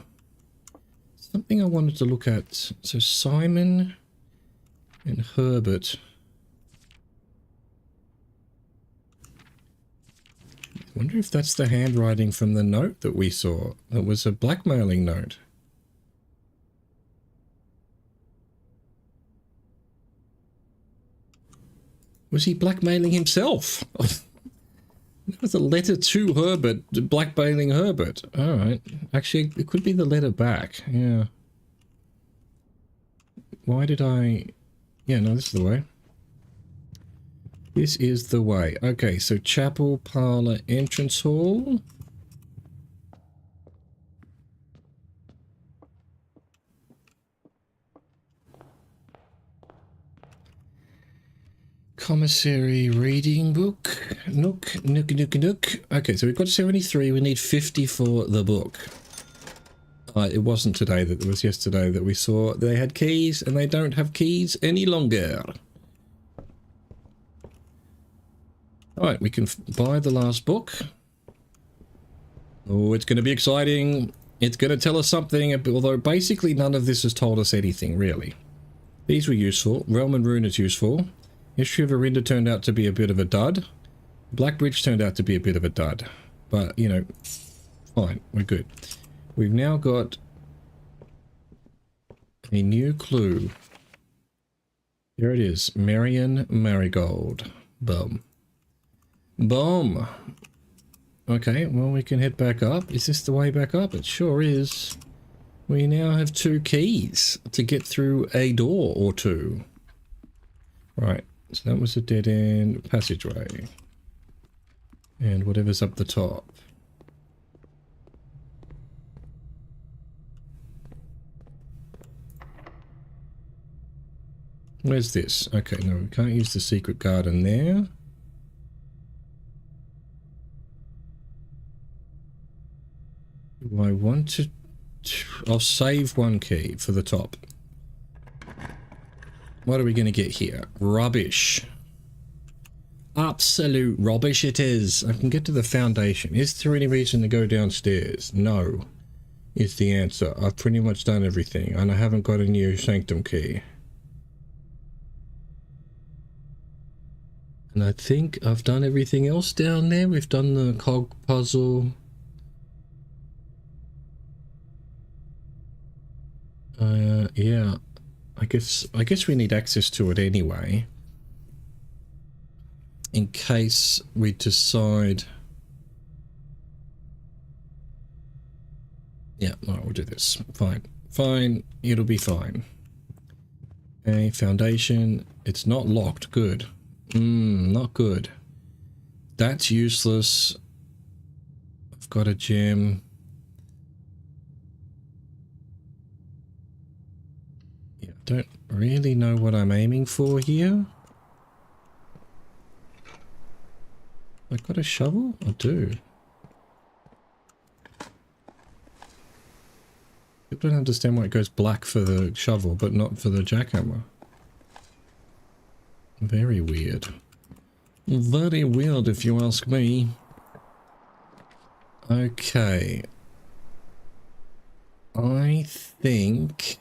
Something I wanted to look at. So Simon and Herbert. I wonder if that's the handwriting from the note that we saw. It was a blackmailing note. Was he blackmailing himself? That was a letter to Herbert, blackmailing Herbert. Alright. Actually, it could be the letter back. Yeah. Why did I... Yeah, no, this is the way. This is the way. Okay, so chapel, parlor, entrance hall. Commissary reading book. Nook. Okay, so we've got 73. We need 50 for the book. It wasn't today that it was yesterday that we saw they had keys and they don't have keys any longer. Alright, we can buy the last book. Oh, it's going to be exciting. It's going to tell us something, although basically none of this has told us anything, really. These were useful. Realm and Rune is useful. History of Arinda turned out to be a bit of a dud. Blackbridge turned out to be a bit of a dud. But, you know, fine, we're good. We've now got a new clue. Here it is. Marion Marigold. Boom. Boom. Okay, well, we can head back up. Is this the way back up? It sure is. We now have 2 keys to get through a door or 2. Right, so that was a dead end passageway. And whatever's up the top. Where's this? Okay, no, we can't use the secret garden there. Do I want to... I'll save one key for the top. What are we going to get here? Rubbish. Absolute rubbish it is. I can get to the foundation. Is there any reason to go downstairs? No, is the answer. I've pretty much done everything, and I haven't got a new sanctum key. And I think I've done everything else down there. We've done the cog puzzle. Yeah. I guess we need access to it anyway. In case we decide... Yeah, alright, we'll do this. Fine. Fine. It'll be fine. Okay, foundation. It's not locked. Good. Not good. That's useless. I've got a gem. Yeah, don't really know what I'm aiming for here. I got a shovel? I do. I don't understand why it goes black for the shovel, but not for the jackhammer. Very weird. Very weird, if you ask me. Okay. I think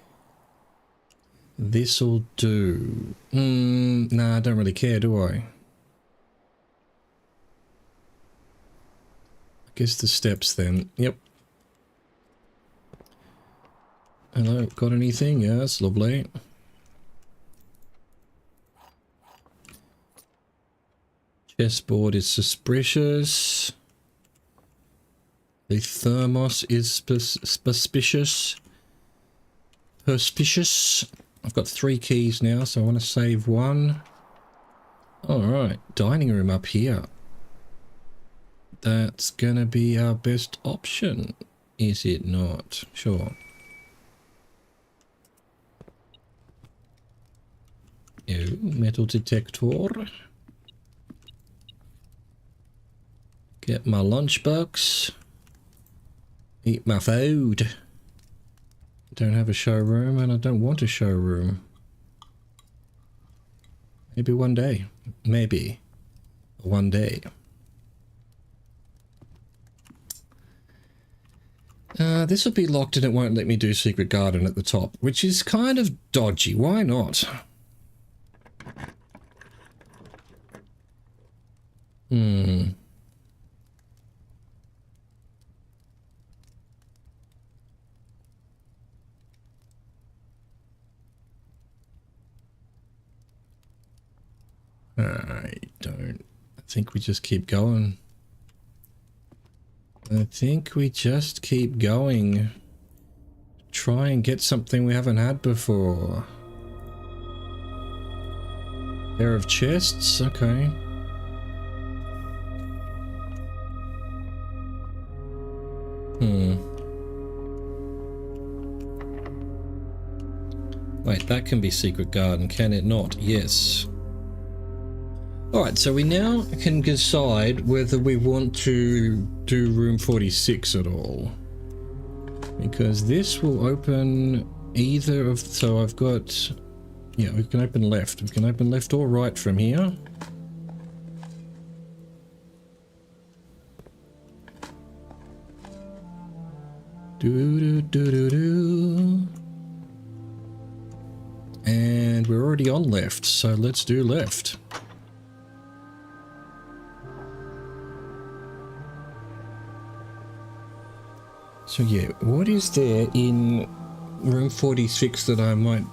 this'll do. Nah, I don't really care, do I? Guess the steps then. Yep. Hello, got anything? Yes, lovely. Chessboard is suspicious. The thermos is suspicious. Perspicious. I've got 3 keys now, so I want to save one. Alright, dining room up here. That's gonna be our best option, is it not? Sure. Oh, metal detector. Get my lunchbox. Eat my food. Don't have a showroom and I don't want a showroom. Maybe one day. Maybe. One day. This will be locked and it won't let me do secret garden at the top, which is kind of dodgy. Why not? I think we just keep going. I think we just keep going. Try and get something we haven't had before. Pair of chests? Okay. Wait, that can be secret garden, can it not? Yes. Alright, so we now can decide whether we want to do room 46 at all. Because this will open either of... So I've got... Yeah, we can open left. We can open left or right from here. Do-do-do-do-do. And we're already on left, so let's do left. So yeah, what is there in room 46 that I might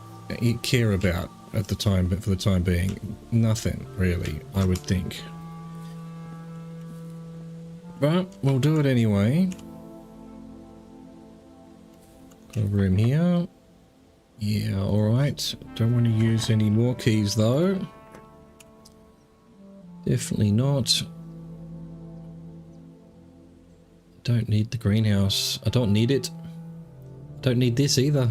care about at the time, but for the time being? Nothing, really, I would think. But we'll do it anyway. Got a room here. Yeah, alright. Don't want to use any more keys though. Definitely not. Don't need the greenhouse. I don't need it. Don't need this either.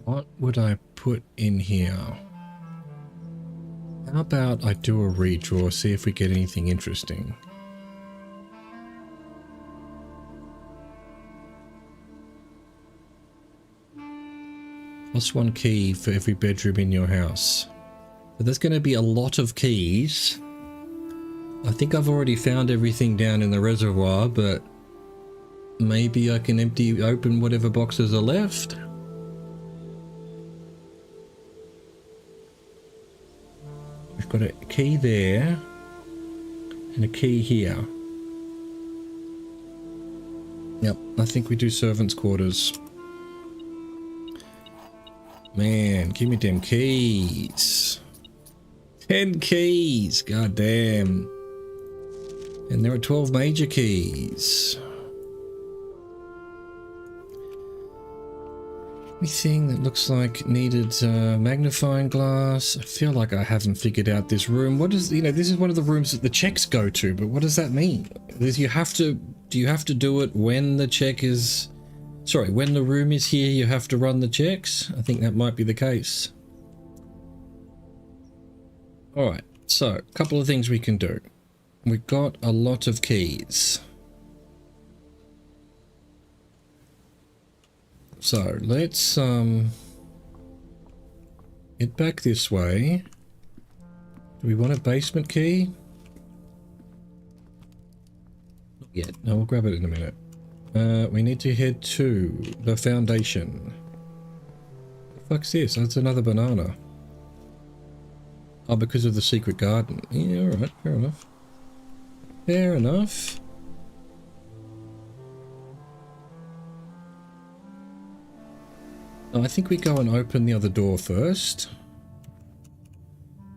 What would I put in here? How about I do a redraw, see if we get anything interesting. +1 key for every bedroom in your house. But there's going to be a lot of keys. I think I've already found everything down in the reservoir, but maybe I can open whatever boxes are left. We've got a key there and a key here. Yep, I think we do servants' quarters. Man, give me them keys. 10 keys, god damn. And there are 12 major keys. Anything that looks like needed magnifying glass. I feel like I haven't figured out this room. What is, this is one of the rooms that the checks go to, but what does that mean? Do you have to do it when the check is... Sorry, when the room is here, you have to run the checks? I think that might be the case. Alright, so, a couple of things we can do. We've got a lot of keys. So, let's get back this way. Do we want a basement key? Not yet. No, we'll grab it in a minute. We need to head to the foundation. What the fuck's this? That's another banana. Oh, because of the secret garden. Yeah, alright, fair enough. Fair enough. I think we go and open the other door first.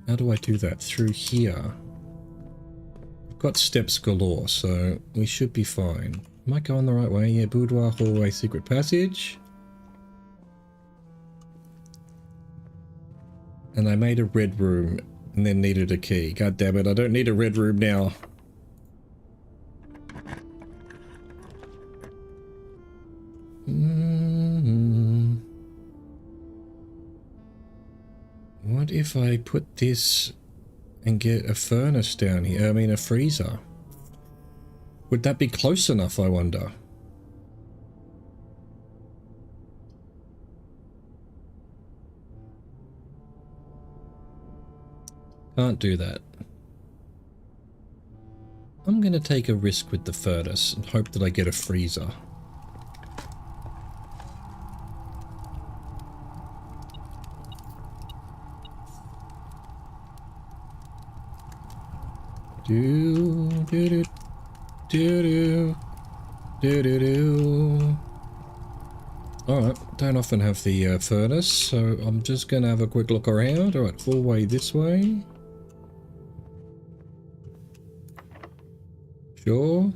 How do I do that? Through here. We've got steps galore, so we should be fine. Am I going the right way? Yeah, boudoir, hallway, secret passage. And I made a red room and then needed a key. God damn it, I don't need a red room now. What if I put this and get a furnace down here? I mean, a freezer. Would that be close enough, I wonder? Can't do that. I'm going to take a risk with the furnace and hope that I get a freezer. Do do do do do do do. Alright, don't often have the furnace, so I'm just gonna have a quick look around. Alright, full way this way. Sure.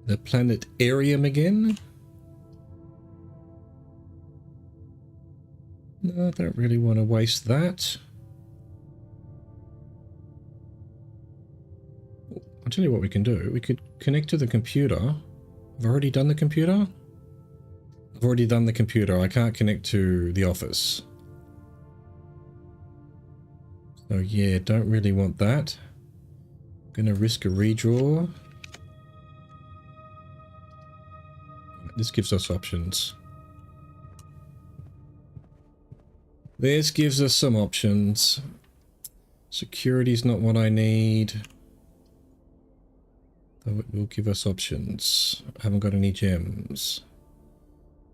The planetarium again. No, I don't really want to waste that. I'll tell you what we can do. We could connect to the computer. I've already done the computer? I've already done the computer. I can't connect to the office. So yeah, don't really want that. Gonna risk a redraw. This gives us options. This gives us some options. Security's not what I need. Though it will give us options. I haven't got any gems.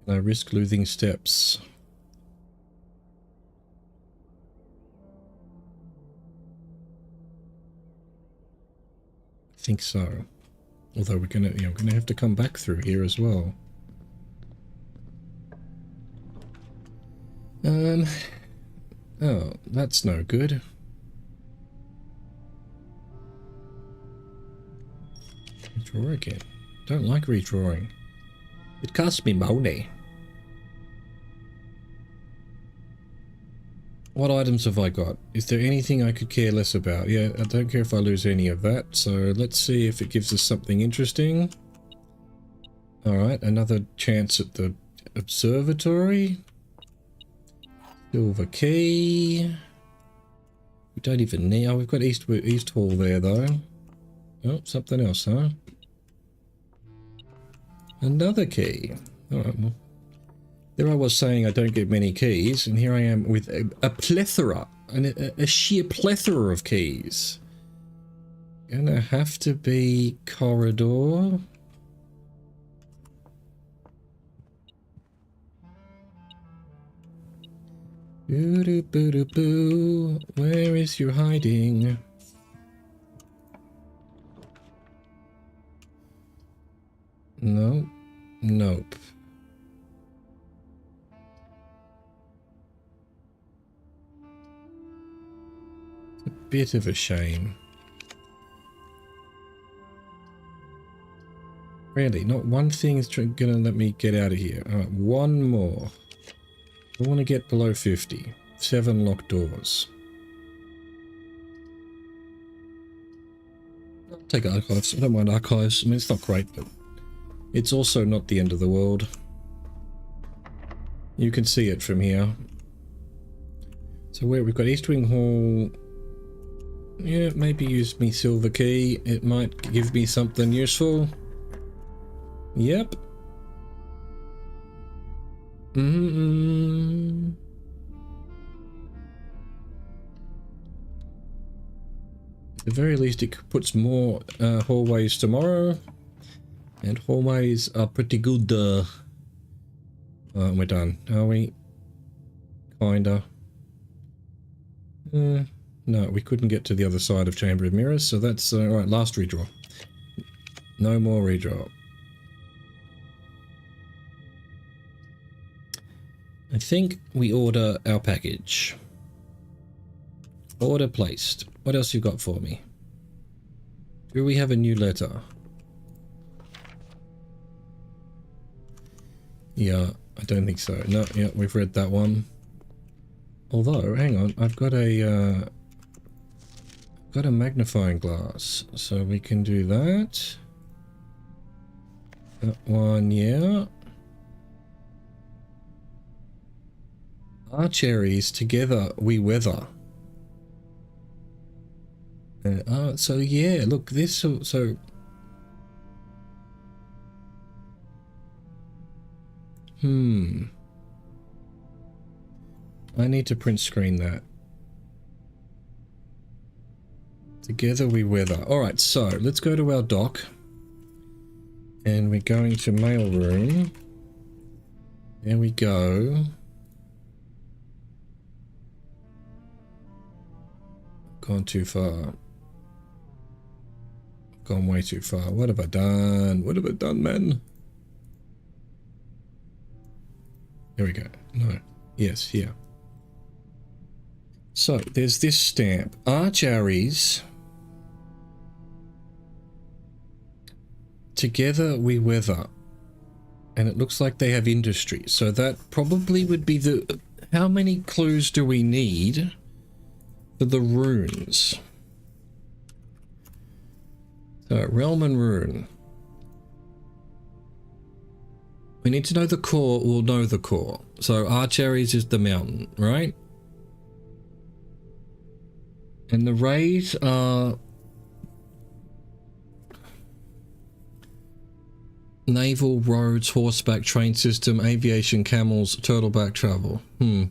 Can I risk losing steps? I think so. Although we're gonna, we're gonna have to come back through here as well. Oh, that's no good. redraw again. Don't like redrawing. It costs me money. What items have I got? Is there anything I could care less about? Yeah, I don't care if I lose any of that. So let's see if it gives us something interesting. Alright, another chance at the observatory. Silver key. We don't even need... Oh, we've got East Hall there, though. Oh, something else, huh? Another key. Alright, well. There I was saying I don't get many keys, and here I am with a plethora, a sheer plethora of keys. Gonna have to be corridor. Boo-doo-boo-doo-boo. Where is you hiding? No. Nope. It's a bit of a shame. Really, not one thing is gonna let me get out of here. Alright, one more. I want to get below 50. 7 locked doors. I'll take archives. I don't mind archives. I mean, it's not great, but it's also not the end of the world. You can see it from here. So where we've got East Wing Hall. Yeah, maybe use me silver key. It might give me something useful. Yep. Mm-hmm. At the very least, it puts more hallways tomorrow. And hallways are pretty good. We're done, are we? Kinda. No, we couldn't get to the other side of Chamber of Mirrors, so that's alright, last redraw. No more redraw. I think we order our package. Order placed. What else you got for me? Do we have a new letter? Yeah, I don't think so. No, yeah, we've read that one. Although, hang on, I've got a magnifying glass, so we can do that. That one, yeah. Our cherries together we weather. So yeah, look, this so I need to print screen that. Together we weather. Alright, so let's go to our dock. And we're going to mail room. There we go. Gone too far. Gone way too far. What have I done? What have I done, man? Here we go. No. Yes, here. So, there's this stamp. Arch Aries. Together we weather. And it looks like they have industry. So that probably would be the... How many clues do we need for the runes? So, realm and rune. We need to know the core, we'll know the core. So, Arch Aries is the mountain, right? And the rays are... Naval, roads, horseback, train system, aviation, camels, turtleback travel. And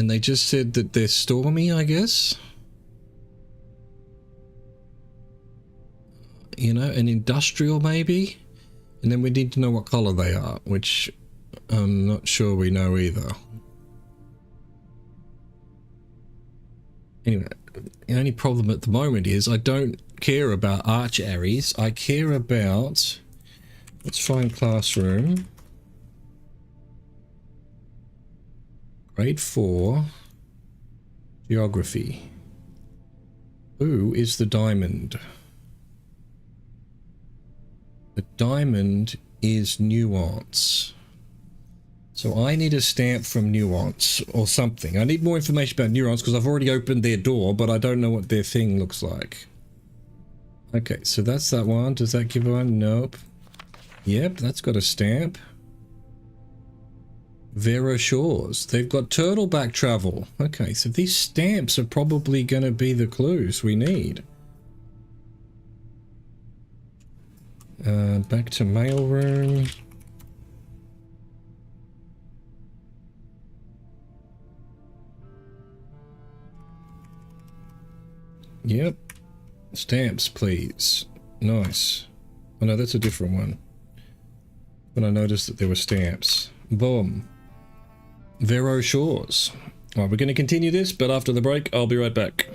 they just said that they're stormy, I guess? You know, an industrial maybe? And then we need to know what color they are, which I'm not sure we know either. Anyway, the only problem at the moment is I don't care about Arch Aries. I care about... Let's find classroom. Grade 4. Geography. Who is the diamond? The diamond is nuance. So I need a stamp from nuance or something. I need more information about nuance because I've already opened their door, but I don't know what their thing looks like. Okay, so that's that one. Does that give one? Nope. Yep, that's got a stamp. Vera Shores. They've got turtleback travel. Okay, so these stamps are probably going to be the clues we need. Back to mailroom. Yep. Stamps, please. Nice. Oh no, that's a different one. When I noticed that there were stamps. Boom. Vero Shores. Alright, we're going to continue this, but after the break, I'll be right back.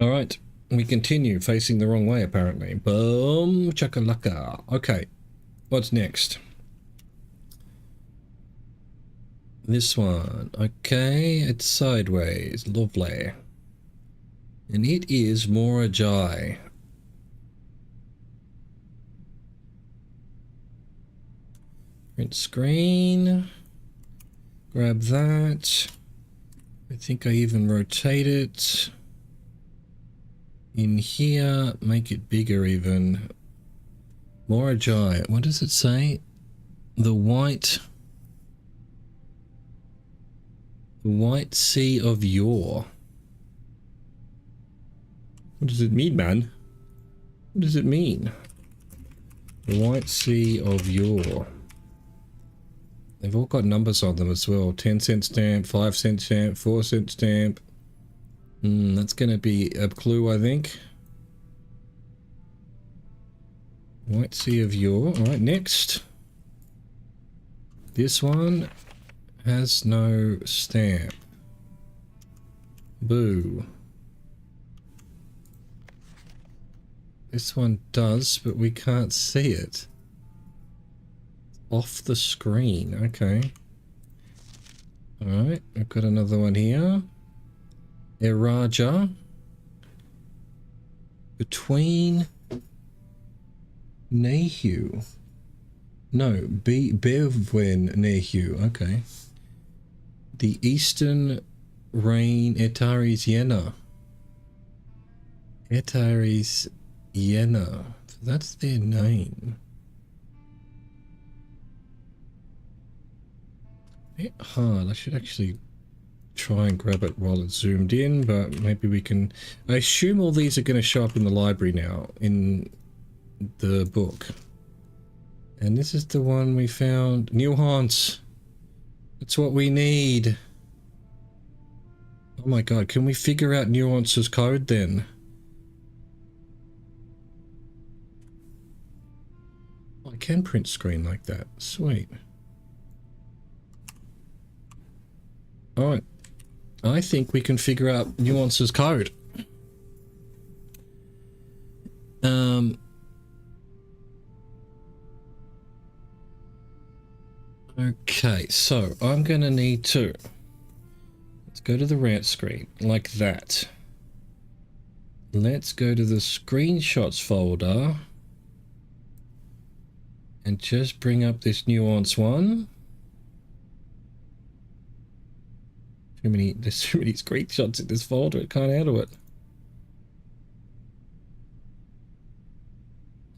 All right, we continue facing the wrong way apparently. Boom, chakalaka. Okay, what's next? This one. Okay, it's sideways. Lovely. And it is more Ajai. Print screen. Grab that. I think I even rotate it. In here, make it bigger even. More Ajai. What does it say? The white sea of yore. What does it mean, man? What does it mean? The white sea of yore. They've all got numbers on them as well. 10-cent stamp, 5-cent stamp, 4-cent stamp. That's going to be a clue, I think. White sea of yore. Alright, next. This one has no stamp. Boo. This one does, but we can't see it. Off the screen. Okay. Alright, I've got another one here. Eraja. Between Nehu. No, Bevwen Nehu. Okay. The Eastern Rain Etaris Yena. Etaris Yena. That's their name. A bit hard. I should actually try and grab it while it's zoomed in, but maybe we can... I assume all these are going to show up in the library now, in the book. And this is the one we found. Nuance. That's what we need. Oh my god, can we figure out Nuance's code then? Oh, I can print screen like that. Sweet. Alright. I think we can figure out Nuance's code. Okay, so I'm gonna need to... Let's go to the rant screen, like that. Let's go to the screenshots folder. And just bring up this Nuance one. There's too many screenshots in this folder, it can't handle it.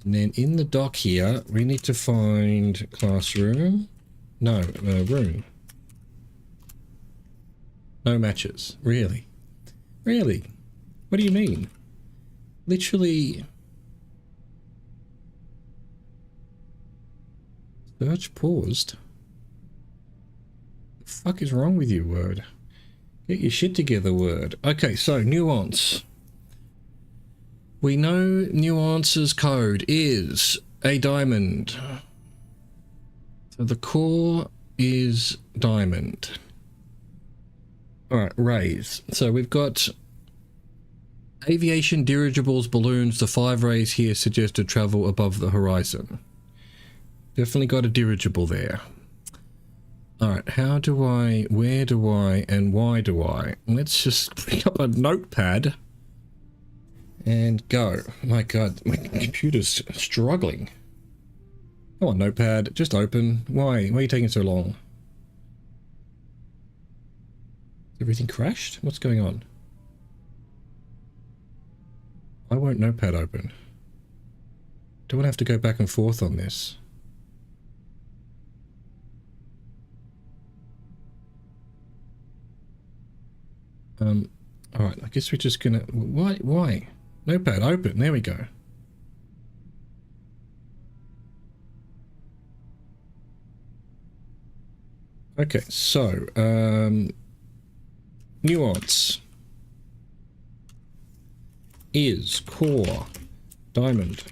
And then in the dock here, we need to find classroom. No, room. No matches. Really? Really? What do you mean? Literally... Search paused? The fuck is wrong with you, Word? Get your shit together, Word. Okay, so Nuance. We know Nuance's code is a diamond. So the core is diamond. Alright, rays. So we've got aviation, dirigibles, balloons. The 5 rays here suggest to travel above the horizon. Definitely got a dirigible there. Alright, how do I, where do I, and why do I? Let's just pick up a notepad and go. My god, my computer's struggling. Come on, notepad, just open. Why? Why are you taking so long? Everything crashed? What's going on? Why won't notepad open? Don't want to have to go back and forth on this. Alright, I guess we're just gonna... Why? Notepad, open. There we go. Okay, so, Nuance is core, diamond,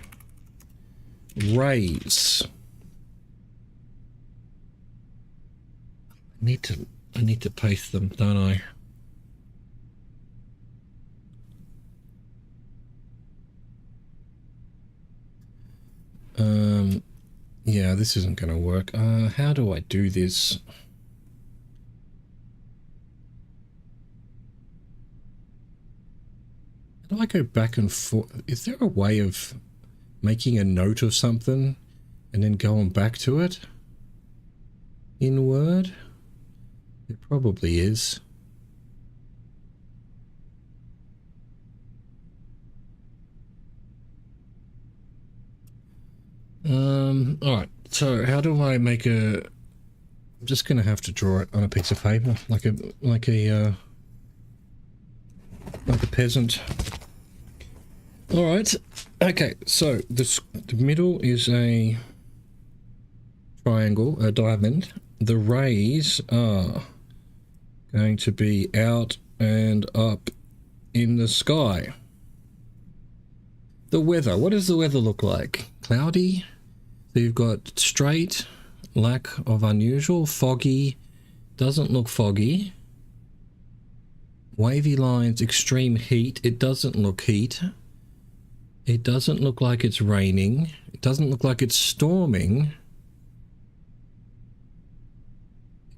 rays. I need to paste them, don't I? Yeah, this isn't going to work. How do I do this? How do I go back and forth? Is there a way of making a note of something and then going back to it in Word? There probably is. Alright, so how do I make a... I'm just gonna have to draw it on a piece of paper, like a peasant. Alright, okay, so the middle is a triangle, a diamond. The rays are going to be out and up in the sky. The weather, what does the weather look like? Cloudy? So you've got straight, lack of unusual, foggy, doesn't look foggy. Wavy lines, extreme heat, it doesn't look heat. It doesn't look like it's raining. It doesn't look like it's storming.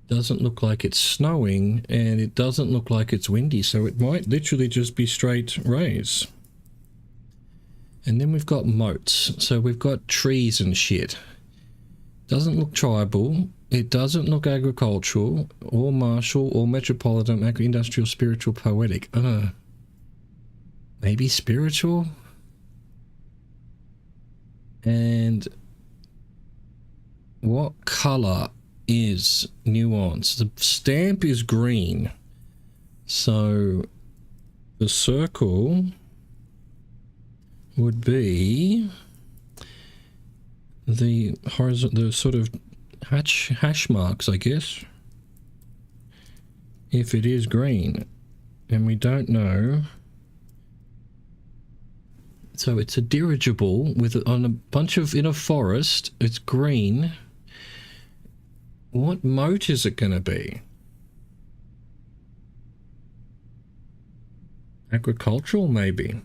It doesn't look like it's snowing, and it doesn't look like it's windy, so it might literally just be straight rays. And then we've got moats. So we've got trees and shit. Doesn't look tribal. It doesn't look agricultural or martial or metropolitan, industrial, spiritual, poetic. Maybe spiritual? And what color is nuance? The stamp is green. So the circle would be the horizontal, the sort of hash marks, I guess. If it is green, and we don't know. So it's a dirigible with on a bunch of in a forest. It's green. What moat is it going to be? Agricultural, maybe.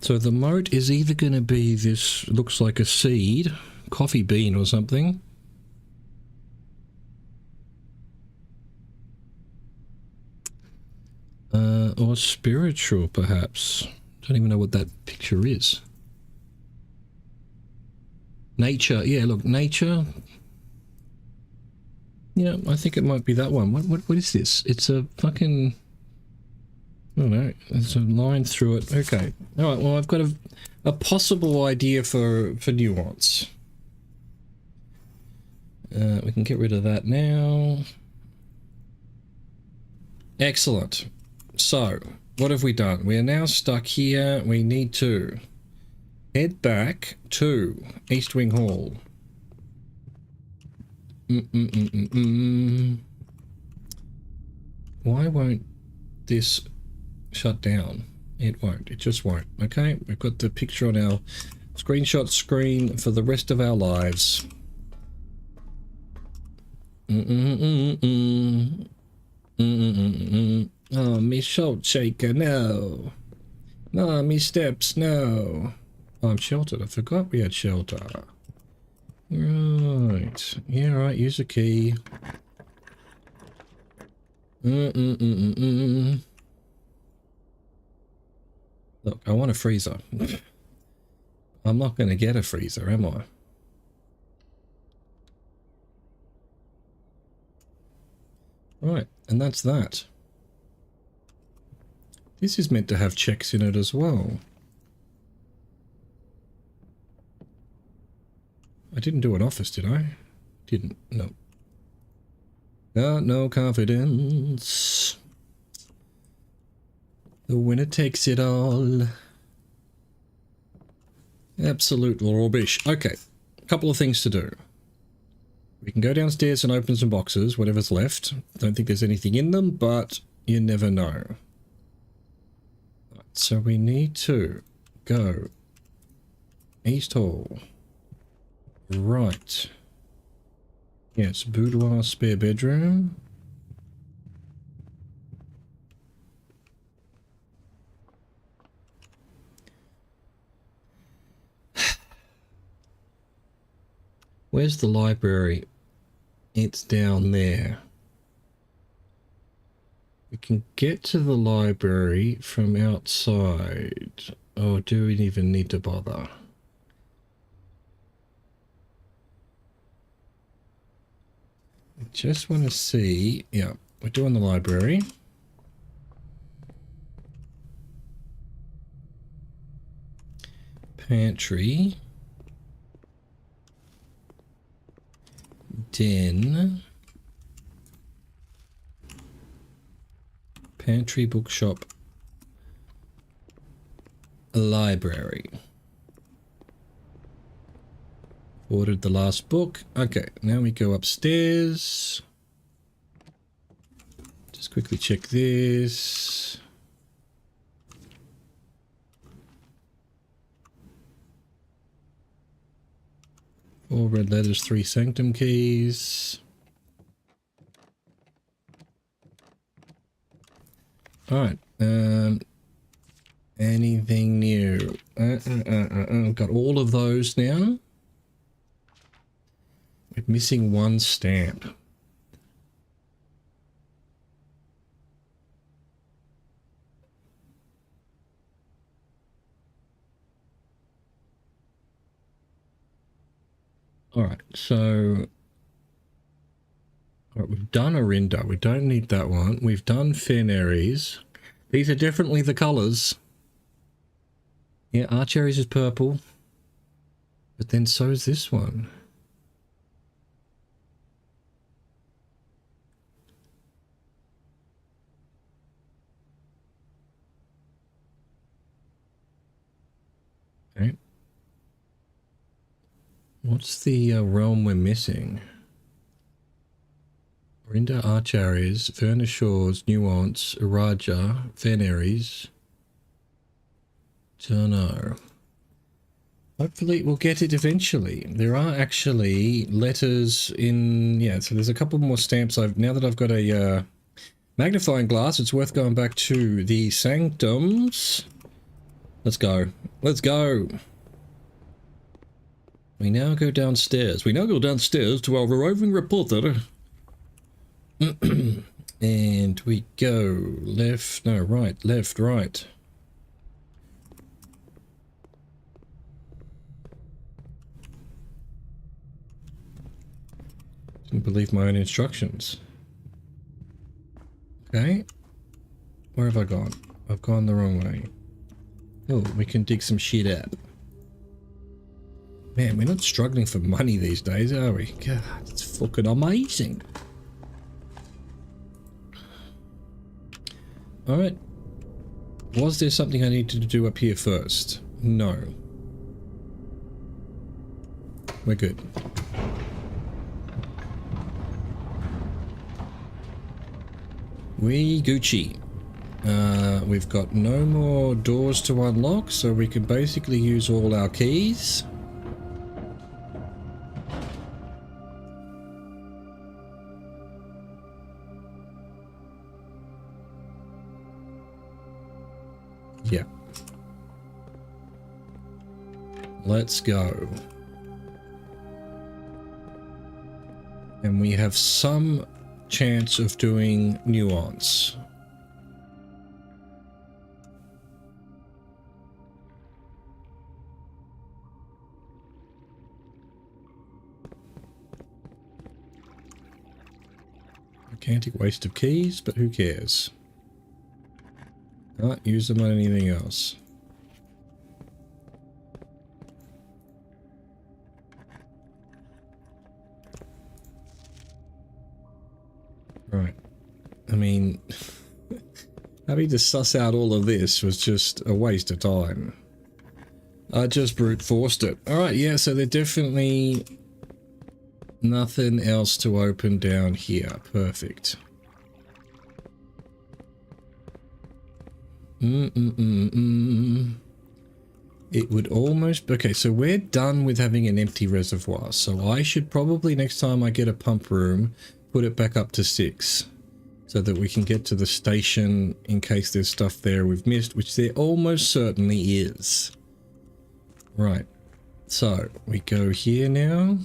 So the moat is either going to be this, looks like a seed, coffee bean or something. Or spiritual, perhaps. Don't even know what that picture is. Nature, yeah, look, nature. Yeah, I think it might be that one. What is this? It's a fucking... I don't know. There's a line through it. Okay. All right. Well, I've got a possible idea for nuance. We can get rid of that now. Excellent. So, what have we done? We are now stuck here. We need to head back to East Wing Hall. Why won't this shut down? It won't. It just won't. Okay, we've got the picture on our screenshot screen for the rest of our lives. Oh, me salt shaker, no. No, me steps, no. Oh, I'm sheltered. I forgot we had shelter. Right. Yeah, right. Use a key. Look, I want a freezer. I'm not going to get a freezer, am I? Right, and that's that. This is meant to have checks in it as well. I didn't do an office, did I? Didn't, no. Got no confidence. The winner takes it all. Absolute rubbish. Okay, a couple of things to do. We can go downstairs and open some boxes, whatever's left. Don't think there's anything in them, but you never know. So we need to go East Hall. Right. Yes, boudoir, spare bedroom. Where's the library? It's down there. We can get to the library from outside. Oh, do we even need to bother? I just want to see. Yeah, we're doing the library. Pantry. Den. Pantry, bookshop, library. Ordered the last book. Okay, now we go upstairs. Just quickly check this. 4 red letters, 3 sanctum keys. Alright, anything new? Got all of those now. We're missing 1 stamp. Alright, so... Alright, we've done Orinda. We don't need that one. We've done Fenaries. These are definitely the colours. Yeah, Archerries is purple. But then so is this one. Okay. What's the realm we're missing? Orinda, Archaries, Verna Shores, Nuance, Iraja, Fenaries. Don't know. Hopefully we'll get it eventually. There are actually letters in... Yeah, so there's a couple more stamps. Now that I've got a magnifying glass, it's worth going back to the sanctums. Let's go. Let's go. We now go downstairs. We now go downstairs to our roving reporter. And we go left, no, right, left, right. Didn't believe my own instructions. Okay. Where have I gone? I've gone the wrong way. Oh, we can dig some shit out. Man, we're not struggling for money these days, are we? God, it's fucking amazing. Alright. Was there something I needed to do up here first? No. We're good. We Gucci. We've got no more doors to unlock, so we can basically use all our keys. Yeah. Let's go. And we have some chance of doing Nuance. Gigantic waste of keys, but who cares? Can't use them on anything else. Right. I mean, having to suss out all of this was just a waste of time. I just brute forced it. Alright, yeah, so there's definitely nothing else to open down here. Perfect. It would almost... Okay, so we're done with having an empty reservoir. So I should probably, next time I get a pump room, put it back up to 6. So that we can get to the station in case there's stuff there we've missed, which there almost certainly is. Right. So, we go here now.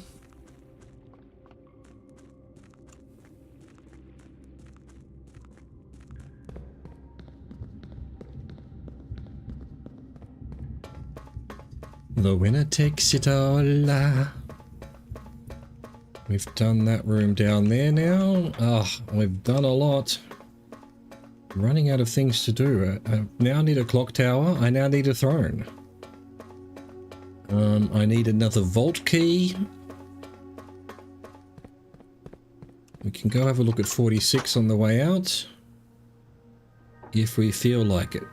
The winner takes it all. We've done that room down there now. Oh, we've done a lot. I'm running out of things to do. I now need a clock tower. I now need a throne. I need another vault key. We can go have a look at 46 on the way out. If we feel like it.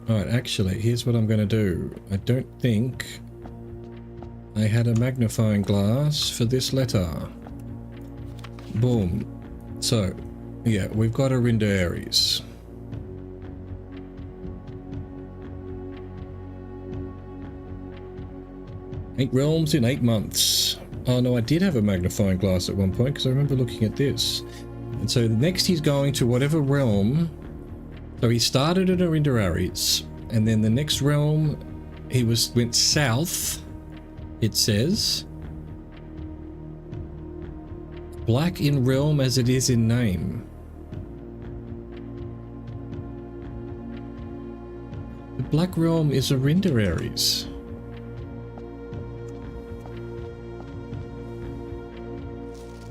Alright, actually, here's what I'm going to do. I don't think I had a magnifying glass for this letter. Boom. So, yeah, we've got Arinda Aries. Eight realms in 8 months. Oh no, I did have a magnifying glass at one point because I remember looking at this. And so next he's going to whatever realm. So he started at Arinda Aries, and then the next realm he went south, it says. Black in realm as it is in name. The black realm is Arinda Aries.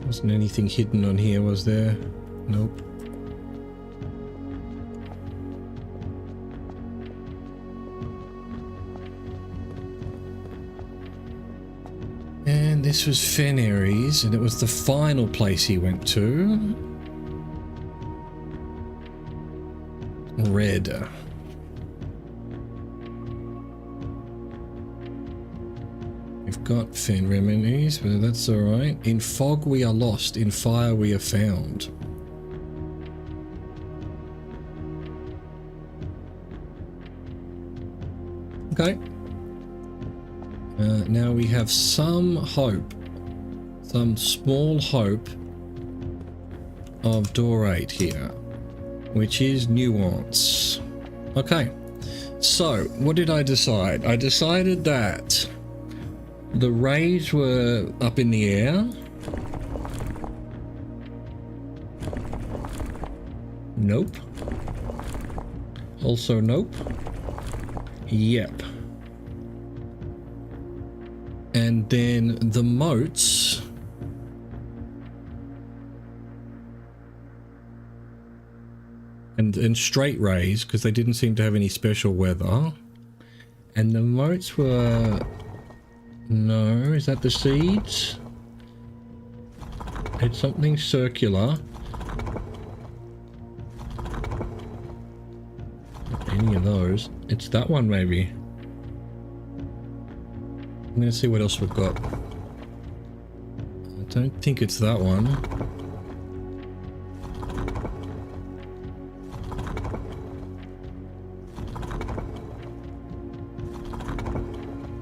Wasn't anything hidden on here, was there? Nope. And this was Fen Aries, and it was the final place he went to. Red. We've got Fen Remedies, but that's alright. In fog we are lost, in fire we are found. Okay. Now we have some hope, some small hope of door 8 here, which is nuance. Okay, so what did I decide? I decided that the rays were up in the air. Nope. Also nope. Yep. And then the moats and straight rays, because they didn't seem to have any special weather. And the moats were... No, is that the seeds? It's something circular. Not any of those. It's that one maybe. I'm going to see what else we've got. I don't think it's that one.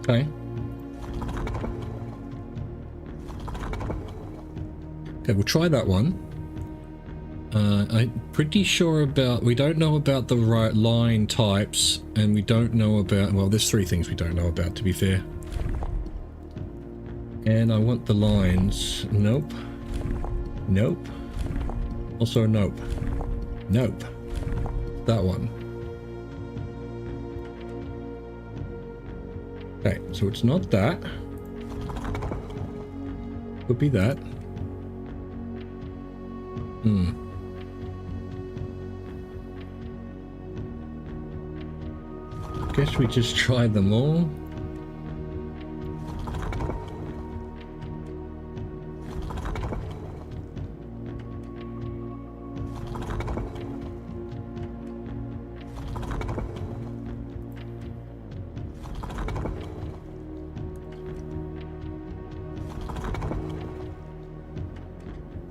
Okay. Okay, we'll try that one. I'm pretty sure about... We don't know about the right line types, and we don't know about... Well, there's 3 things we don't know about, to be fair. And I want the lines. Nope. Nope. Also nope. Nope. That one. Okay, so it's not that. Could be that. Guess we just tried them all.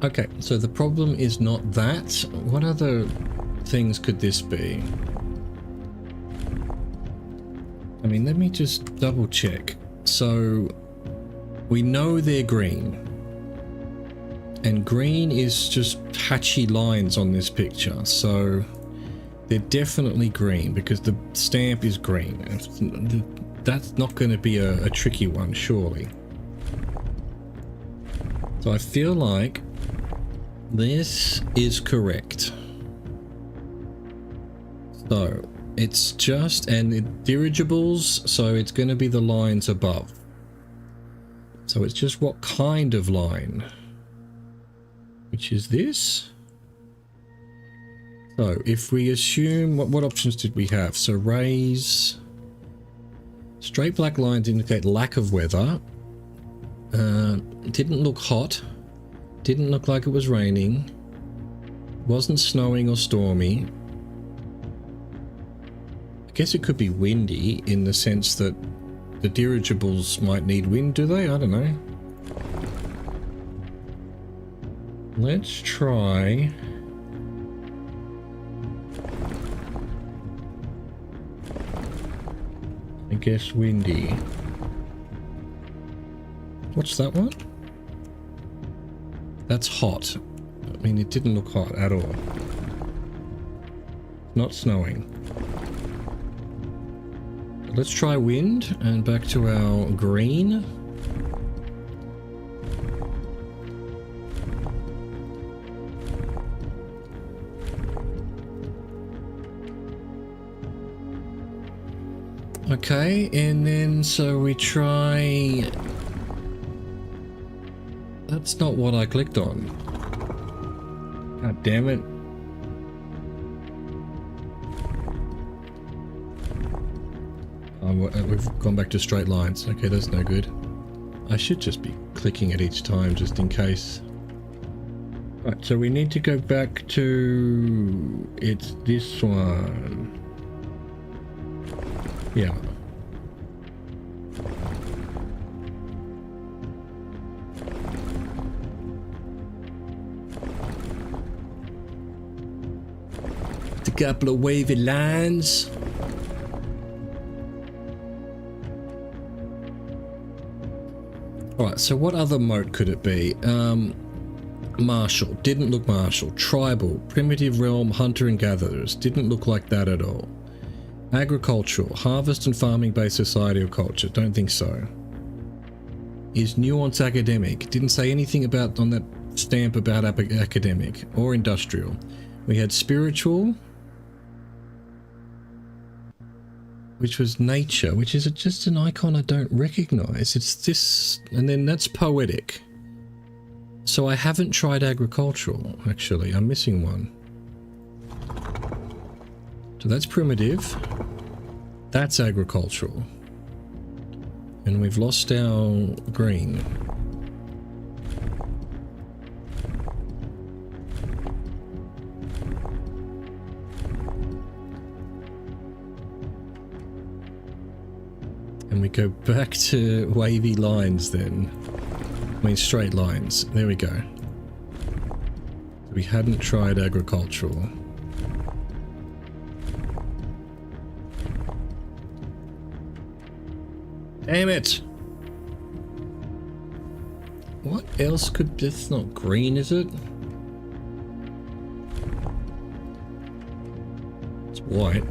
Okay, so the problem is not that. What other things could this be? I mean, let me just double check. So, we know they're green. And green is just patchy lines on this picture. So, they're definitely green because the stamp is green. That's not going to be a tricky one, surely. So I feel like this is correct. So it's just, and dirigibles, so it's going to be the lines above. So it's just what kind of line? Which is this? So if we assume, what options did we have? So raise, straight black lines indicate lack of weather. It didn't look hot. Didn't look like it was raining. Wasn't snowing or stormy. I guess it could be windy in the sense that the dirigibles might need wind, do they? I don't know. Let's try. I guess windy. What's that one? That's hot. I mean, it didn't look hot at all. Not snowing. Let's try wind and back to our green. Okay, and then so we try... That's not what I clicked on. God damn it. We've gone back to straight lines. Okay, that's no good. I should just be clicking it each time just in case. Right, so we need to go back to... It's this one. Yeah. A couple of wavy lines. Alright, so what other mode could it be? Martial. Didn't look martial. Tribal. Primitive realm. Hunter and gatherers. Didn't look like that at all. Agricultural. Harvest and farming based society or culture. Don't think so. Is nuance academic. Didn't say anything about on that stamp about academic or industrial. We had spiritual, which was nature, which is just an icon I don't recognize. It's this, and then that's poetic. So I haven't tried agricultural, actually. I'm missing one. So that's primitive. That's agricultural. And we've lost our green. And we go back to wavy lines then. I mean straight lines. There we go. We hadn't tried agricultural. Damn it! What else could... It's not green, is it? It's white.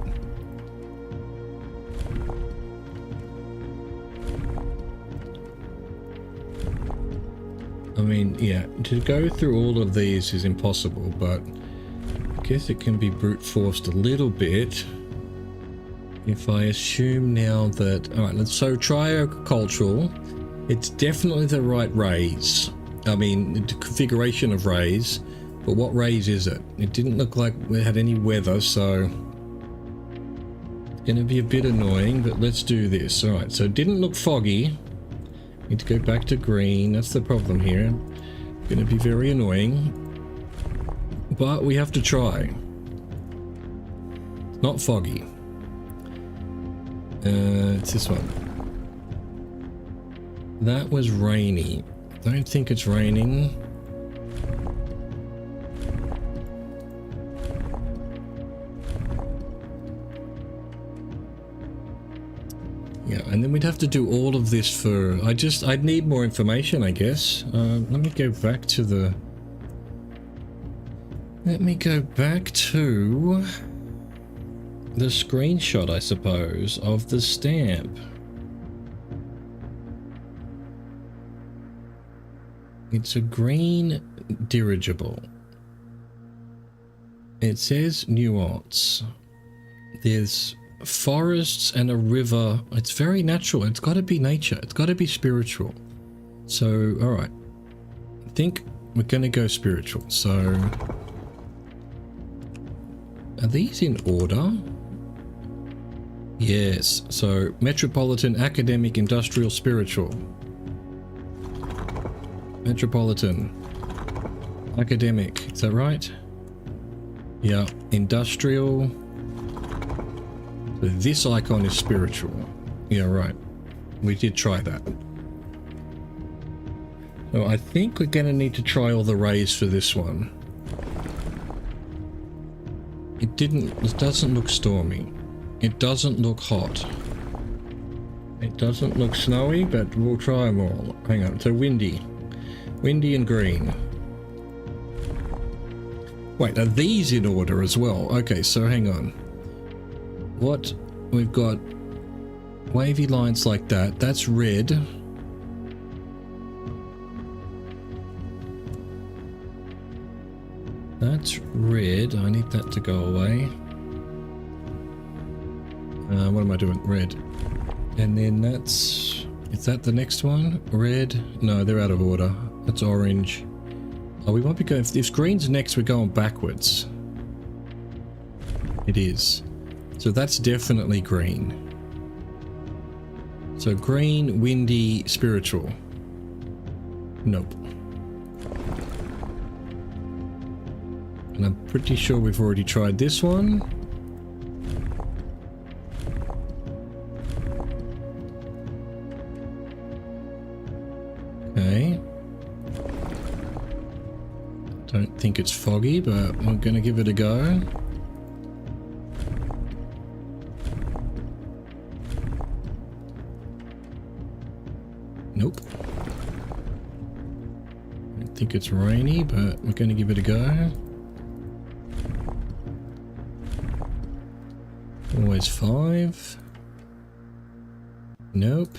I mean, yeah, to go through all of these is impossible, but I guess it can be brute forced a little bit. If I assume now that... Alright, let's so try agricultural. It's definitely the right raise. I mean, the configuration of raise, but what raise is it? It didn't look like we had any weather, so... It's going to be a bit annoying, but let's do this. Alright, so it didn't look foggy. Need to go back to green. That's the problem here. Going to be very annoying. But we have to try. It's not foggy. It's this one. That was rainy. Don't think it's raining. Yeah, and then we'd have to do all of this for... I'd need more information, I guess. Let me go back to the... Let me go back to... the screenshot, I suppose, of the stamp. It's a green dirigible. It says nuance. There's forests and a river. It's very natural. It's got to be nature. It's got to be spiritual. So, all right. I think we're going to go spiritual. So, are these in order? Yes. So, metropolitan, academic, industrial, spiritual. Metropolitan, academic. Is that right? Yeah. Industrial. So this icon is spiritual. Yeah, right. We did try that. So I think we're going to need to try all the rays for this one. It doesn't look stormy. It doesn't look hot. It doesn't look snowy, but we'll try them all. Hang on. So windy. Windy and green. Wait, are these in order as well? Okay, so hang on. What? We've got wavy lines like that. That's red. That's red. I need that to go away. What am I doing? Red. And then that's... Is that the next one? Red? No, they're out of order. That's orange. Oh, we might be going... If green's next, we're going backwards. It is. So that's definitely green. So green, windy, spiritual. Nope. And I'm pretty sure we've already tried this one. Okay. Don't think it's foggy, but I'm gonna give it a go. Nope. I don't think it's rainy, but we're gonna give it a go. Always 5. Nope.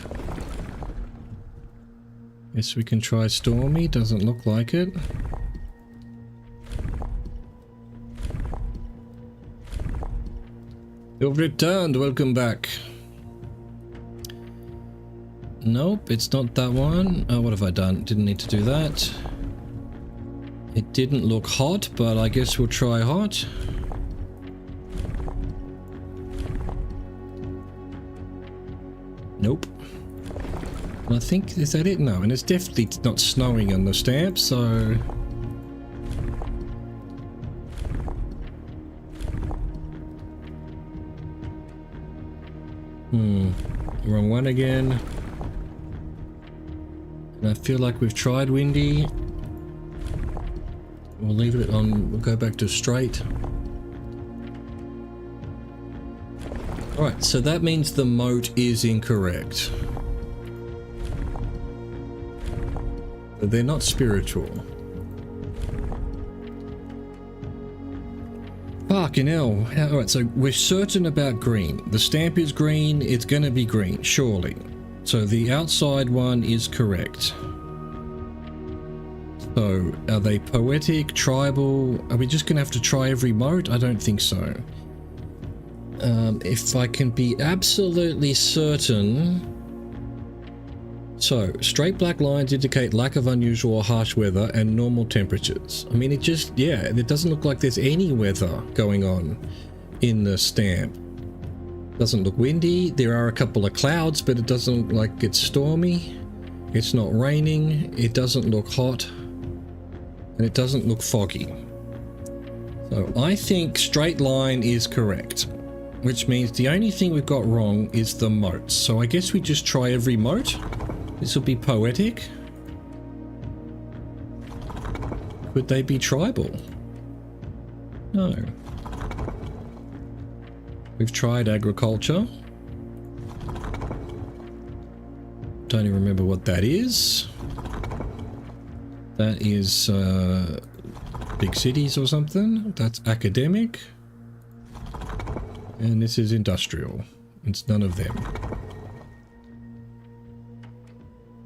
Guess we can try stormy. Doesn't look like it. You've returned. Welcome back. Nope, it's not that one. Oh, what have I done? Didn't need to do that. It didn't look hot, but I guess we'll try hot. Nope. I think, is that it? No, and it's definitely not snowing on the stamp, so... Wrong one again. And I feel like we've tried windy. We'll leave it on, we'll go back to straight. Alright, so that means the moat is incorrect. But they're not spiritual. Fucking hell. Alright, so we're certain about green. The stamp is green, it's gonna be green, surely. So the outside one is correct. So, are they poetic, tribal? Are we just gonna have to try every moat? I don't think so. If I can be absolutely certain... So, straight black lines indicate lack of unusual or harsh weather and normal temperatures. I mean, it just, yeah, it doesn't look like there's any weather going on in the stamp. Doesn't look windy. There are a couple of clouds, but it doesn't look like it's stormy. It's not raining. It doesn't look hot. And it doesn't look foggy. So I think straight line is correct, which means the only thing we've got wrong is the moats. So I guess we just try every moat. This will be poetic. Could they be tribal? No. We've tried agriculture. Don't even remember what that is. That is big cities or something. That's academic. And this is industrial. It's none of them.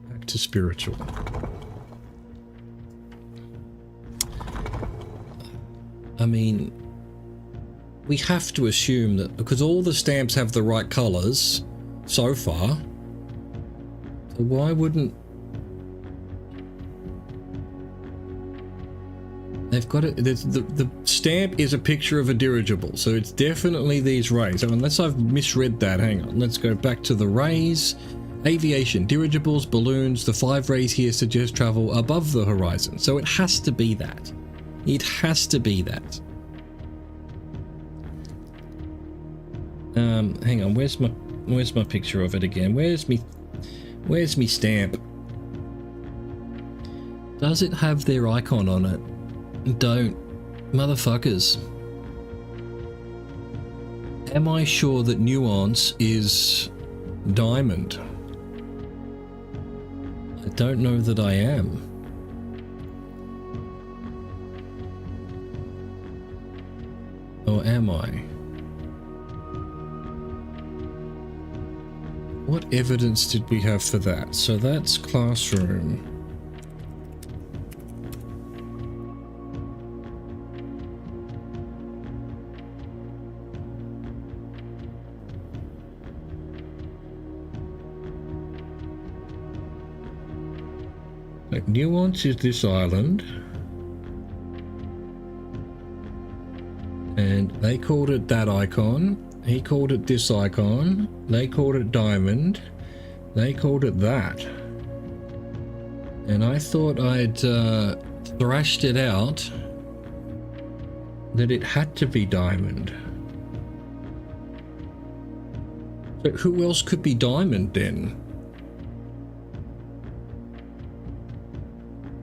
Back to spiritual. I mean, we have to assume that because all the stamps have the right colors so far, so why wouldn't they've got it? The stamp is a picture of a dirigible, so it's definitely these rays. So unless I've misread that, hang on, let's go back to the rays. Aviation, dirigibles, balloons, the 5 rays here suggest travel above the horizon. So it has to be that. It has to be that. Hang on, where's my picture of it again? Where's me stamp? Does it have their icon on it? Don't. Motherfuckers. Am I sure that nuance is diamond? I don't know that I am. Or am I? What evidence did we have for that? So that's classroom. Like, nuance is this island. And they called it that icon. He called it this icon. They called it diamond. They called it that. And I thought I'd thrashed it out that it had to be diamond. So who else could be diamond then?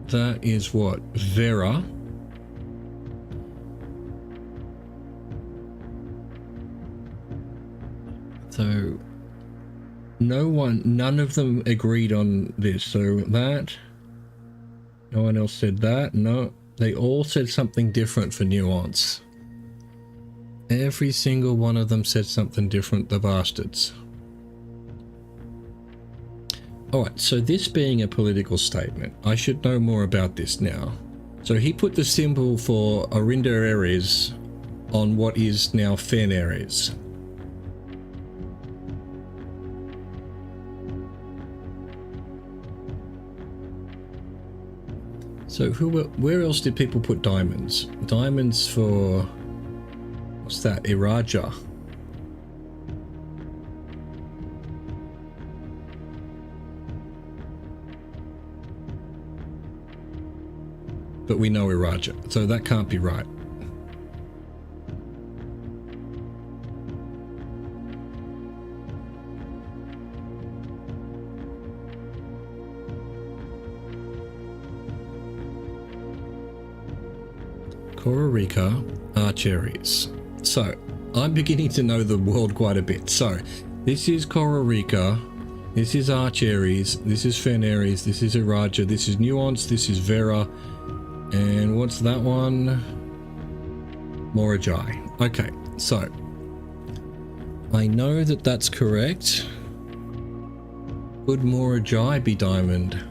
That is what? Vera. So none of them agreed on this. So that, no one else said that. No, they all said something different for nuance. Every single one of them said something different, the bastards. Alright, so this being a political statement, I should know more about this now. So he put the symbol for Arinda Ares on what is now Fen Ares. So where else did people put diamonds? Diamonds for, what's that, Iraja. But we know Iraja, so that can't be right. Kororika are cherries. So, I'm beginning to know the world quite a bit. So, this is Kororika, this is Archeries, this is Fenaries, this is Iraja, this is Nuance, this is Vera, and what's that one? Morajai. Okay, so, I know that that's correct. Could Morajai be diamond?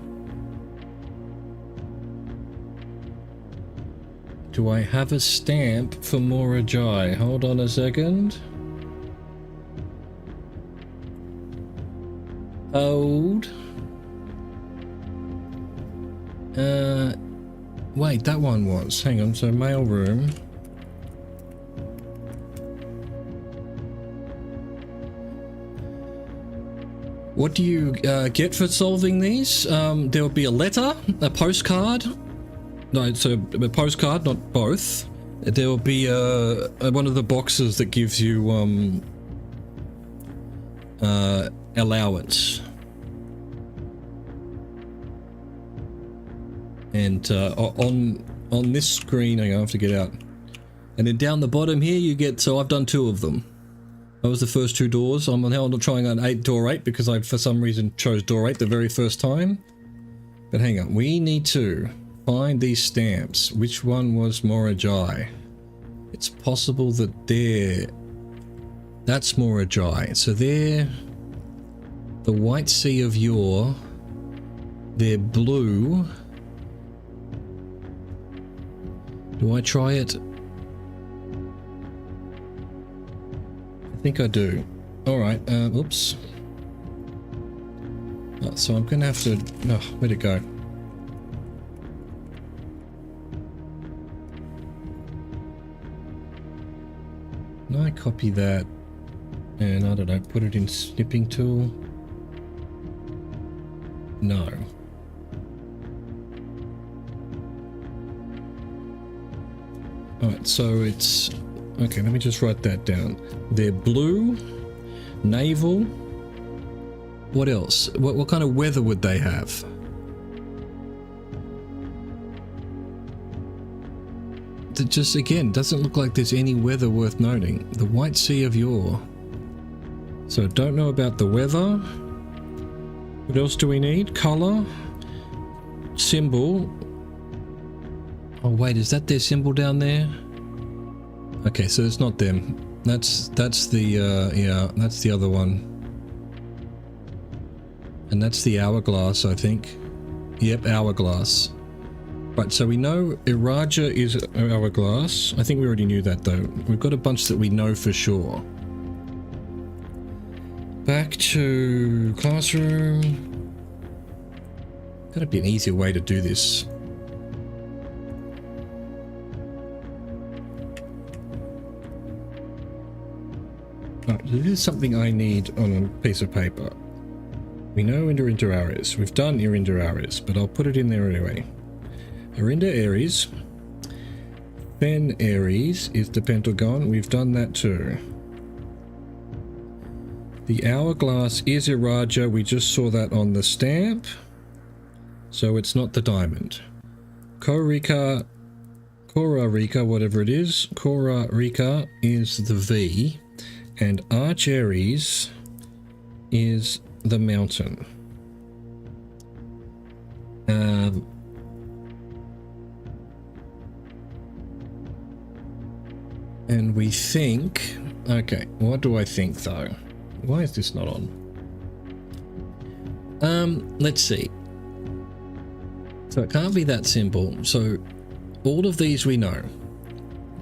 Do I have a stamp for Morajai? Hold on a second. Hold. Wait, that one was. Hang on, so mailroom. What do you get for solving these? There will be a letter, a postcard. No, so a postcard, not both. There will be one of the boxes that gives you allowance. And on this screen, hang on, I have to get out. And then down the bottom here you get, so I've done 2 of them. That was the first 2 doors. I'm now not trying on door 8 because I for some reason chose door 8 the very first time. But hang on, we need to find these stamps. Which one was Morajai? It's possible that that's Morajai. So they're the White Sea of Yore. They're blue. Do I try it? think I do. Alright, oops. So I'm gonna have to... Oh, where'd it go? Can I copy that? And I don't know, put it in snipping tool? No. Alright, so it's... Okay, let me just write that down. They're blue, naval. What else? What kind of weather would they have? It just, again, doesn't look like there's any weather worth noting. The White Sea of Yore. So don't know about the weather. What else do we need? Color. Symbol. Oh wait, is that their symbol down there? Okay, so it's not them. That's the yeah, that's the other one. And that's the hourglass, I think. Yep, hourglass. Right, so we know Iraja is hourglass. I think we already knew that though. We've got a bunch that we know for sure. Back to classroom. Gotta be an easier way to do this. Right, so this is something I need on a piece of paper. We know Inter Aries. We've done Inter Aries, but I'll put it in there anyway. Arinda Aries. Fen Aries is the pentagon. We've done that too. The hourglass is Iraja. We just saw that on the stamp. So it's not the diamond. Korika, whatever it is. Korika is the V. And Arch Aries is the mountain. And we think... Okay, what do I think though? Why is this not on? Let's see. So it can't be that simple. So all of these we know.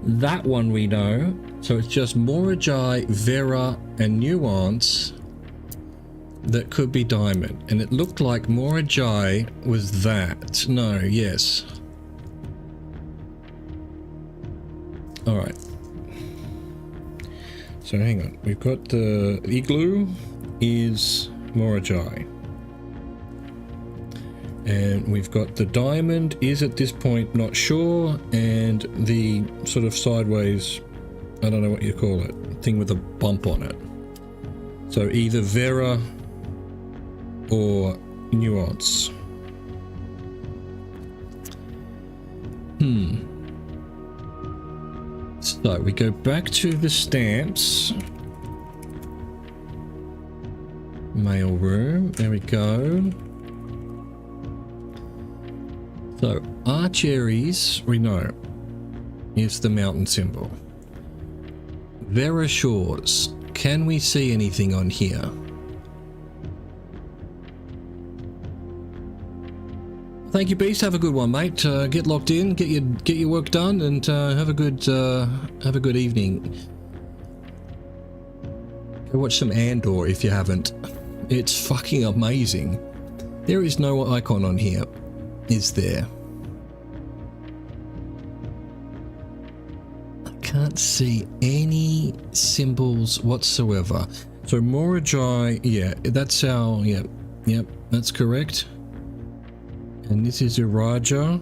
That one we know. So it's just Morajai, Vera, and Nuance that could be diamond. And it looked like Morajai was that. No, yes. Alright. So hang on. We've got the igloo is Morajai. And we've got the diamond is at this point not sure, and the sort of sideways, I don't know what you call it, thing with a bump on it. So either Vera or Nuance. So we go back to the stamps. Mail room, there we go. So, Arch Aries, we know, is the mountain symbol. Vera Shores, can we see anything on here? Thank you, Beast. Have a good one, mate. Get locked in, get your work done, and have a good evening. Go watch some Andor if you haven't. It's fucking amazing. There is no icon on here, is there? I can't see any symbols whatsoever. So Morajai, yeah, that's our, yep, that's correct. And this is Iraja.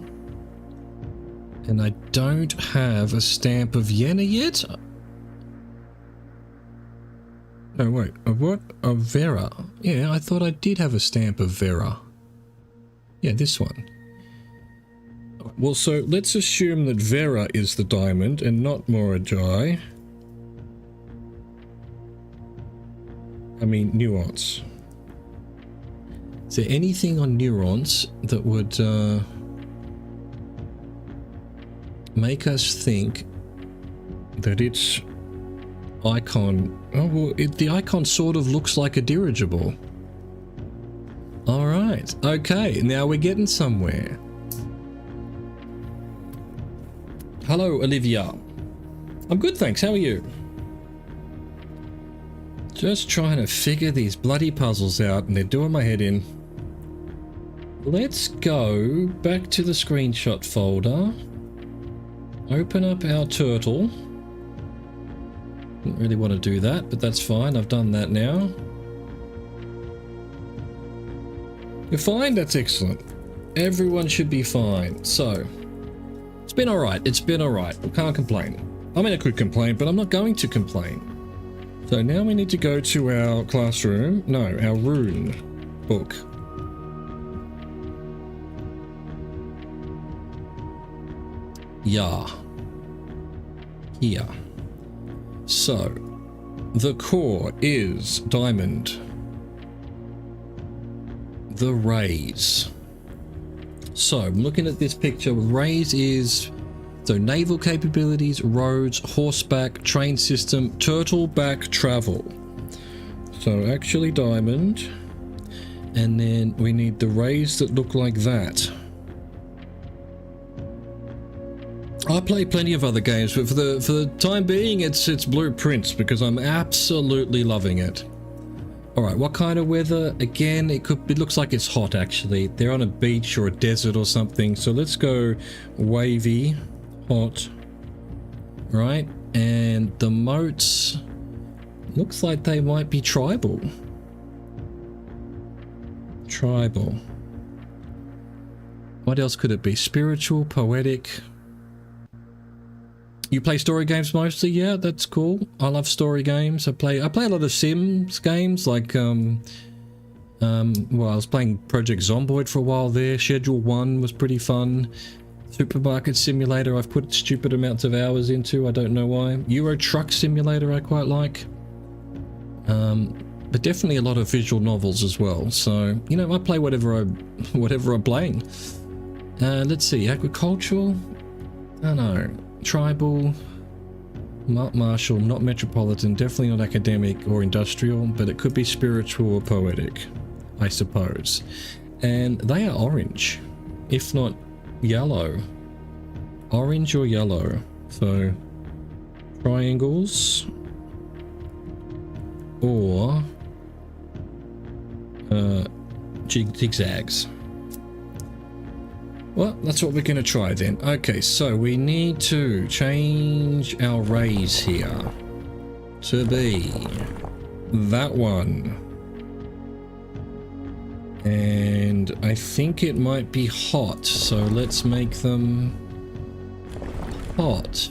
And I don't have a stamp of Yenna yet. No, wait, of what? Of Vera. Yeah, I thought I did have a stamp of Vera. Yeah, this one. Well, so let's assume that Vera is the diamond and not Morajai. I mean, Nuance. Is there anything on Nuance that would make us think that its icon... Oh, well, the icon sort of looks like a dirigible. Alright, okay, now we're getting somewhere. Hello, Olivia. I'm good, thanks. How are you? Just trying to figure these bloody puzzles out and they're doing my head in. Let's go back to the screenshot folder. Open up our turtle. Didn't really want to do that, but that's fine. I've done that now. You're fine? That's excellent. Everyone should be fine. So, it's been alright. It's been alright. I can't complain. I mean, I could complain, but I'm not going to complain. So now we need to go to our classroom. No, our rune book. Yeah. Here. So, the core is diamond. The rays. So, I'm looking at this picture. Rays is so naval capabilities, roads, horseback, train system, turtle back travel. So actually diamond. And then we need the rays that look like that. I play plenty of other games, but for the time being, it's Blueprints because I'm absolutely loving it. All right, what kind of weather? Again, it looks like it's hot actually. They're on a beach or a desert or something. So let's go wavy, hot, right? And the moats looks like they might be tribal. Tribal. What else could it be? Spiritual, poetic. You play story games mostly? Yeah, that's cool. I love story games. I play a lot of Sims games like well, I was playing Project Zomboid for a while there. Schedule 1 was pretty fun. Supermarket Simulator I've put stupid amounts of hours into. I don't know why. Euro Truck Simulator I quite like. But definitely a lot of visual novels as well. So, you know, I play whatever I'm playing. Let's see, agricultural? I don't know. Tribal, not martial, not metropolitan, definitely not academic or industrial, but it could be spiritual or poetic, I suppose. And they are orange, if not yellow. Orange or yellow. So, triangles or zigzags. Well, that's what we're going to try then. Okay, so we need to change our rays here to be that one. And I think it might be hot, so let's make them hot.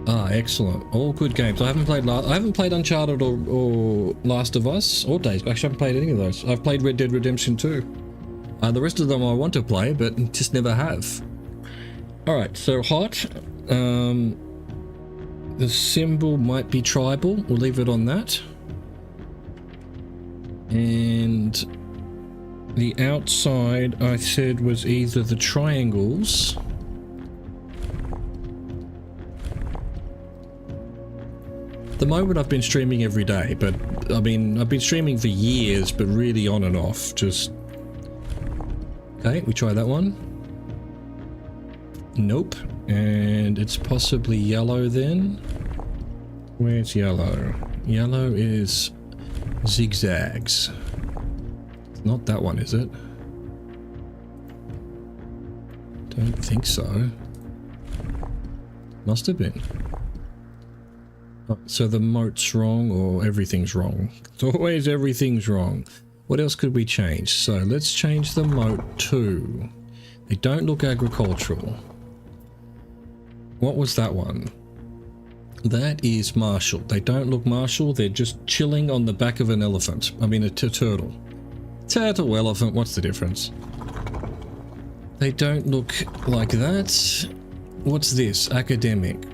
Ah, excellent. All good games. I haven't played Uncharted or Last of Us or Days. Actually, I haven't played any of those. I've played Red Dead Redemption 2. The rest of them I want to play, but just never have. Alright, so hot. The symbol might be tribal. We'll leave it on that. And the outside I said was either the triangles. At the moment I've been streaming every day, but I mean, I've been streaming for years, but really on and off, just... Okay, we try that one. Nope. And it's possibly yellow then. Where's yellow? Yellow is zigzags. It's not that one, is it? Don't think so. Must have been. So the moat's wrong or everything's wrong. It's always everything's wrong. What else could we change? So let's change the moat to... They don't look agricultural. What was that one? That is martial. They don't look martial. They're just chilling on the back of an elephant. I mean a turtle. Turtle, elephant, what's the difference? They don't look like that. What's this? Academic.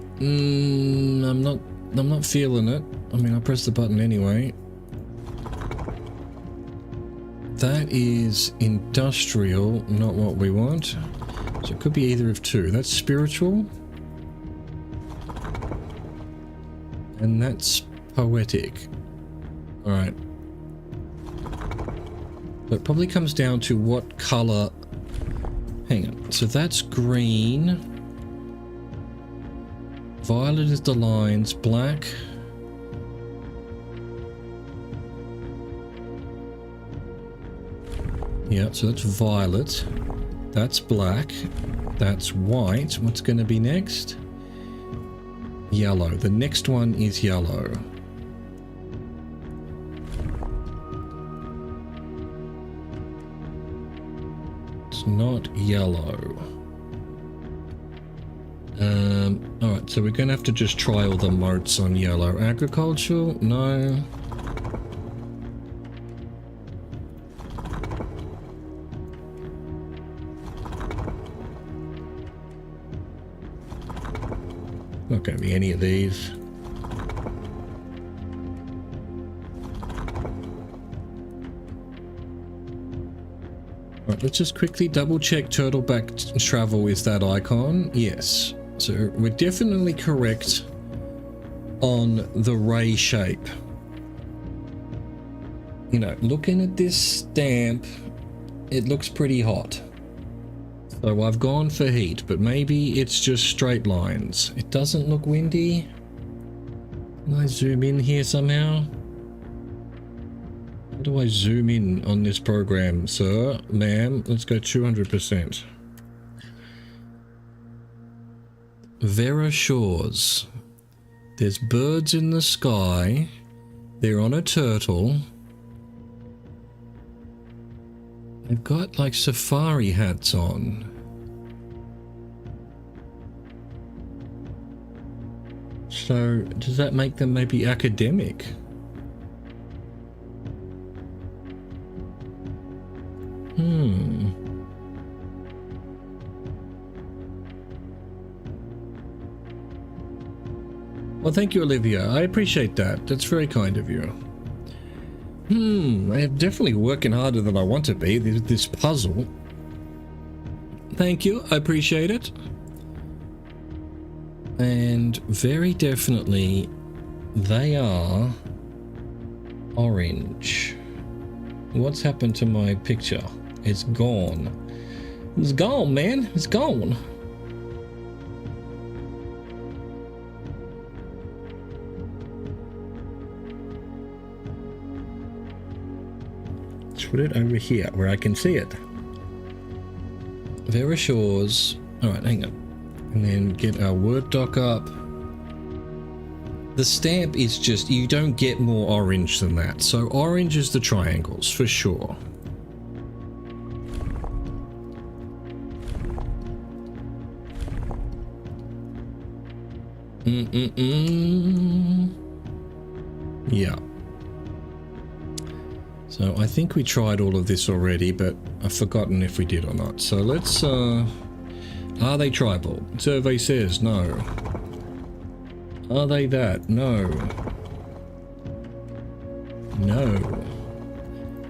I'm not feeling it. I mean, I pressed the button anyway. That is industrial, not what we want. So it could be either of two. That's spiritual. And that's poetic. Alright. So it probably comes down to what color... Hang on. So that's green. Violet is the lines. Black. Yeah, so that's violet. That's black. That's white. What's going to be next? Yellow. The next one is yellow. It's not yellow. Alright, so we're going to have to just try all the motes on yellow. Agricultural? No. Not going to be any of these. Alright, let's just quickly double check turtleback travel is that icon. Yes. So we're definitely correct on the ray shape. You know, looking at this stamp, it looks pretty hot. So I've gone for heat, but maybe it's just straight lines. It doesn't look windy. Can I zoom in here somehow? How do I zoom in on this program, sir? Ma'am, let's go 200%. Vera Shores. There's birds in the sky. They're on a turtle. They've got like safari hats on. So does that make them maybe academic? Well, thank you, Olivia. I appreciate that. That's very kind of you. I'm definitely working harder than I want to be. This puzzle. Thank you. I appreciate it. And very definitely, they are orange. What's happened to my picture? It's gone. It's gone, man. It's gone. Let's put it over here where I can see it. Vera Shores. Alright, hang on. And then get our Word doc up. The stamp is just, you don't get more orange than that. So orange is the triangles, for sure. Yeah. So I think we tried all of this already, but I've forgotten if we did or not. So let's, are they tribal? Survey says no. Are they that? No. No.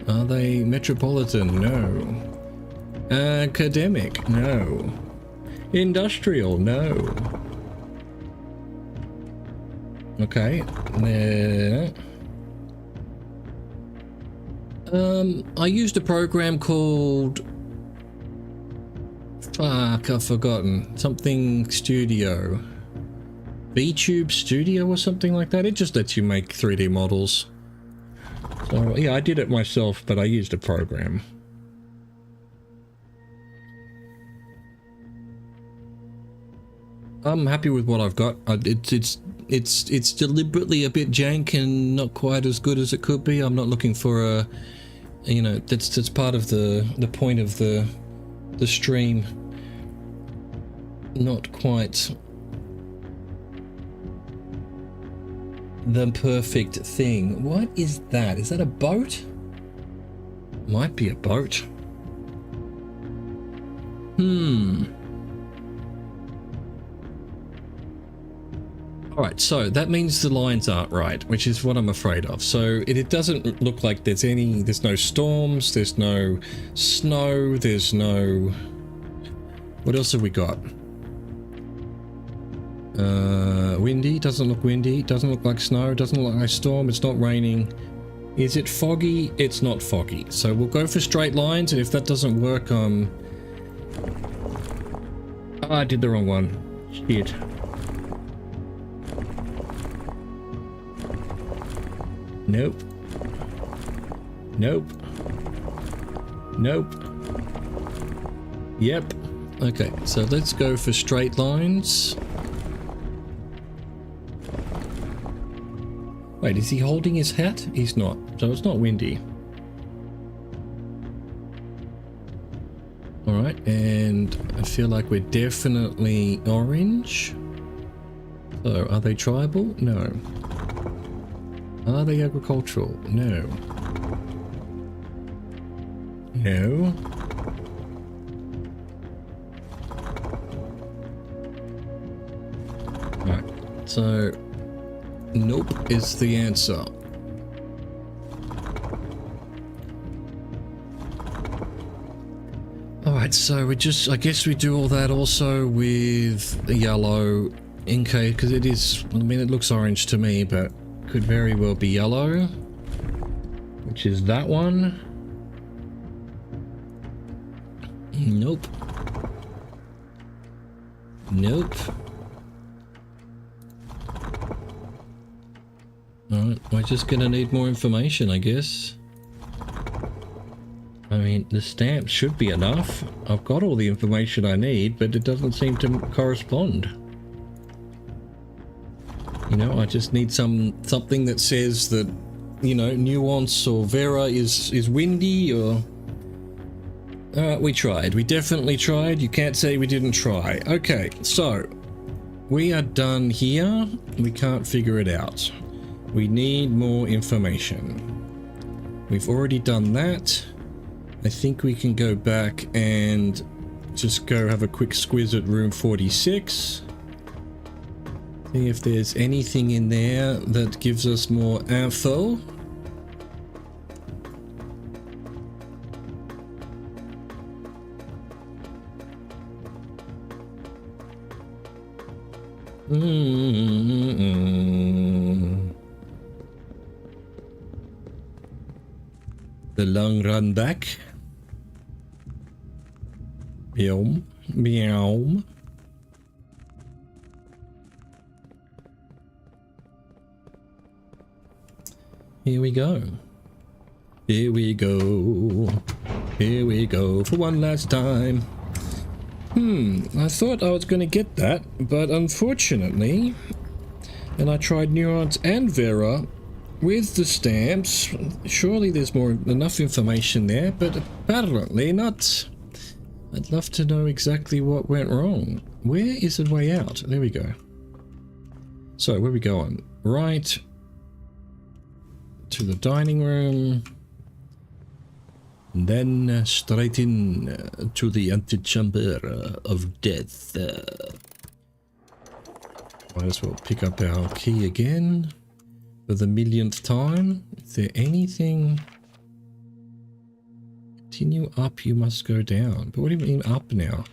Are they metropolitan? No. Academic? No. Industrial? No. Okay. I used a program called... Fuck, I've forgotten. Something Studio. VTube Studio or something like that. It just lets you make 3D models. So, yeah, I did it myself, but I used a program. I'm happy with what I've got. It's deliberately a bit jank and not quite as good as it could be. I'm not looking for a, you know, that's part of the point of the stream. Not quite the perfect thing. What is that? Is that a boat? Might be a boat. Alright, so that means the lines aren't right, which is what I'm afraid of. So it doesn't look like there's no storms, there's no snow, there's no... What else have we got? Windy, doesn't look windy, doesn't look like snow, doesn't look like a storm, it's not raining. Is it foggy? It's not foggy. So we'll go for straight lines, and if that doesn't work, oh, I did the wrong one. Shit. Nope. Nope. Nope. Yep. Okay, so let's go for straight lines. Wait, is he holding his hat? He's not, so it's not windy. Alright, and I feel like we're definitely orange. So, are they tribal? No. Are they agricultural? No. No. Alright, so nope is the answer. Alright, so we just, I guess we do all that also with yellow in case, because it is, I mean, it looks orange to me, but could very well be yellow, which is that one. Nope. Nope. Alright, we're just gonna need more information, I guess. I mean, the stamp should be enough. I've got all the information I need, but it doesn't seem to correspond. You know, I just need something that says that, you know, Nuance or Vera is windy, or... we tried. We definitely tried. You can't say we didn't try. Okay, so we are done here. We can't figure it out. We need more information. We've already done that. I think we can go back and just go have a quick squiz at room 46. See if there's anything in there that gives us more info. The long run back. Meow. Meow. Here we go. Here we go. Here we go for one last time. I thought I was going to get that, but unfortunately, and I tried Nuance and Vera with the stamps. Surely there's enough information there, but apparently not. I'd love to know exactly what went wrong. Where is the way out? There we go. So, where are we going? Right to the dining room. And then straight in to the antechamber of death. Might as well pick up our key again for the millionth time. Is there anything? Continue up, you must go down. But what do you mean up now?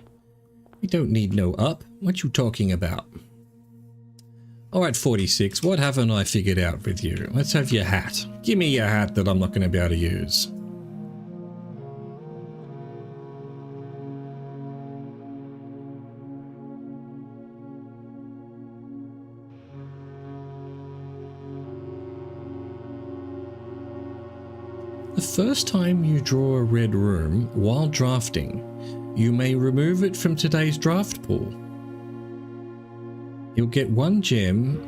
We don't need no up. What you talking about? Alright, 46, what haven't I figured out with you? Let's have your hat. Give me your hat that I'm not going to be able to use. The first time you draw a red room while drafting, you may remove it from today's draft pool. You'll get 1 gem.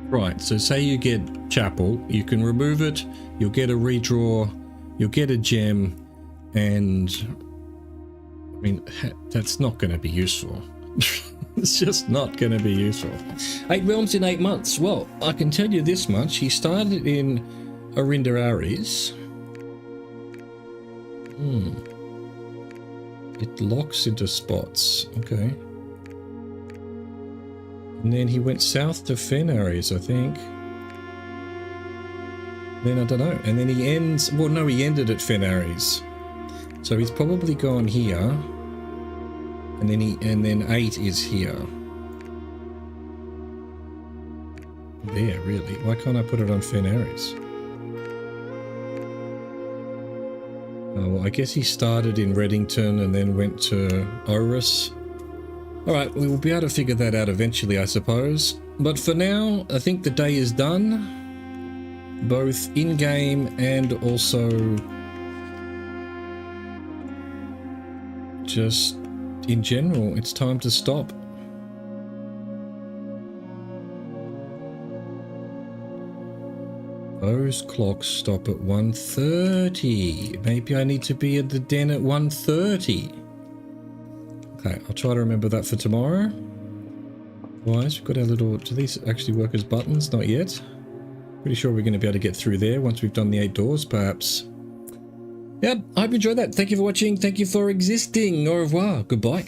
Right, so say you get Chapel, you can remove it, you'll get a redraw, you'll get a gem, and I mean, that's not going to be useful. It's just not going to be useful. 8 realms in 8 months. Well, I can tell you this much. He started in Arinda Aries. It locks into spots. Okay. And then he went south to Fen Aries, I think. Then I don't know. And then he ends... Well, no, he ended at Fen Aries. So he's probably gone here. And then 8 is here. There, really. Why can't I put it on Fen Aries? Oh, well, I guess he started in Reddington and then went to Orus. Alright, we will be able to figure that out eventually, I suppose. But for now, I think the day is done. both in-game and also just in general. It's time to stop. Those clocks stop at 1:30. Maybe I need to be at the den at 1:30. Okay, I'll try to remember that for tomorrow. Otherwise, we've got our little... Do these actually work as buttons? Not yet. Pretty sure we're going to be able to get through there once we've done the 8 doors, perhaps. Yep, I hope you enjoyed that. Thank you for watching. Thank you for existing. Au revoir. Goodbye.